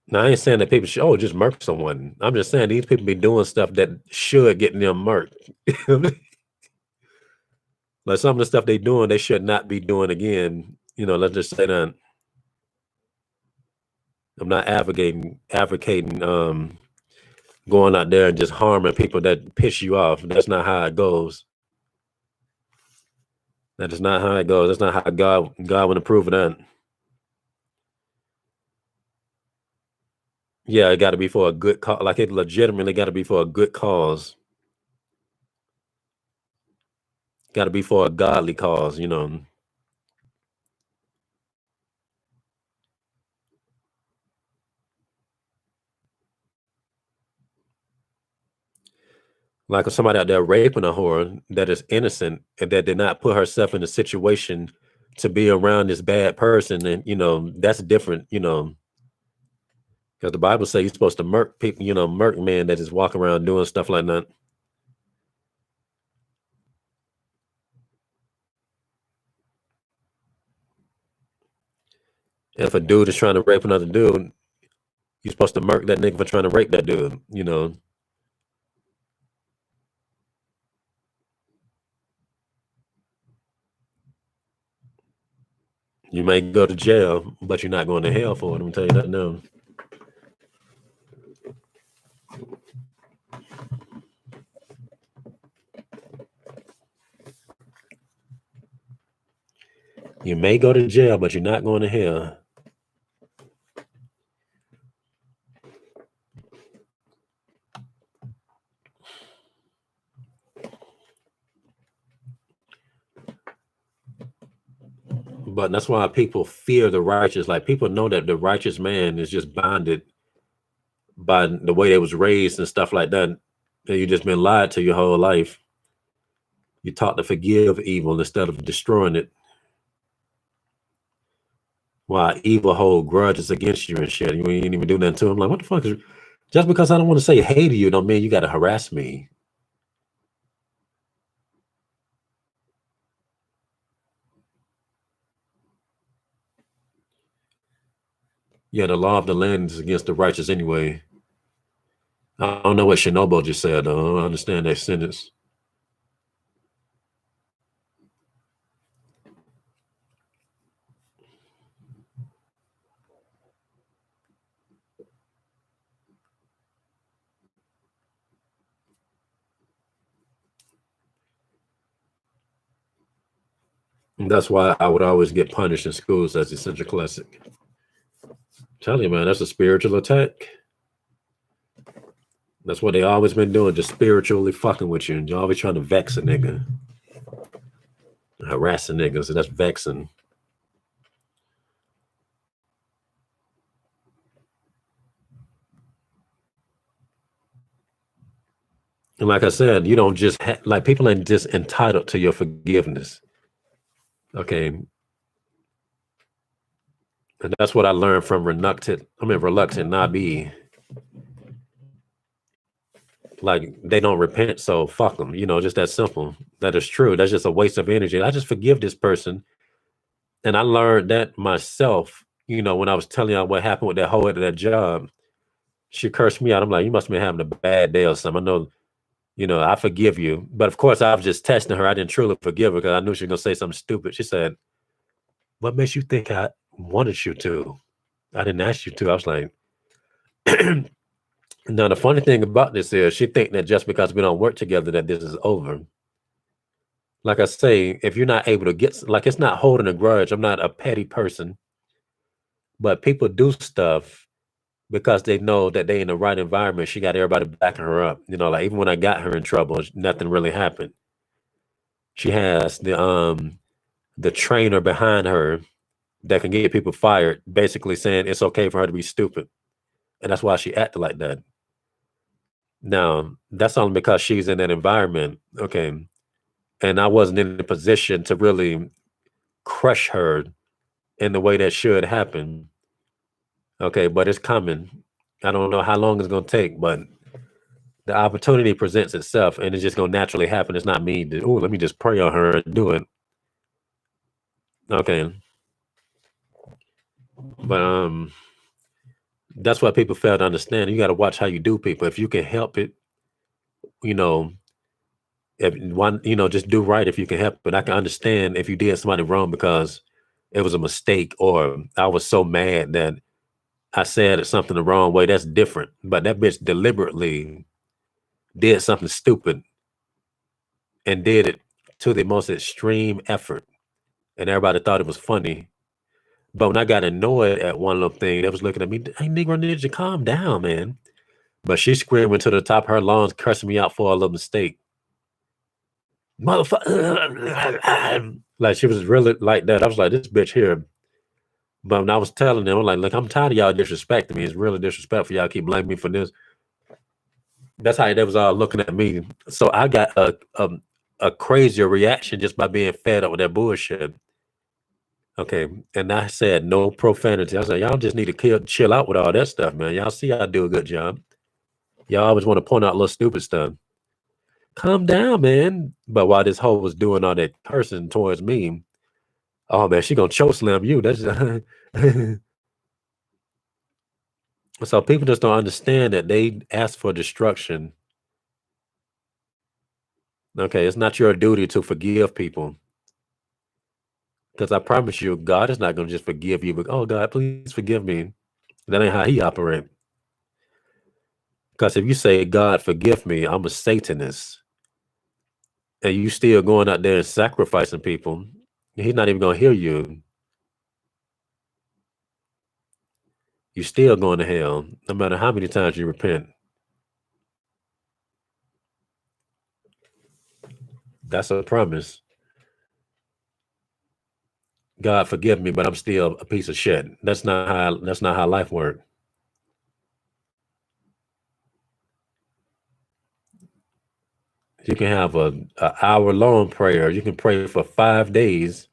Now I ain't saying that people should just murk someone. I'm just saying these people be doing stuff that should get them murked. Like some of the stuff they doing, they should not be doing again. Let's just say that. I'm not advocating going out there and just harming people that piss you off. That's not how it goes. That is not how it goes. That's not how God would approve of that. Yeah, it got to be for a good cause. Like it legitimately got to be for a good cause. Got to be for a godly cause. Like if somebody out there raping a whore that is innocent and that did not put herself in a situation to be around this bad person, and that's different. Because the Bible says you're supposed to murk people. Murk men that just walk around doing stuff like that. If a dude is trying to rape another dude, you're supposed to murk that nigga for trying to rape that dude. You may go to jail, but you're not going to hell for it. I'm gonna tell you that now. You may go to jail, but you're not going to hell. But that's why people fear the righteous. Like people know that the righteous man is just bonded by the way they was raised and stuff like that. And you just been lied to your whole life. You taught to forgive evil instead of destroying it. Why evil hold grudges against you and shit. You ain't even do nothing to them. Like, what the fuck is just because I don't want to say hey to you don't mean you gotta harass me. Yeah, the law of the land is against the righteous anyway. I don't know what Shinobu just said, though. I don't understand that sentence. And that's why I would always get punished in schools as essential classic. Tell you, man, that's a spiritual attack. That's what they always been doing, just spiritually fucking with you. And you're always trying to vex a nigga. Harassing niggas, so that's vexing. And like I said, you don't just like people ain't just entitled to your forgiveness. Okay. And that's what I learned from reluctant Nabi. Like they don't repent, so fuck them. Just that simple. That is true. That's just a waste of energy. I just forgive this person, and I learned that myself. When I was telling y'all what happened with that hoe at that job, she cursed me out. I'm like, you must have been having a bad day or something. I know, I forgive you, but of course I was just testing her. I didn't truly forgive her because I knew she was gonna say something stupid. She said, "What makes you think I wanted you to? I didn't ask you to." I was like. Now the funny thing about this is she think that just because we don't work together that this is over. Like I say, if you're not able to like it's not holding a grudge. I'm not a petty person, but people do stuff because they know that they in the right environment. She got everybody backing her up. Like even when I got her in trouble, nothing really happened. She has the trainer behind her that can get people fired, basically saying it's okay for her to be stupid. And that's why she acted like that. Now, that's only because she's in that environment. Okay. And I wasn't in a position to really crush her in the way that should happen. Okay, but it's coming. I don't know how long it's gonna take, but the opportunity presents itself and it's just gonna naturally happen. It's not me to, oh, let me just pray on her and do it. Okay. But that's what people fail to understand. You gotta watch how you do people. If you can help it, you know, if one, just do right if you can help it. I can understand if you did somebody wrong because it was a mistake or I was so mad that I said something the wrong way. That's different. But that bitch deliberately did something stupid and did it to the most extreme effort. And everybody thought it was funny. But when I got annoyed at one little thing, they was looking at me, hey, Negro Ninja, calm down, man. But she screaming to the top of her lungs, cursing me out for a little mistake. Motherfucker. Like she was really like that. I was like, this bitch here. But when I was telling them, I'm like, look, I'm tired of y'all disrespecting me. It's really disrespectful. Y'all keep blaming me for this. That's how they was all looking at me. So I got a crazier reaction just by being fed up with that bullshit. Okay. And I said no profanity. I said, y'all just need to chill out with all that stuff, man. Y'all see I do a good job. Y'all always want to point out little stupid stuff. Calm down, man. But while this hoe was doing all that cursing towards me, oh man, she gonna choke slam you. That's so people just don't understand that they ask for destruction. Okay, it's not your duty to forgive people. Because I promise you, God is not gonna just forgive you, but oh God, please forgive me. That ain't how he operates. Because if you say, God, forgive me, I'm a Satanist, and you still going out there and sacrificing people, he's not even gonna hear you. You still going to hell, no matter how many times you repent. That's a promise. God forgive me, but I'm still a piece of shit. That's not how life works. You can have a hour long prayer. You can pray for 5 days,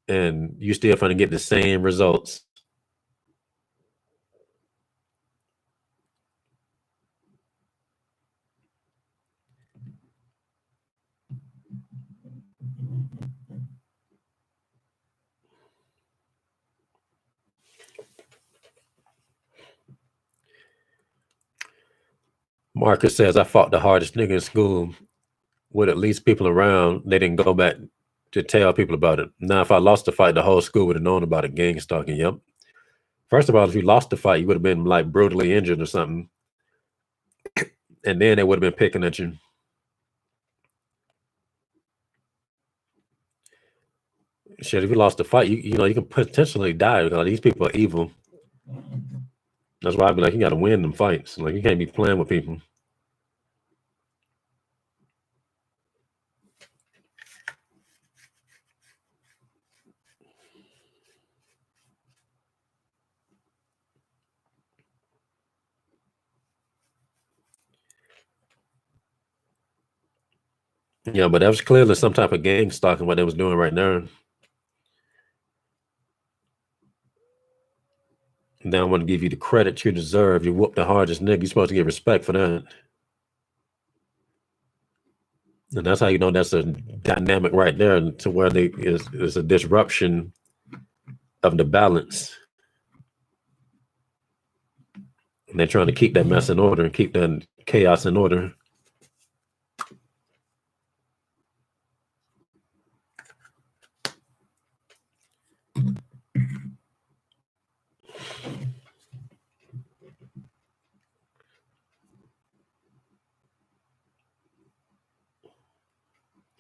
and you still gonna get the same results. Marcus says I fought the hardest nigga in school with at least people around. They didn't go back to tell people about it. Now, if I lost the fight, the whole school would have known about it. Gang stalking. Yep. First of all, if you lost the fight, you would have been like brutally injured or something, and then they would have been picking at you. Shit, if you lost the fight, you can potentially die because these people are evil. That's why I'd be like, you got to win them fights. Like you can't be playing with people. Yeah, but that was clearly some type of gang stalking what they was doing right there. Now I want to give you the credit you deserve. You whoop the hardest nigga. You're supposed to get respect for that. And that's how you know that's a dynamic right there to where is a disruption of the balance. And they're trying to keep that mess in order and keep that chaos in order.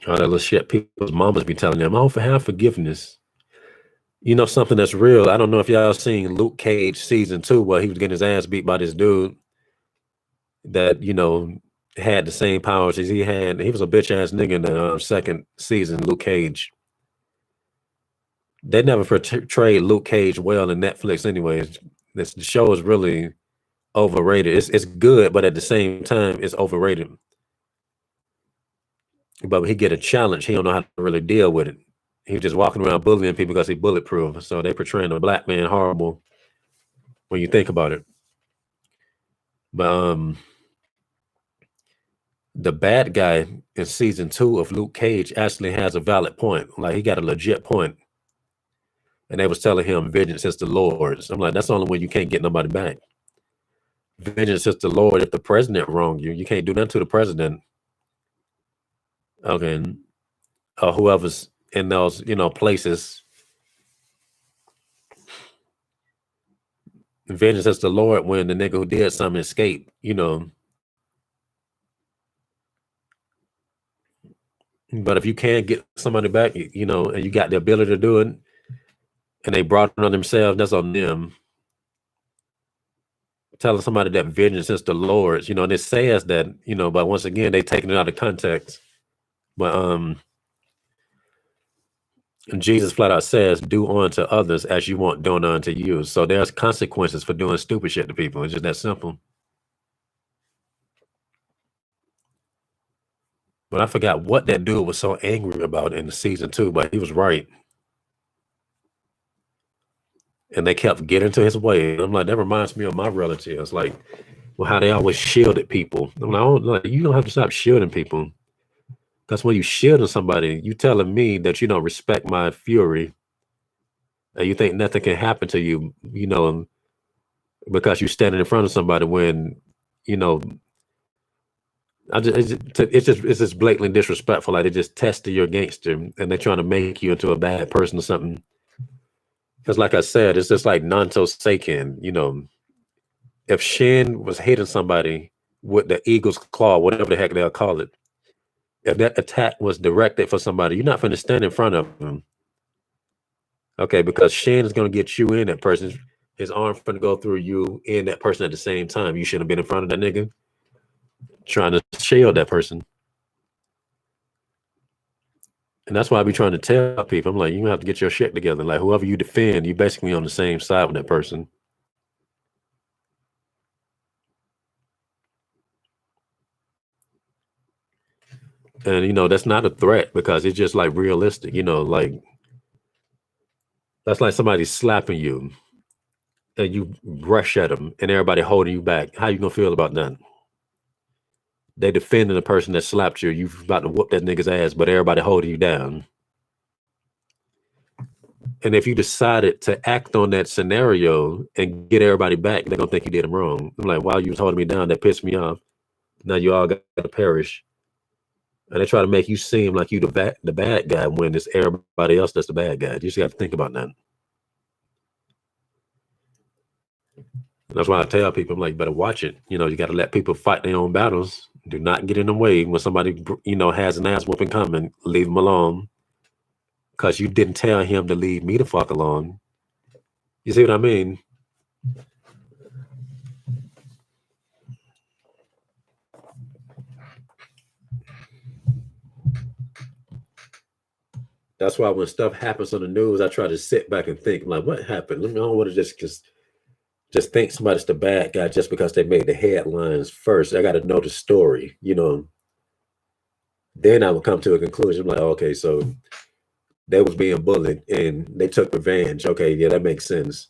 All that little shit people's mamas be telling them, oh, for have forgiveness. You know, something that's real. I don't know if y'all seen Luke Cage season 2 where he was getting his ass beat by this dude that, you know, had the same powers as he had. He was a bitch ass nigga in the second season, Luke Cage. They never portrayed Luke Cage well in Netflix anyways. The show is really overrated. It's good, but at the same time, it's overrated. But when he get a challenge, he don't know how to really deal with it. He was just walking around bullying people because he bulletproof. So they portraying a black man horrible when you think about it. But the bad guy in season 2 of Luke Cage actually has a valid point. Like he got a legit point. And they was telling him vengeance is the Lord's. I'm like, that's the only way you can't get nobody back. Vengeance is the Lord. If the president wronged you, you can't do nothing to the president. Okay. Or whoever's in those, you know, places. Vengeance is the Lord when the nigga who did something escaped, you know. But if you can't get somebody back, you know, and you got the ability to do it, and they brought it on themselves, that's on them. Telling somebody that vengeance is the Lord's, you know, and it says that, you know, but once again, they taking it out of context. But and Jesus flat out says, do unto others as you want done unto you. So there's consequences for doing stupid shit to people. It's just that simple. But I forgot what that dude was so angry about in the season 2, but he was right. And they kept getting to his way. And I'm like, that reminds me of my relatives, like, well, how they always shielded people. I'm like, you don't have to stop shielding people. Because when you shielding somebody, you telling me that you don't respect my fury. And you think nothing can happen to you, you know, because you're standing in front of somebody when, you know, it's just blatantly disrespectful. Like they just tested your gangster and they're trying to make you into a bad person or something. Because like I said, it's just like Nanto Seiken, you know, if Shin was hitting somebody with the eagle's claw, whatever the heck they'll call it, if that attack was directed for somebody, you're not going to stand in front of him. Okay, because Shin is going to get you in that person. His arm's going to go through you and that person at the same time. You shouldn't have been in front of that nigga trying to shield that person. And that's why I be trying to tell people, I'm like, you have to get your shit together. Like whoever you defend, you basically on the same side with that person. And you know, that's not a threat because it's just like realistic, you know, like that's like somebody slapping you and you rush at them and everybody holding you back. How you gonna feel about that? They defending the person that slapped you. You about to whoop that nigga's ass, but everybody holding you down. And if you decided to act on that scenario and get everybody back, they're gonna think you did them wrong. I'm like, while you was holding me down, that pissed me off. Now you all got to perish. And they try to make you seem like you the bad guy when it's everybody else that's the bad guy. You just got to think about that. And that's why I tell people, I'm like, better watch it. You know, you got to let people fight their own battles. Do not get in the way when somebody, you know, has an ass whooping coming. Leave them alone. Because you didn't tell him to leave me the fuck alone. You see what I mean? That's why when stuff happens on the news, I try to sit back and think, like, what happened? I don't want to just think somebody's the bad guy just because they made the headlines first. I got to know the story, you know. Then I would come to a conclusion. I'm like, okay, so they was being bullied and they took revenge. Okay, yeah, that makes sense.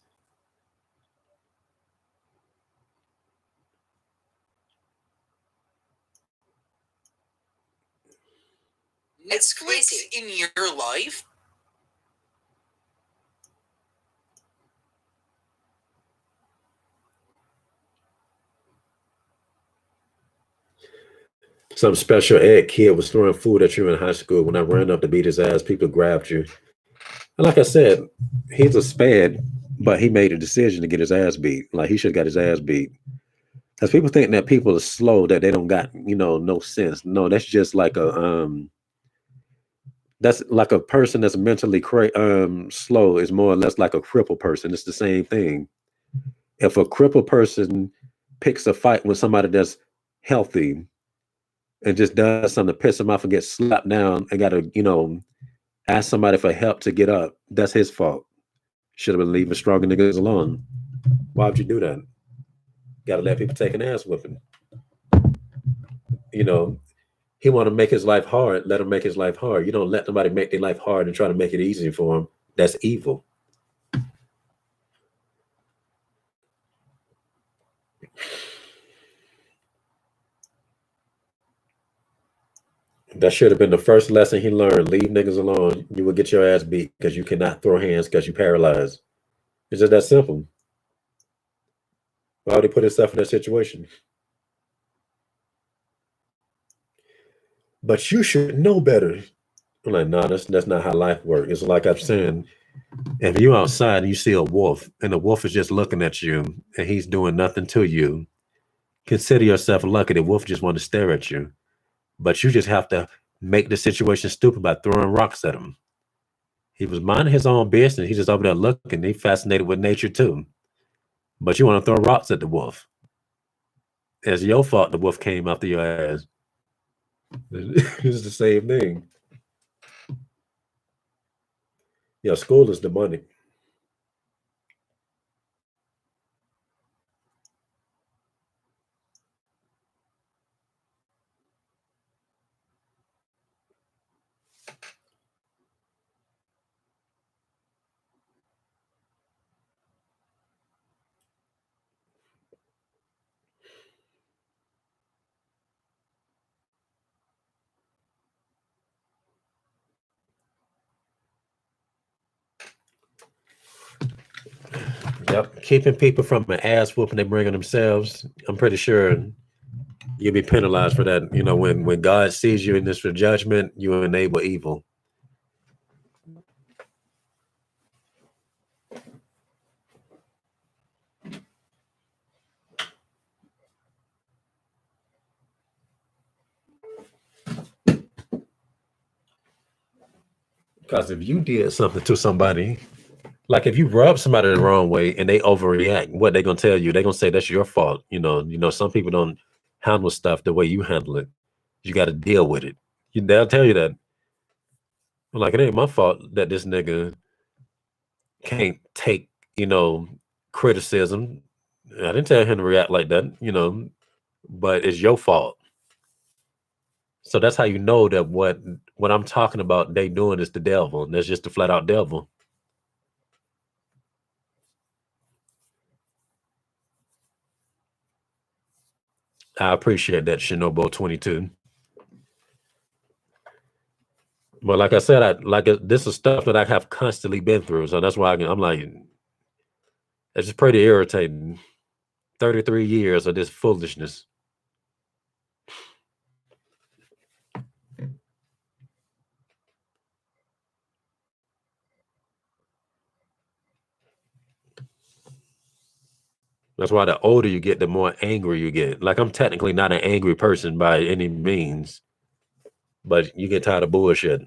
It's crazy. In your life? Some special ed kid was throwing food at you in high school. When I ran up to beat his ass, people grabbed you. And like I said, he's a spad, but he made a decision to get his ass beat. Like he should have got his ass beat. Because people think that people are slow, that they don't got, no sense. No, that's just like that's like a person that's mentally slow is more or less like a crippled person. It's the same thing. If a crippled person picks a fight with somebody that's healthy and just does something to piss him off and gets slapped down and got to, ask somebody for help to get up, that's his fault. Should have been leaving stronger niggas alone. Why would you do that? Got to let people take an ass whipping. He want to make his life hard. Let him make his life hard. You don't let somebody make their life hard and try to make it easy for him. That's evil. That should have been the first lesson he learned. Leave niggas alone. You will get your ass beat because you cannot throw hands because you paralyzed. It's just that simple. Why would he put himself in that situation? But you should know better. I'm like, nah, that's not how life works. It's like I'm saying, if you're outside and you see a wolf and the wolf is just looking at you and he's doing nothing to you, consider yourself lucky. The wolf just want to stare at you. But you just have to make the situation stupid by throwing rocks at him. He was minding his own business. He's just over there looking. He's fascinated with nature too. But you want to throw rocks at the wolf. It's your fault the wolf came after your ass. It's the same thing. Yeah, school is demonic. Yep, keeping people from an ass whooping they bring on themselves. I'm pretty sure you'll be penalized for that. When God sees you in this for judgment, you enable evil. Because if you did something to somebody, like if you rub somebody the wrong way and they overreact, what they gonna tell you? They gonna say that's your fault. Some people don't handle stuff the way you handle it. You got to deal with it. They'll tell you that. Like it ain't my fault that this nigga can't take, criticism. I didn't tell him to react like that, but it's your fault. So that's how you know that what I'm talking about they doing is the devil. And that's just the flat out devil. I appreciate that, Shinobu 22. But like I said, this is stuff that I have constantly been through. So that's why I'm like, it's just pretty irritating. 33 years of this foolishness. That's why the older you get, the more angry you get. Like I'm technically not an angry person by any means, but you get tired of bullshit.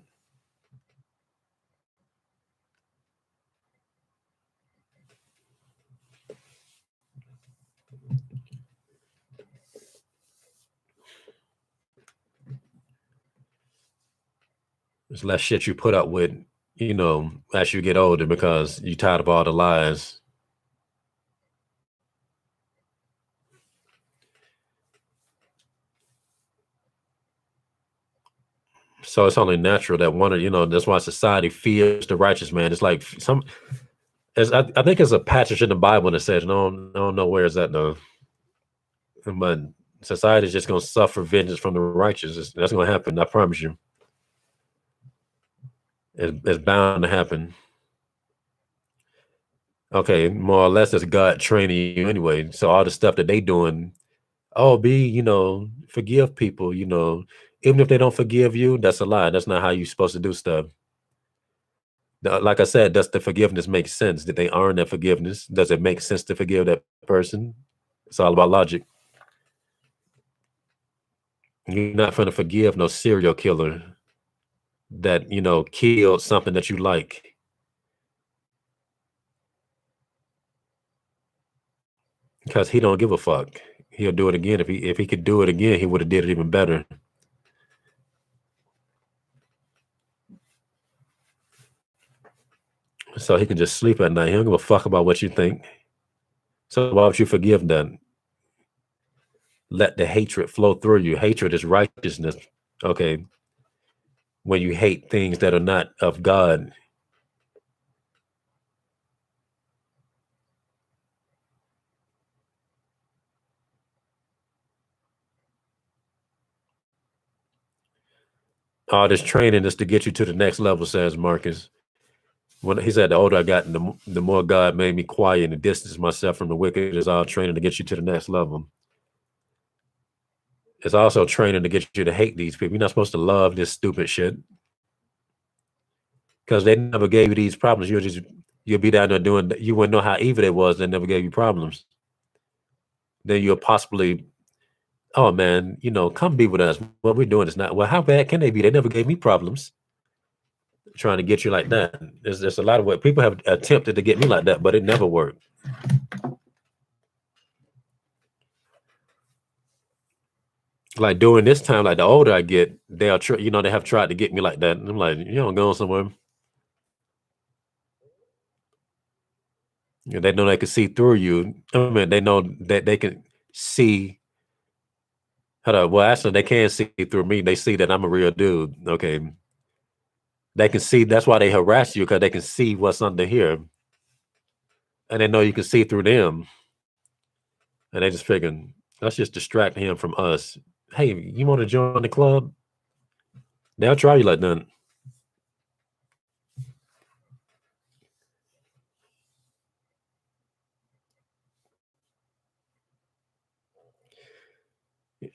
There's less shit you put up with, as you get older because you're tired of all the lies. So it's only natural that that's why society fears the righteous man. It's like I think it's a passage in the Bible that says, no, I don't know where is that though. But society is just going to suffer vengeance from the righteous. That's going to happen. I promise you. It's bound to happen. Okay, more or less, it's God training you anyway. So all the stuff that they doing, oh, forgive people. Even if they don't forgive you, that's a lie. That's not how you're supposed to do stuff. Like I said, does the forgiveness make sense? Did they earn that forgiveness? Does it make sense to forgive that person? It's all about logic. You're not going to forgive no serial killer that killed something that you like, because he don't give a fuck. He'll do it again. If he could do it again, he would have did it even better. So he can just sleep at night. He don't give a fuck about what you think. So why would you forgive that? Let the hatred flow through you. Hatred is righteousness. Okay. When you hate things that are not of God. All this training is to get you to the next level, says Marcus. When he said, the older I got, the more God made me quiet and distance myself from the wicked. Is all training to get you to the next level. It's also training to get you to hate these people. You're not supposed to love this stupid shit, because they never gave you these problems. You'll be down there doing. You wouldn't know how evil it was. They never gave you problems. Then you'll possibly, oh man, come be with us. What we're doing is not well. How bad can they be? They never gave me problems. Trying to get you like that. There's a lot of what people have attempted to get me like that, but it never worked. Like during this time, like the older I get, they have tried to get me like that. And I'm like, you don't go somewhere. They know they can see through you. I mean, they know that they can see. Hold on. Well, actually, they can see through me. They see that I'm a real dude. Okay. They can see. That's why they harass you, because they can see what's under here, and they know you can see through them. And they just figuring, let's just distract him from us. Hey, you want to join the club? They'll try you like that.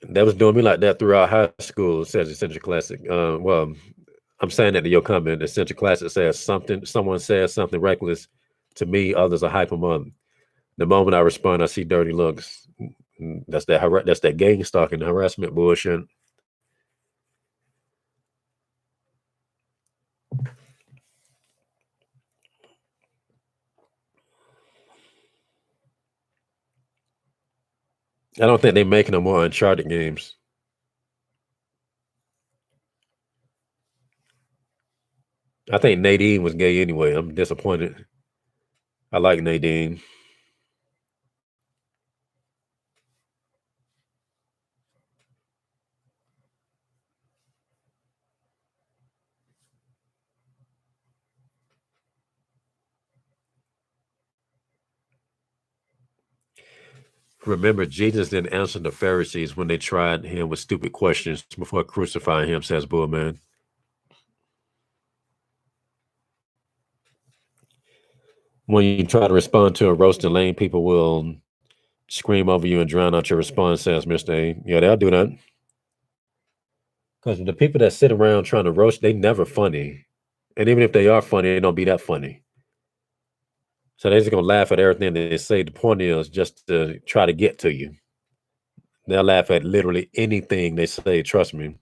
They was doing me like that throughout high school, says Essential Classic. Well, I'm saying that to your comment. Essential Classic says someone says something reckless to me, others are hype them up. The moment I respond, I see dirty looks. That's that gang stalking, harassment bullshit. I don't think they're making no more Uncharted games. I think Nadine was gay anyway. I'm disappointed. I like Nadine. Remember, Jesus didn't answer the Pharisees when they tried him with stupid questions before crucifying him, says Bullman. When you try to respond to a roasting lane, people will scream over you and drown out your response, says Mr. A. Yeah, they'll do that. Because the people that sit around trying to roast, they never funny. And even if they are funny, they don't be that funny. So they're just gonna laugh at everything they say. The point is just to try to get to you. They'll laugh at literally anything they say, trust me.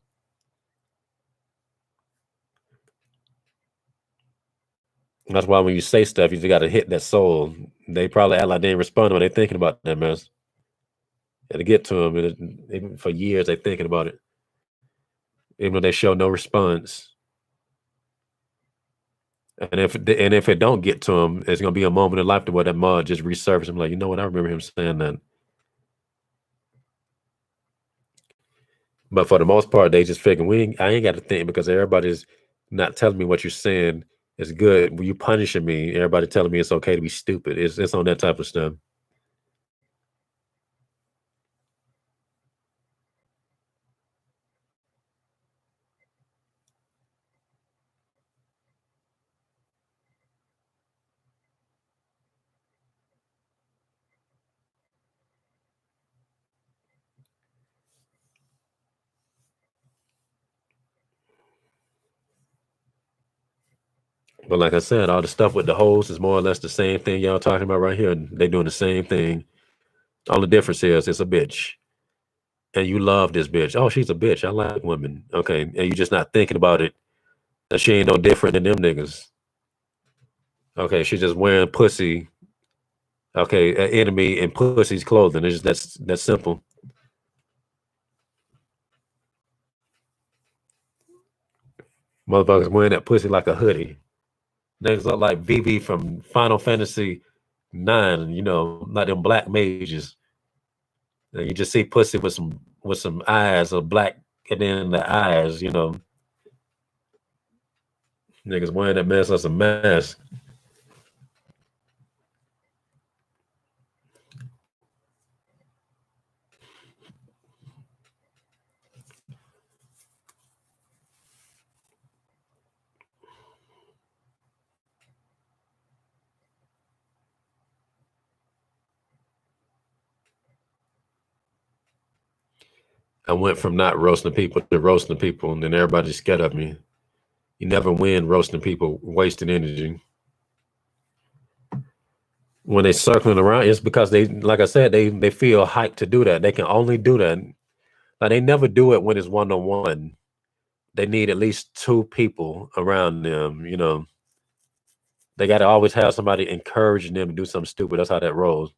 That's why when you say stuff, you just gotta hit that soul. They probably act like they ain't responding when they thinking about that mess. To get to them, even for years they thinking about it. Even though they show no response. And if it don't get to him, it's gonna be a moment in life to where that mud just resurfaces him. Like, you know what? I remember him saying that. But for the most part, they just figure I ain't got to think, because everybody's not telling me what you're saying is good. When you punishing me, everybody telling me it's okay to be stupid. It's on that type of stuff. But like I said, all the stuff with the hoes is more or less the same thing y'all talking about right here. They doing the same thing. All the difference is it's a bitch. And you love this bitch. Oh, she's a bitch. I like women. Okay. And you just not thinking about it. That she ain't no different than them niggas. Okay. She's just wearing pussy. Okay. An enemy in pussy's clothing. It's just that's simple. Motherfuckers wearing that pussy like a hoodie. Niggas look like BB from Final Fantasy 9, like them black mages. And you just see pussy with some eyes or black and then the eyes. Niggas wearing that mess as a mask. I went from not roasting people to roasting people, and then everybody's scared of me. You never win roasting people, wasting energy. When they circling around, it's because they, like I said, they feel hyped to do that. They can only do that. Like they never do it when it's one on one. They need at least two people around them. They got to always have somebody encouraging them to do something stupid. That's how that rolls.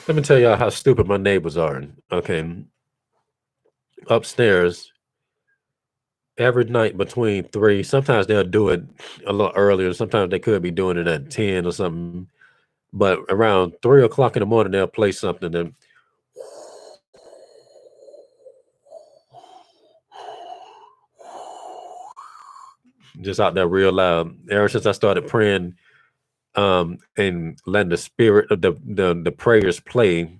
Let me tell y'all how stupid my neighbors are. Okay, upstairs every night between three. Sometimes they'll do it a little earlier. Sometimes they could be doing it at 10 or something. But around 3 o'clock in the morning, they'll play something and just out there real loud. Ever since I started praying, and letting the spirit of the prayers play,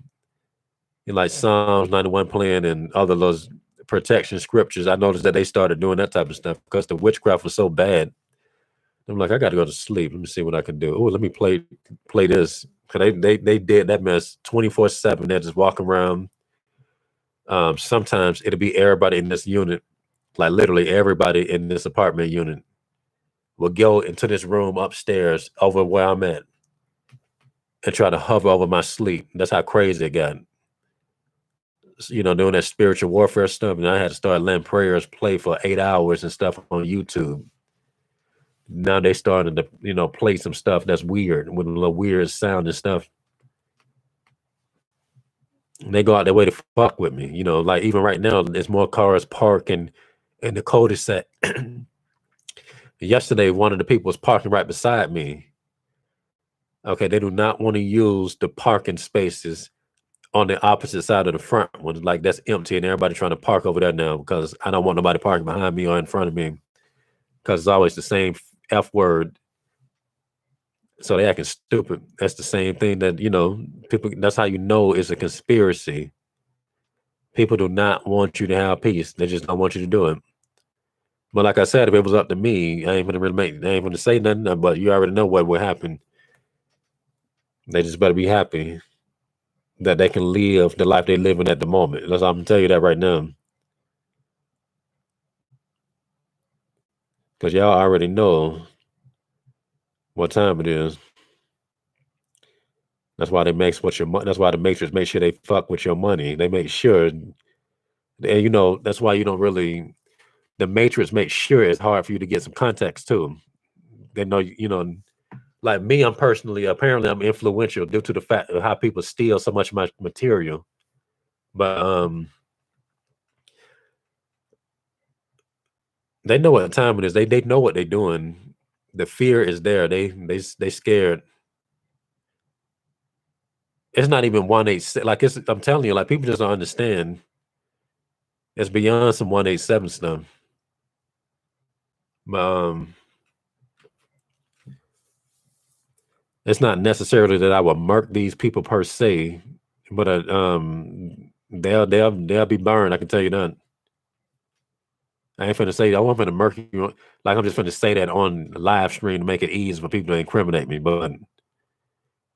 like Psalms 91 playing and other those protection scriptures, I noticed that they started doing that type of stuff because the witchcraft was so bad. I'm like, I got to go to sleep. Let me see what I can do. Oh, let me play this. Cause they did that mess 24/7. They're just walking around. Sometimes it'll be everybody in this unit, like literally everybody in this apartment unit will go into this room upstairs over where I'm at and try to hover over my sleep. That's how crazy it got. Doing that spiritual warfare stuff. And I had to start letting prayers play for 8 hours and stuff on YouTube. Now they starting to, play some stuff that's weird with a little weird sound and stuff. And they go out their way to fuck with me. Like even right now, there's more cars parking in the cul-de-sac. Yesterday, one of the people was parking right beside me. Okay, they do not want to use the parking spaces on the opposite side of the front one. Like that's empty and everybody trying to park over there now because I don't want nobody parking behind me or in front of me because it's always the same F word. So they acting stupid. That's the same thing that, people, that's how you know it's a conspiracy. People do not want you to have peace. They just don't want you to do it. But like I said, if it was up to me, I ain't gonna say nothing, but you already know what would happen. They just better be happy that they can live the life they're living at the moment. That's I'm gonna tell you that right now. Because y'all already know what time it is. That's why they makes what your that's why the Matrix make sure they fuck with your money. They make sure, and that's why you don't really. The Matrix makes sure it's hard for you to get some context too. They know like me. I'm personally apparently I'm influential due to the fact of how people steal so much of my material. But they know what time it is. They know what they're doing. The fear is there. They scared. It's not even 187. Like I'm telling you, like people just don't understand. It's beyond some 187 stuff. But it's not necessarily that I will murk these people per se, but they'll be burned. I can tell you that. I ain't finna say I wasn't finna murk you. Like I'm just finna say that on live stream to make it easy for people to incriminate me. But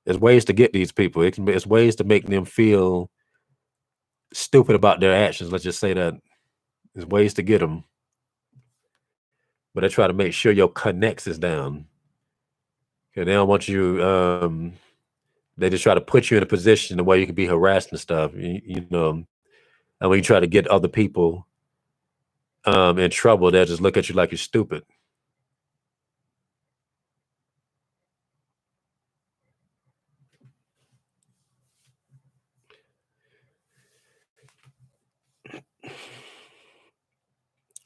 there's ways to get these people. It's ways to make them feel stupid about their actions. Let's just say that there's ways to get them, but they try to make sure your connects is down. Okay, they don't want you. They just try to put you in a position the way you can be harassed and stuff. You know, and when you try to get other people in trouble, they'll just look at you like you're stupid.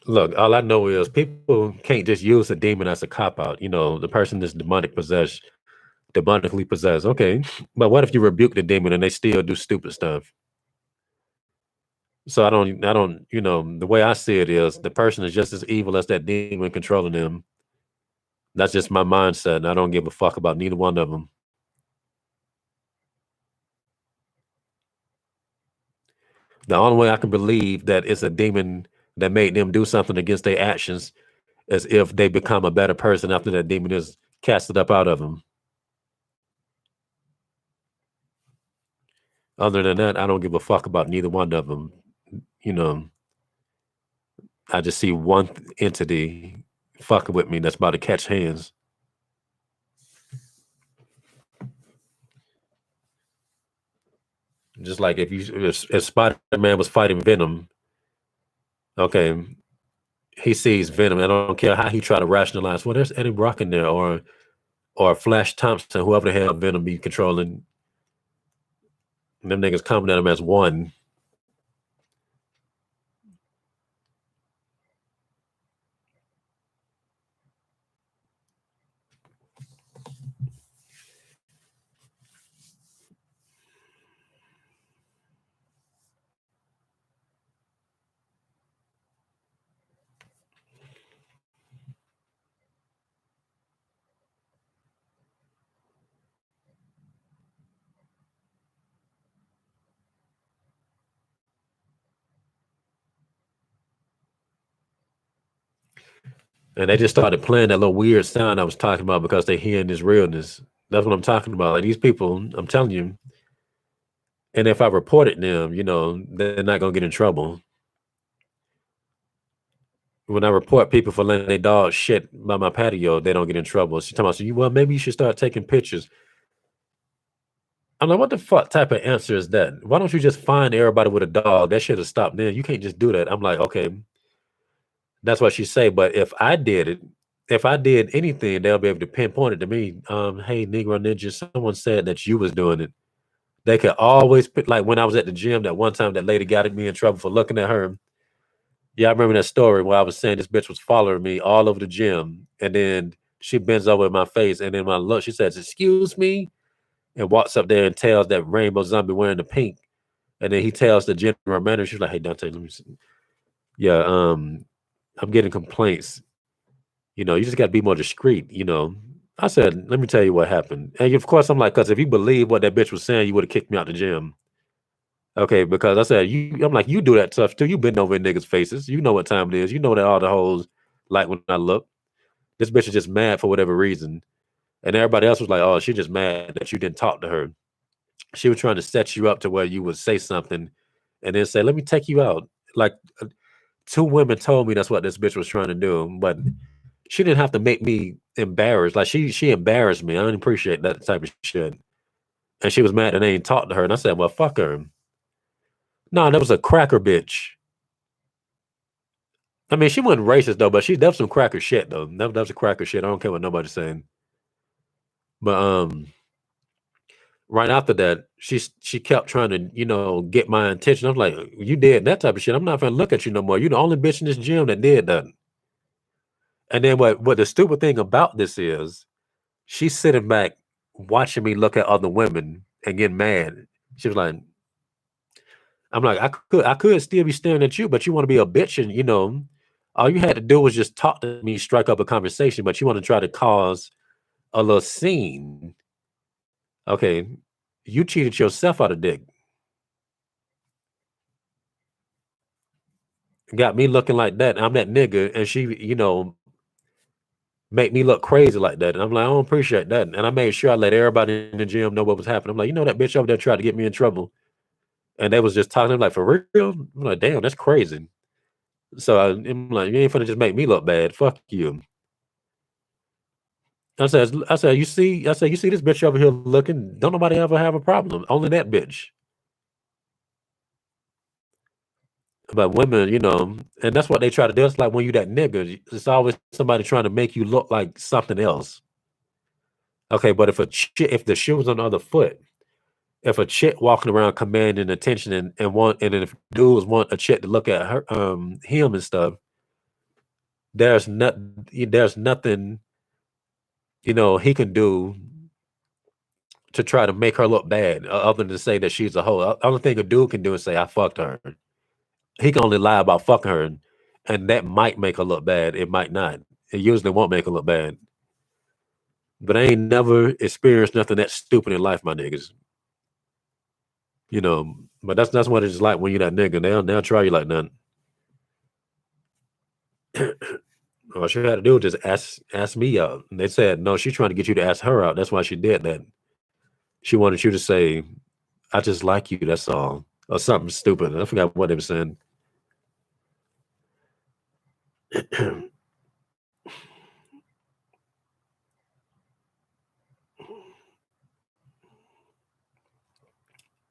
Look, all I know is people can't just use a demon as a cop out. You know, the person is demonically possessed. Okay, but what if you rebuke the demon and they still do stupid stuff? So I don't. You know, the way I see it is the person is just as evil as that demon controlling them. That's just my mindset, and I don't give a fuck about neither one of them. The only way I can believe that it's a demon that made them do something against their actions is if they become a better person after that demon is casted up out of them. Other than that, I don't give a fuck about neither one of them. You know, I just see one entity fucking with me that's about to catch hands. Just like if Spider Man was fighting Venom, okay, he sees Venom. I don't care how he try to rationalize. Well, there's Eddie Brock in there, or Flash Thompson, whoever the hell Venom be controlling. Them niggas coming at him as one. And they just started playing that little weird sound I was talking about because they hearing this realness. That's what I'm talking about. Like these people, I'm telling you. And if I reported them, you know, they're not gonna get in trouble. When I report people for letting their dog shit by my patio, they don't get in trouble. She's talking about, so well, maybe you should start taking pictures. I'm like, what the fuck type of answer is that? Why don't you just find everybody with a dog? That should have stopped then. You can't just do that. I'm like, okay, that's what she say. But if I did it, if I did anything, they'll be able to pinpoint it to me. Hey, Negro Ninja, someone said that you was doing it. They could always put, like when I was at the gym that one time that lady got me in trouble for looking at her. Yeah, I remember that story where I was saying this bitch was following me all over the gym. And then she bends over in my face. And then when I look, she says, excuse me. And walks up there and tells that rainbow zombie wearing the pink. And then he tells the general manager, she's like, hey, Dante, let me see. Yeah, I'm getting complaints. You know, you just got to be more discreet, you know. I said, let me tell you what happened. And of course, I'm like, because if you believe what that bitch was saying, you would have kicked me out the gym. Okay, because I said, I'm like, you do that stuff too. You been over in niggas' faces. You know what time it is. You know that all the hoes like when I look. This bitch is just mad for whatever reason. And everybody else was like, oh, she's just mad that you didn't talk to her. She was trying to set you up to where you would say something and then say, let me take you out. Like two women told me that's what this bitch was trying to do, but she didn't have to make me embarrassed. Like she embarrassed me. I don't appreciate that type of shit. And she was mad that they ain't talked to her. And I said, well, fuck her. No, that was a cracker bitch. I mean, she wasn't racist though, but that was some cracker shit though. That was a cracker shit. I don't care what nobody's saying. But right after that, she kept trying to, you know, get my attention. I'm like, you did that type of shit. I'm not gonna look at you no more. You the only bitch in this gym that did that. And then what the stupid thing about this is, she's sitting back watching me look at other women and get mad. She was like, I'm like, I could still be staring at you, but you want to be a bitch, and all you had to do was just talk to me, strike up a conversation, but you want to try to cause a little scene. Okay, you cheated yourself out of dick. Got me looking like that. I'm that nigga, and she, make me look crazy like that. And I'm like, I don't appreciate that. And I made sure I let everybody in the gym know what was happening. I'm like, that bitch over there tried to get me in trouble. And they was just talking. I'm like, for real? I'm like, damn, that's crazy. So I'm like, you ain't finna just make me look bad. Fuck you. I said, you see this bitch over here looking. Don't nobody ever have a problem. Only that bitch. But women, and that's what they try to do. It's like when you that nigga, it's always somebody trying to make you look like something else. Okay, but if the shoe was on the other foot, if a chick walking around commanding attention and if dudes want a chick to look at her him and stuff, there's nothing he can do to try to make her look bad, other than to say that she's a hoe. Only thing a dude can do is say I fucked her. He can only lie about fucking her, and that might make her look bad. It might not. It usually won't make her look bad. But I ain't never experienced nothing that stupid in life, my niggas. But that's what it's like when you're that nigga. They'll try you like nothing. All she had to do was just ask me out. And they said, no, she's trying to get you to ask her out. That's why she did that. She wanted you to say, I just like you, that's all. Or something stupid. I forgot what they were saying.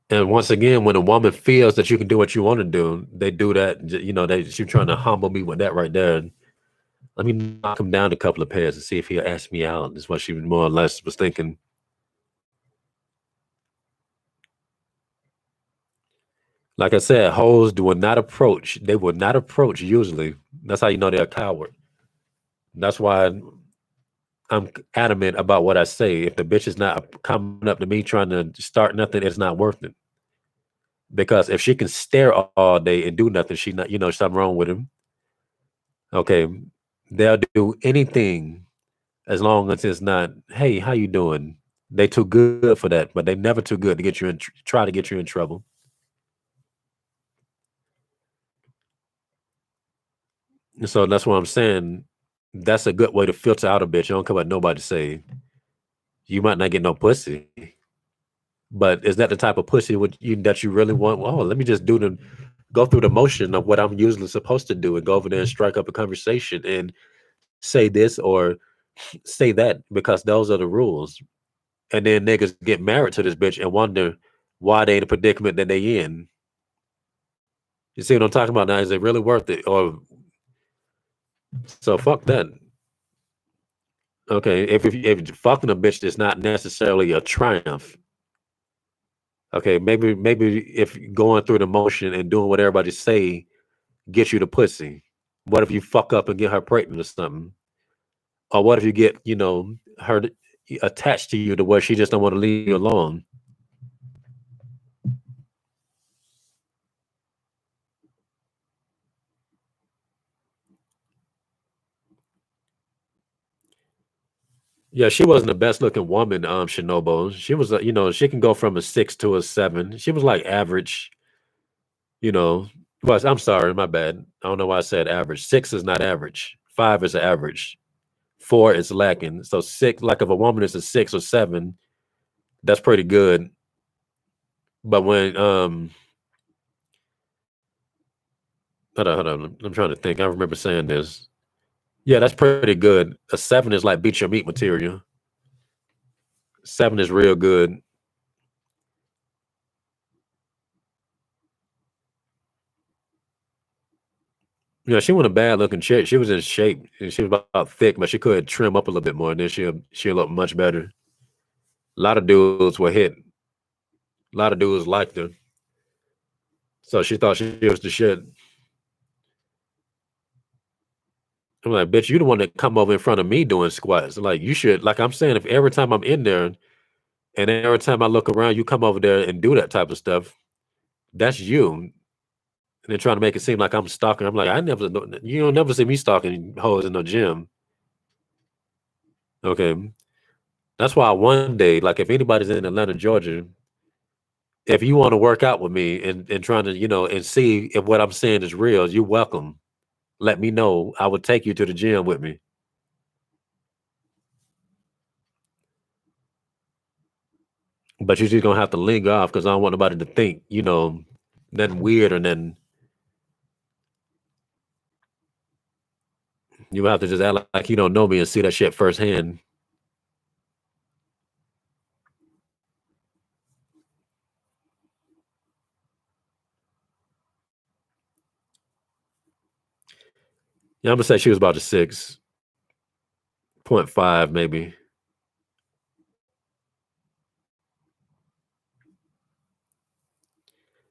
And once again, when a woman feels that you can do what you want to do, they do that. She's trying to humble me with that right there. Let me knock him down a couple of pairs and see if he'll ask me out. That's what she more or less was thinking. Like I said, hoes will not approach. They will not approach usually. That's how you know they're a coward. That's why I'm adamant about what I say. If the bitch is not coming up to me trying to start nothing, it's not worth it. Because if she can stare all day and do nothing, she not, something wrong with him. Okay, they'll do anything as long as it's not, hey, how you doing? They too good for that, but they never too good to get you in, try to get you in trouble. And so that's what I'm saying. That's a good way to filter out a bitch. You don't come at nobody to say, you might not get no pussy. But is that the type of pussy that you really want? Well, let me just go through the motion of what I'm usually supposed to do and go over there and strike up a conversation and say this or say that because those are the rules. And then niggas get married to this bitch and wonder why they in the predicament that they in. You see what I'm talking about now? Is it really worth it? Or so fuck that. Okay, if fucking a bitch is not necessarily a triumph. Okay, maybe if going through the motion and doing what everybody say get you the pussy. What if you fuck up and get her pregnant or something? Or what if you get, her attached to you to where she just don't want to leave you alone? Yeah, she wasn't the best looking woman, Shinobu. She was, she can go from a 6 to a 7. She was like average, you know. Well, I'm sorry, my bad. I don't know why I said average. 6 is not average. 5 is average. 4 is lacking. So 6, like if a woman is a 6 or 7, that's pretty good. But when hold on, I'm trying to think. I remember saying this. Yeah, that's pretty good. A 7 is like beat your meat material. 7 is real good. Yeah, she wasn't a bad looking chick. She was in shape. And she was about thick, but she could trim up a little bit more, and then she'll look much better. A lot of dudes were hit. A lot of dudes liked her. So she thought she was the shit. I'm like, bitch, you the one that come over in front of me doing squats. Like, you should, like I'm saying, if every time I'm in there and every time I look around, you come over there and do that type of stuff, that's you. And they're trying to make it seem like I'm stalking. I'm like, you don't never see me stalking hoes in the gym. Okay. That's why one day, like if anybody's in Atlanta, Georgia, if you want to work out with me and trying to, and see if what I'm saying is real, you're welcome. Let me know. I would take you to the gym with me. But you're just gonna have to linger off because I don't want nobody to think, nothing weird or nothing. You have to just act like you don't know me and see that shit firsthand. Yeah, I'm gonna say she was about a 6.5, maybe.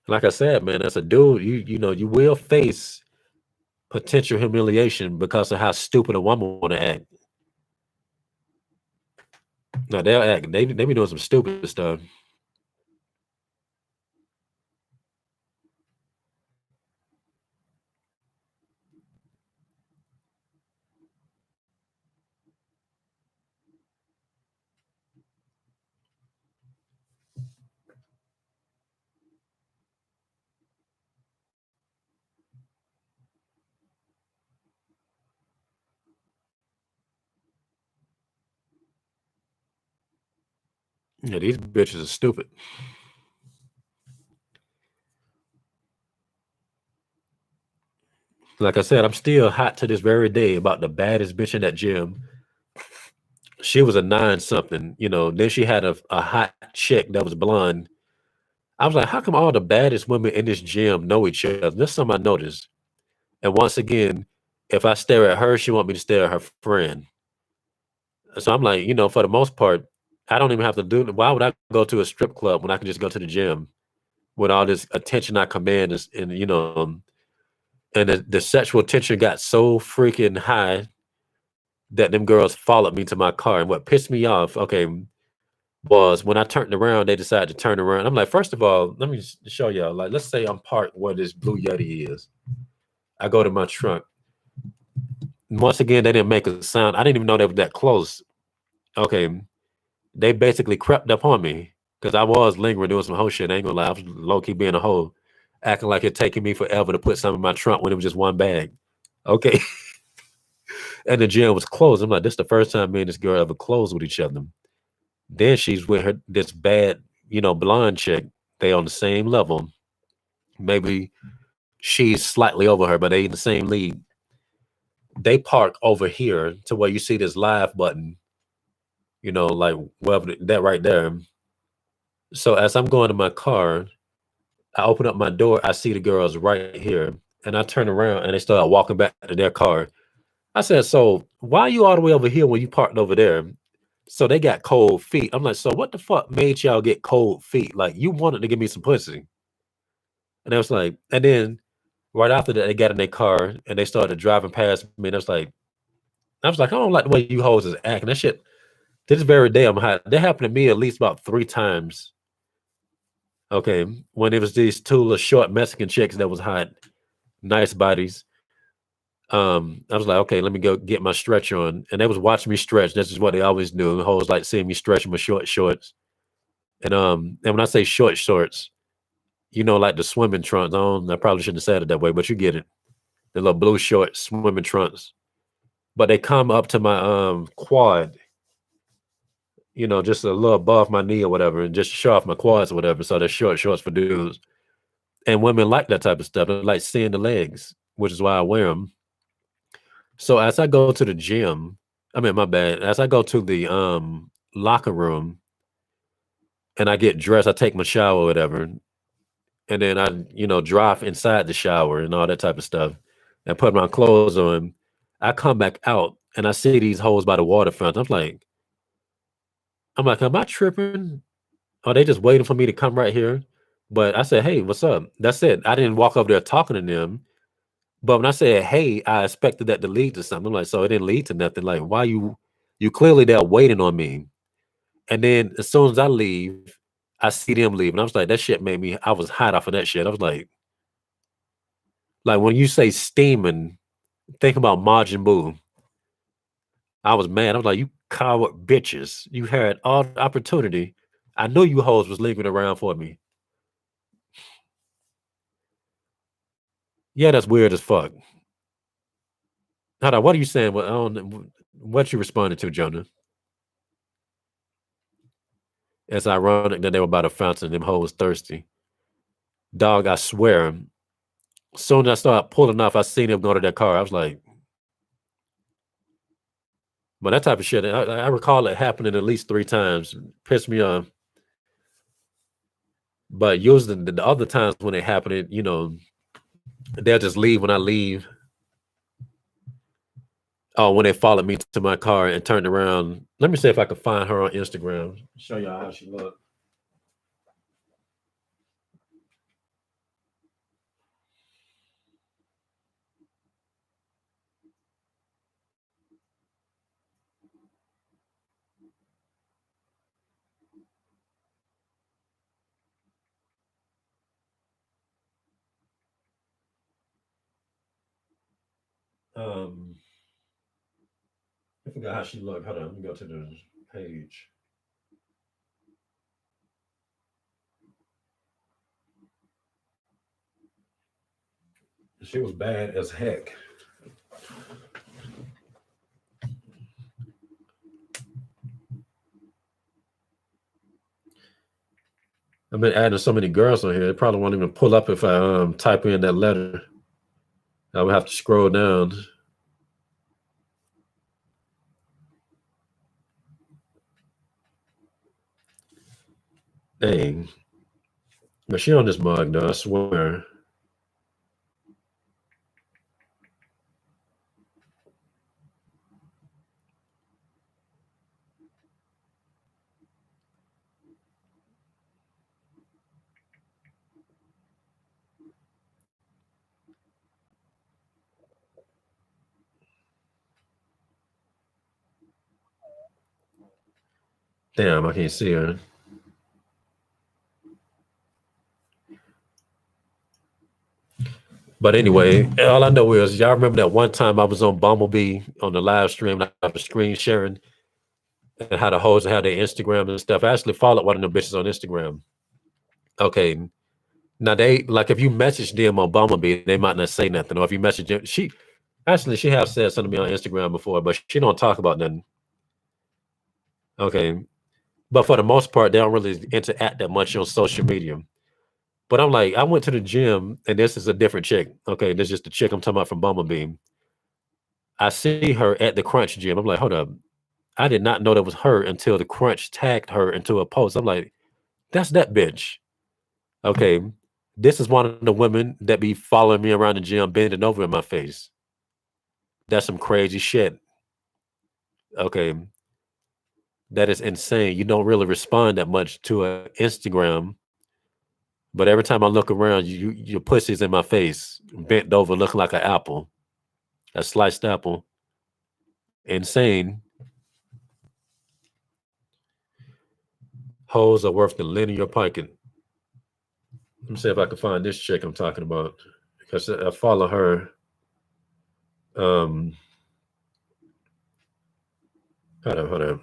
Like I said, man, as a dude, you will face potential humiliation because of how stupid a woman want to act. No, they'll act. They be doing some stupid stuff. Yeah, these bitches are stupid. Like I said, I'm still hot to this very day about the baddest bitch in that gym. She was a 9 something, Then she had a hot chick that was blonde. I was like, how come all the baddest women in this gym know each other? That's something I noticed. And once again, if I stare at her, she want me to stare at her friend. So I'm like, for the most part, I don't even have to do it. Why would I go to a strip club when I can just go to the gym with all this attention I command and the sexual tension got so freaking high that them girls followed me to my car. And what pissed me off, okay, was when I turned around, they decided to turn around. I'm like, first of all, let me show y'all. Like, let's say I'm parked where this blue Yeti is. I go to my trunk. Once again, they didn't make a sound. I didn't even know they were that close. Okay, they basically crept up on me because I was lingering doing some whole shit. I ain't gonna lie, I was low key being a hoe, acting like it taking me forever to put something in my trunk when it was just one bag. Okay, and the gym was closed. I'm like, this is the first time me and this girl ever closed with each other. Then she's with her this bad, blonde chick. They on the same level. Maybe she's slightly over her, but they in the same league. They park over here to where you see this live button, like wherever that right there. So as I'm going to my car, I open up my door, I see the girls right here, and I turn around and they start walking back to their car. I said, so why are you all the way over here when you parked over there? So they got cold feet. I'm like, so what the fuck made y'all get cold feet? Like, you wanted to give me some pussy. And I was like, and then right after that, they got in their car and they started driving past me. And I was like, I don't like the way you hoes is acting. That shit, to this very day, I'm hot. That happened to me at least about 3 times. Okay. When it was these two little short Mexican chicks that was hot, nice bodies. I was like, okay, let me go get my stretch on. And they was watching me stretch. This is what they always do. Hoes like seeing me stretch my short shorts. And when I say short shorts, like the swimming trunks. I probably shouldn't have said it that way, but you get it. The little blue short swimming trunks. But they come up to my quad, just a little above my knee or whatever, and just show off my quads or whatever. So they're short shorts for dudes. And women like that type of stuff. They like seeing the legs, which is why I wear them. So as I go to the gym, I mean, my bad. As I go to the locker room and I get dressed, I take my shower or whatever, and then I, drop inside the shower and all that type of stuff, and put my clothes on. I come back out and I see these hoes by the waterfront. I'm like, am I tripping? Are they just waiting for me to come right here? But I said, hey, what's up? That's it. I didn't walk up there talking to them. But when I said, hey, I expected that to lead to something. I'm like, so it didn't lead to nothing. Like, why you clearly there waiting on me. And then as soon as I leave, I see them leave. And I was like, that shit made me, I was hot off of that shit. I was like when you say steaming, think about Majin Buu. I was mad. I was like, you coward bitches. You had all the opportunity. I knew you hoes was lingering around for me. Yeah, that's weird as fuck. Hold on, what are you saying? What, I don't know, what you responded to, Jonah? It's ironic that they were by the fountain and them hoes thirsty. Dog, I swear. Soon as I started pulling off, I seen him go to that car. I was like, but that type of shit, I recall it happening at least 3 times. Pissed me off. But usually the other times when it happened, they'll just leave when I leave. Oh, when they followed me to my car and turned around. Let me see if I can find her on Instagram. Show y'all how she looked. Um, I forgot how she looked. Hold on, let me go to the page. She was bad as heck. I've been adding so many girls on here. It probably won't even pull up if I type in that letter. I would have to scroll down. Dang. But she on this mug though, I swear. Damn, I can't see her. But anyway, all I know is y'all remember that one time I was on Bumblebee on the live stream, and I was screen sharing and how the hoes have their Instagram and stuff. I actually followed one of them bitches on Instagram. Okay. Now they like if you message them on Bumblebee, they might not say nothing. Or if you message them, she have said something to me on Instagram before, but she don't talk about nothing. Okay. But for the most part, they don't really interact that much on social media. But I'm like, I went to the gym and this is a different chick. Okay, this is just the chick I'm talking about from Bumblebee. I see her at the Crunch gym. I'm like, hold up. I did not know that was her until the Crunch tagged her into a post. I'm like, that's that bitch. Okay. This is one of the women that be following me around the gym, bending over in my face. That's some crazy shit. Okay. That is insane. You don't really respond that much to an Instagram. But every time I look around, your pussy's in my face, bent over, looking like an apple, a sliced apple. Insane. Hoes are worth the linear pocket. Let me see if I can find this chick I'm talking about because I follow her. Um, hold on.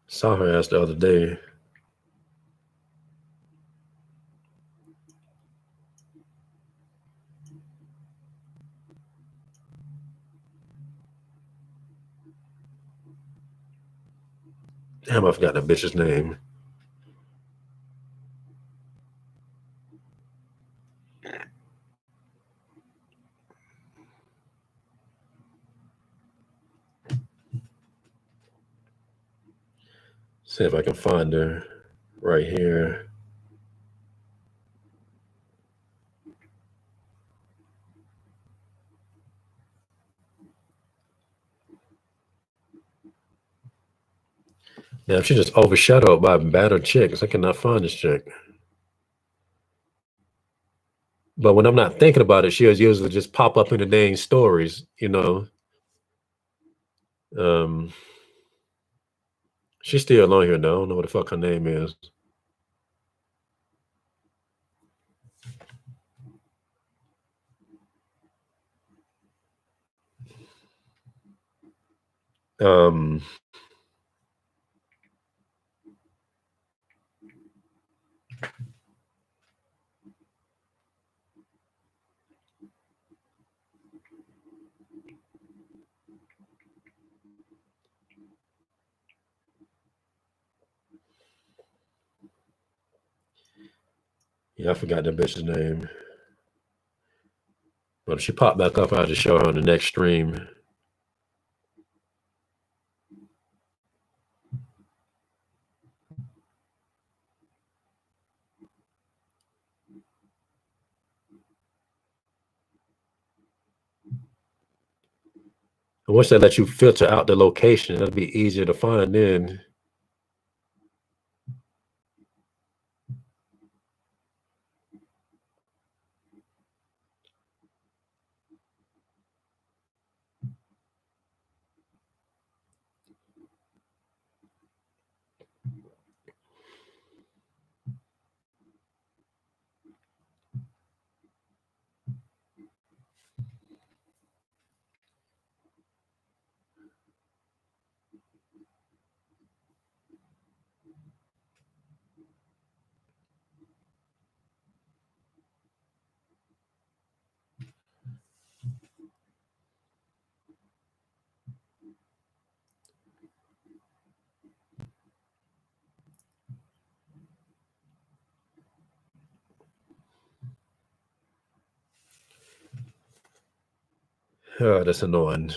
Saw her ass the other day. Damn, I forgot that bitch's name. See if I can find her right here. Yeah, she just overshadowed by battered chicks. I cannot find this chick. But when I'm not thinking about it, she'll usually just pop up in the dang stories, you know. Um, she's still on here though. I don't know what the fuck her name is. Um, yeah, I forgot that bitch's name. But if she popped back up, I'll just show her on the next stream. I wish they let you filter out the location. That'd be easier to find then. Oh, that's annoying.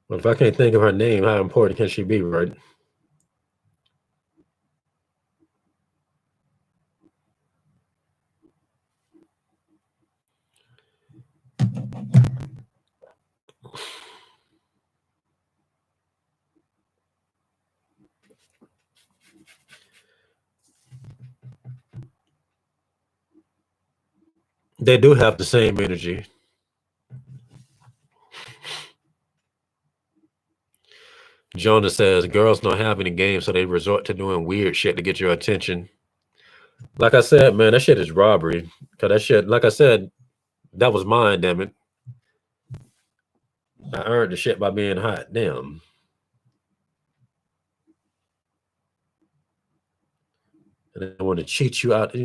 Well, if I can't think of her name, how important can she be, right? They do have the same energy. Jonah says girls don't have any games, so they resort to doing weird shit to get your attention. Like I said, man, that shit is robbery. Cause that shit, like I said, that was mine, damn it. I earned the shit by being hot. Damn. And I want to cheat you out.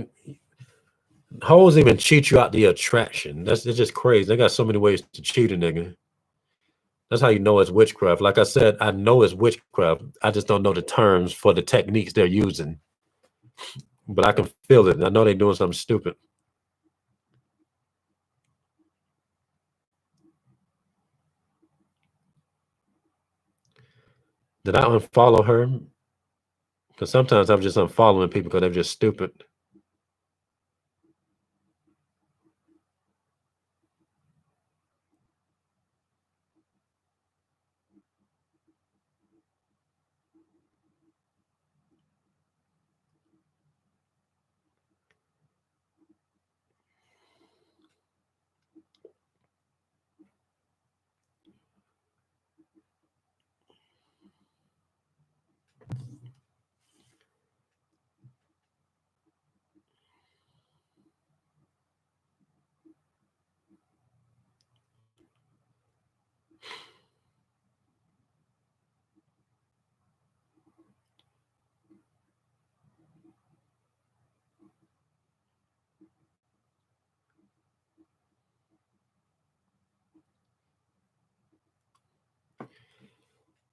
Hoes even cheat you out the attraction. It's just crazy. They got so many ways to cheat a nigga. That's how you know it's witchcraft. Like I said, I know it's witchcraft. I just don't know the terms for the techniques they're using. But I can feel it. I know they're doing something stupid. Did I unfollow her? Because sometimes I'm just unfollowing people because they're just stupid.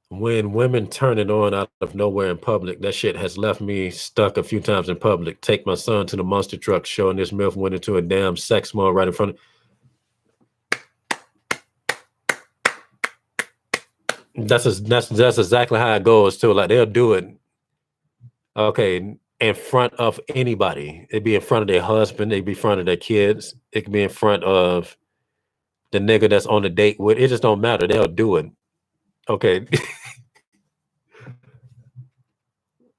When women turn it on out of nowhere in public, that shit has left me stuck a few times in public. Take my son to the monster truck show, and this MILF went into a damn sex mall right in front of. That's exactly how it goes too. Like they'll do it. Okay, in front of anybody. It'd be in front of their husband, it'd be in front of their kids, it could be in front of the nigga that's on the date with. It just don't matter. They'll do it. Okay.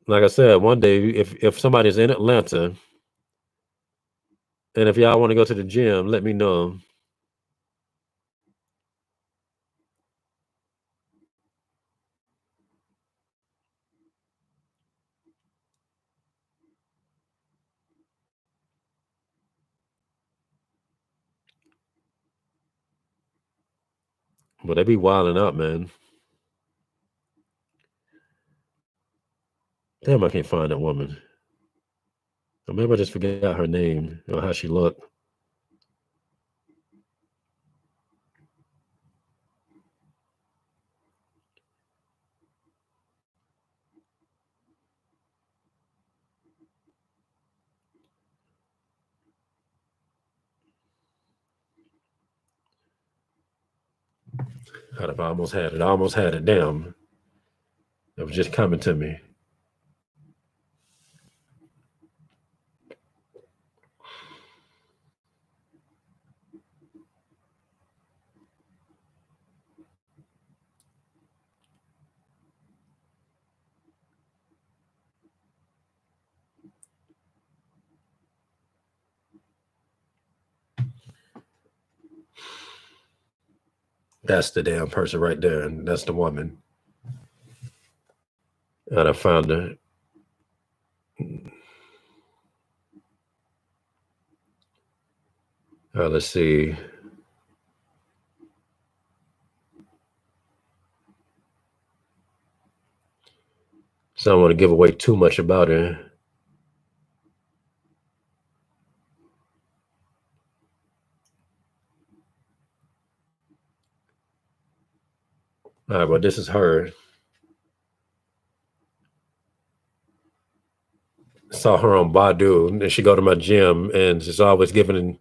Like I said, one day if somebody's in Atlanta and if y'all want to go to the gym, let me know. But they be wilding out, man. Damn, I can't find that woman. Or maybe I just forgot her name or how she looked. God, if I almost had it. I almost had it. Damn. It was just coming to me. That's the damn person right there. And that's the woman. And I found her. Let's see. So I don't want to give away too much about her. All right, well, this is her. Saw her on Badu, and she go to my gym, and she's always giving,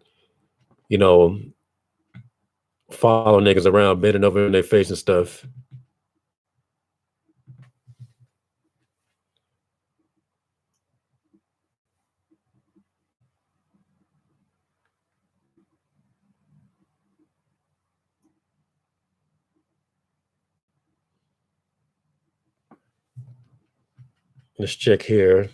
you know, following niggas around, bending over in their face and stuff. Let's check here.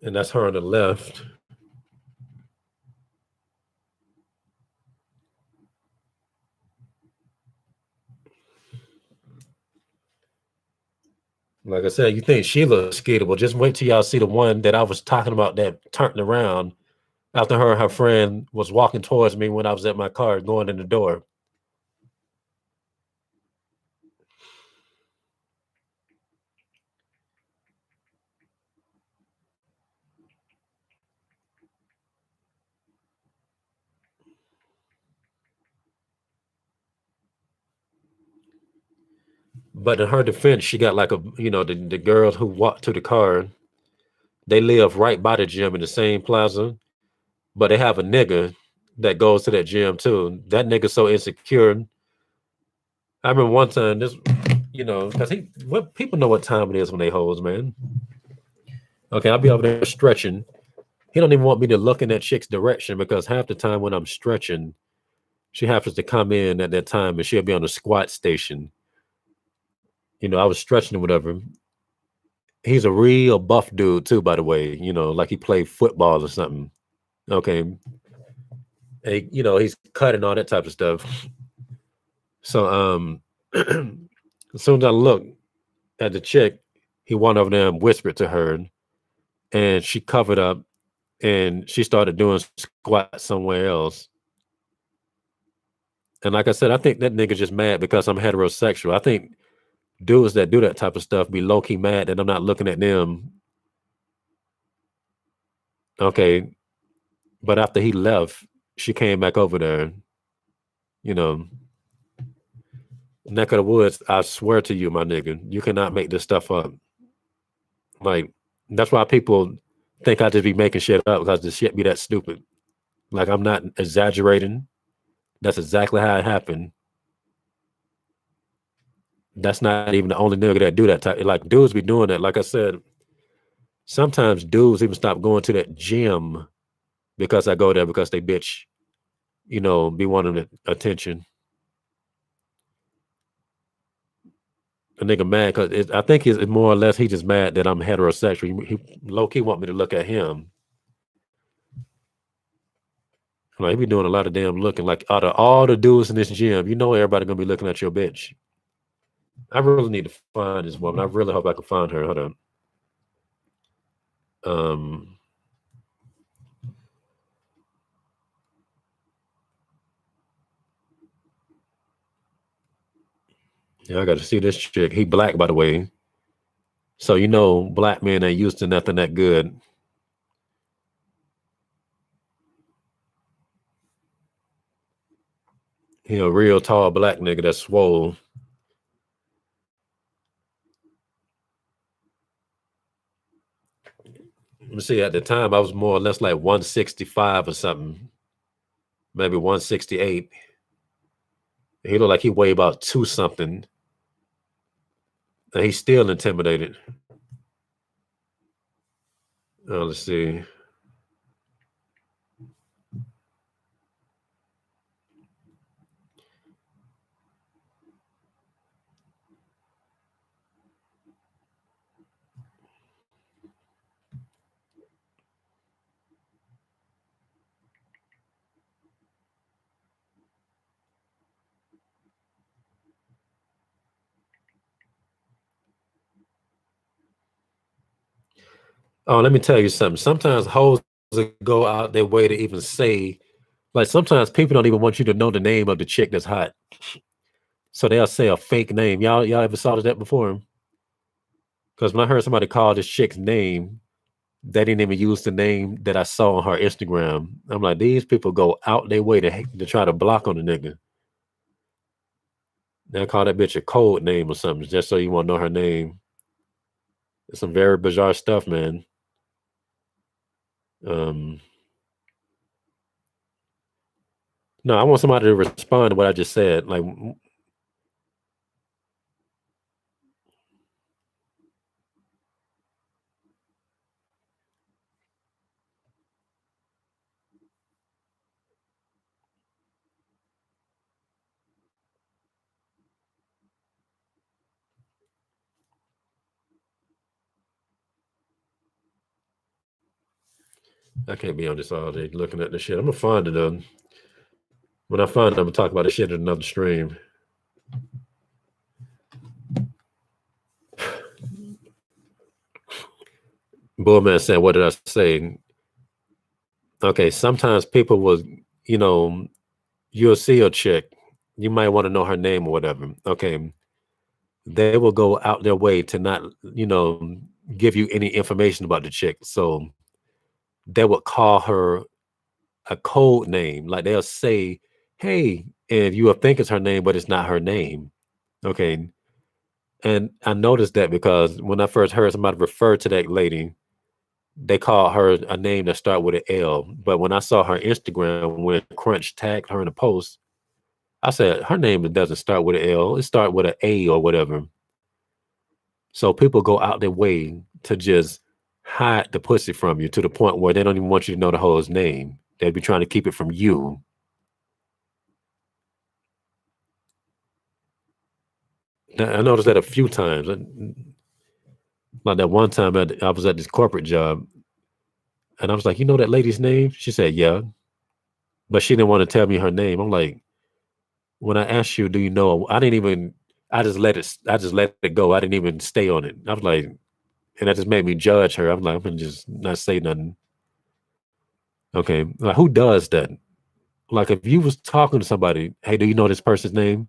And that's her on the left. Like I said, you think she looks skateable. Just wait till y'all see the one that I was talking about that turned around after her and her friend was walking towards me when I was at my car going in the door. But in her defense, she got like the girls who walked to the car, they live right by the gym in the same plaza, but they have a nigga that goes to that gym too. That nigga's so insecure. I remember one time because what people know what time it is when they hoes, man. Okay, I'll be over there stretching. He don't even want me to look in that chick's direction because half the time when I'm stretching, she happens to come in at that time and she'll be on the squat station. I was stretching or whatever. He's a real buff dude too, by the way. Like he played football or something. Okay. And, he's cutting all that type of stuff. So as soon as I looked at the chick, he went over there and whispered to her, and she covered up and she started doing squats somewhere else. And like I said, I think that nigga just mad because I'm heterosexual. I think dudes that do that type of stuff be low-key mad that I'm not looking at them. Okay. But after he left, she came back over there. Neck of the woods, I swear to you, my nigga, you cannot make this stuff up. Like, that's why people think I just be making shit up because this shit be that stupid. Like I'm not exaggerating. That's exactly how it happened. That's not even the only nigga that do that type. Like dudes be doing that. Like I said, sometimes dudes even stop going to that gym because I go there because they bitch, be wanting the attention. A nigga mad because I think it's more or less he just mad that I'm heterosexual. He low key want me to look at him. Like he be doing a lot of damn looking. Like out of all the dudes in this gym, everybody gonna be looking at your bitch. I really need to find this woman. I really hope I can find her. Hold on. Yeah, I got to see this chick. He black, by the way. So black men ain't used to nothing that good. He a real tall black nigga that's swole. Let me see. At the time, I was more or less like 165 or something, maybe 168. He looked like he weighed about two something, and he's still intimidated. Let's see. Oh, let me tell you something. Sometimes hoes go out their way to even say, like sometimes people don't even want you to know the name of the chick that's hot. So they'll say a fake name. Y'all ever saw that before? Because when I heard somebody call this chick's name, they didn't even use the name that I saw on her Instagram. I'm like, these people go out their way to try to block on the nigga. They'll call that bitch a code name or something just so you won't know her name. It's some very bizarre stuff, man. No, I want somebody to respond to what I just said. Like, I can't be on this all day looking at this shit. I'm gonna find it. When I find it, I'm gonna talk about this shit in another stream. Bullman said, "What did I say?" Okay, sometimes people will, you'll see a chick, you might want to know her name or whatever. Okay, they will go out their way to not, give you any information about the chick. So they would call her a code name. Like they'll say, "Hey," and you will think it's her name, but it's not her name. Okay. And I noticed that because when I first heard somebody refer to that lady, they called her a name that started with an L. But when I saw her Instagram, when Crunch tagged her in a post, I said, her name doesn't start with an L. It starts with an A or whatever. So people go out their way to just hide the pussy from you to the point where they don't even want you to know the hoe's name. They'd be trying to keep it from you. I noticed that a few times. Like that one time I was at this corporate job and I was like, that lady's name? She said, yeah. But she didn't want to tell me her name. I'm like, when I asked you, do you know? I just let it go. I didn't even stay on it. I was like, and that just made me judge her. I'm like, I'm gonna just not say nothing. Okay. Like who does that? Like if you was talking to somebody, hey, do you know this person's name?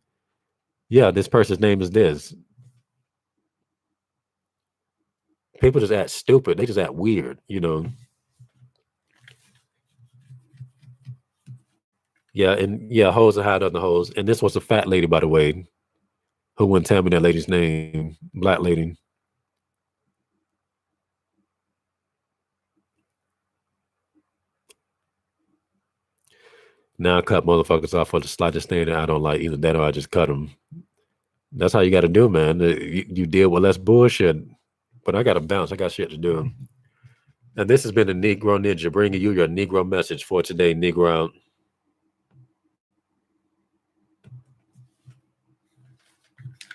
Yeah, this person's name is this. People just act stupid. They just act weird, Yeah, and yeah, hoes are hide under hoes. And this was a fat lady, by the way, who wouldn't tell me that lady's name. Black lady. Now I cut motherfuckers off for the slightest thing that I don't like. Either that or I just cut them. That's how you got to do, man. You deal with less bullshit. But I got to bounce. I got shit to do. And this has been the Negro Ninja bringing you your Negro message for today, Negro out.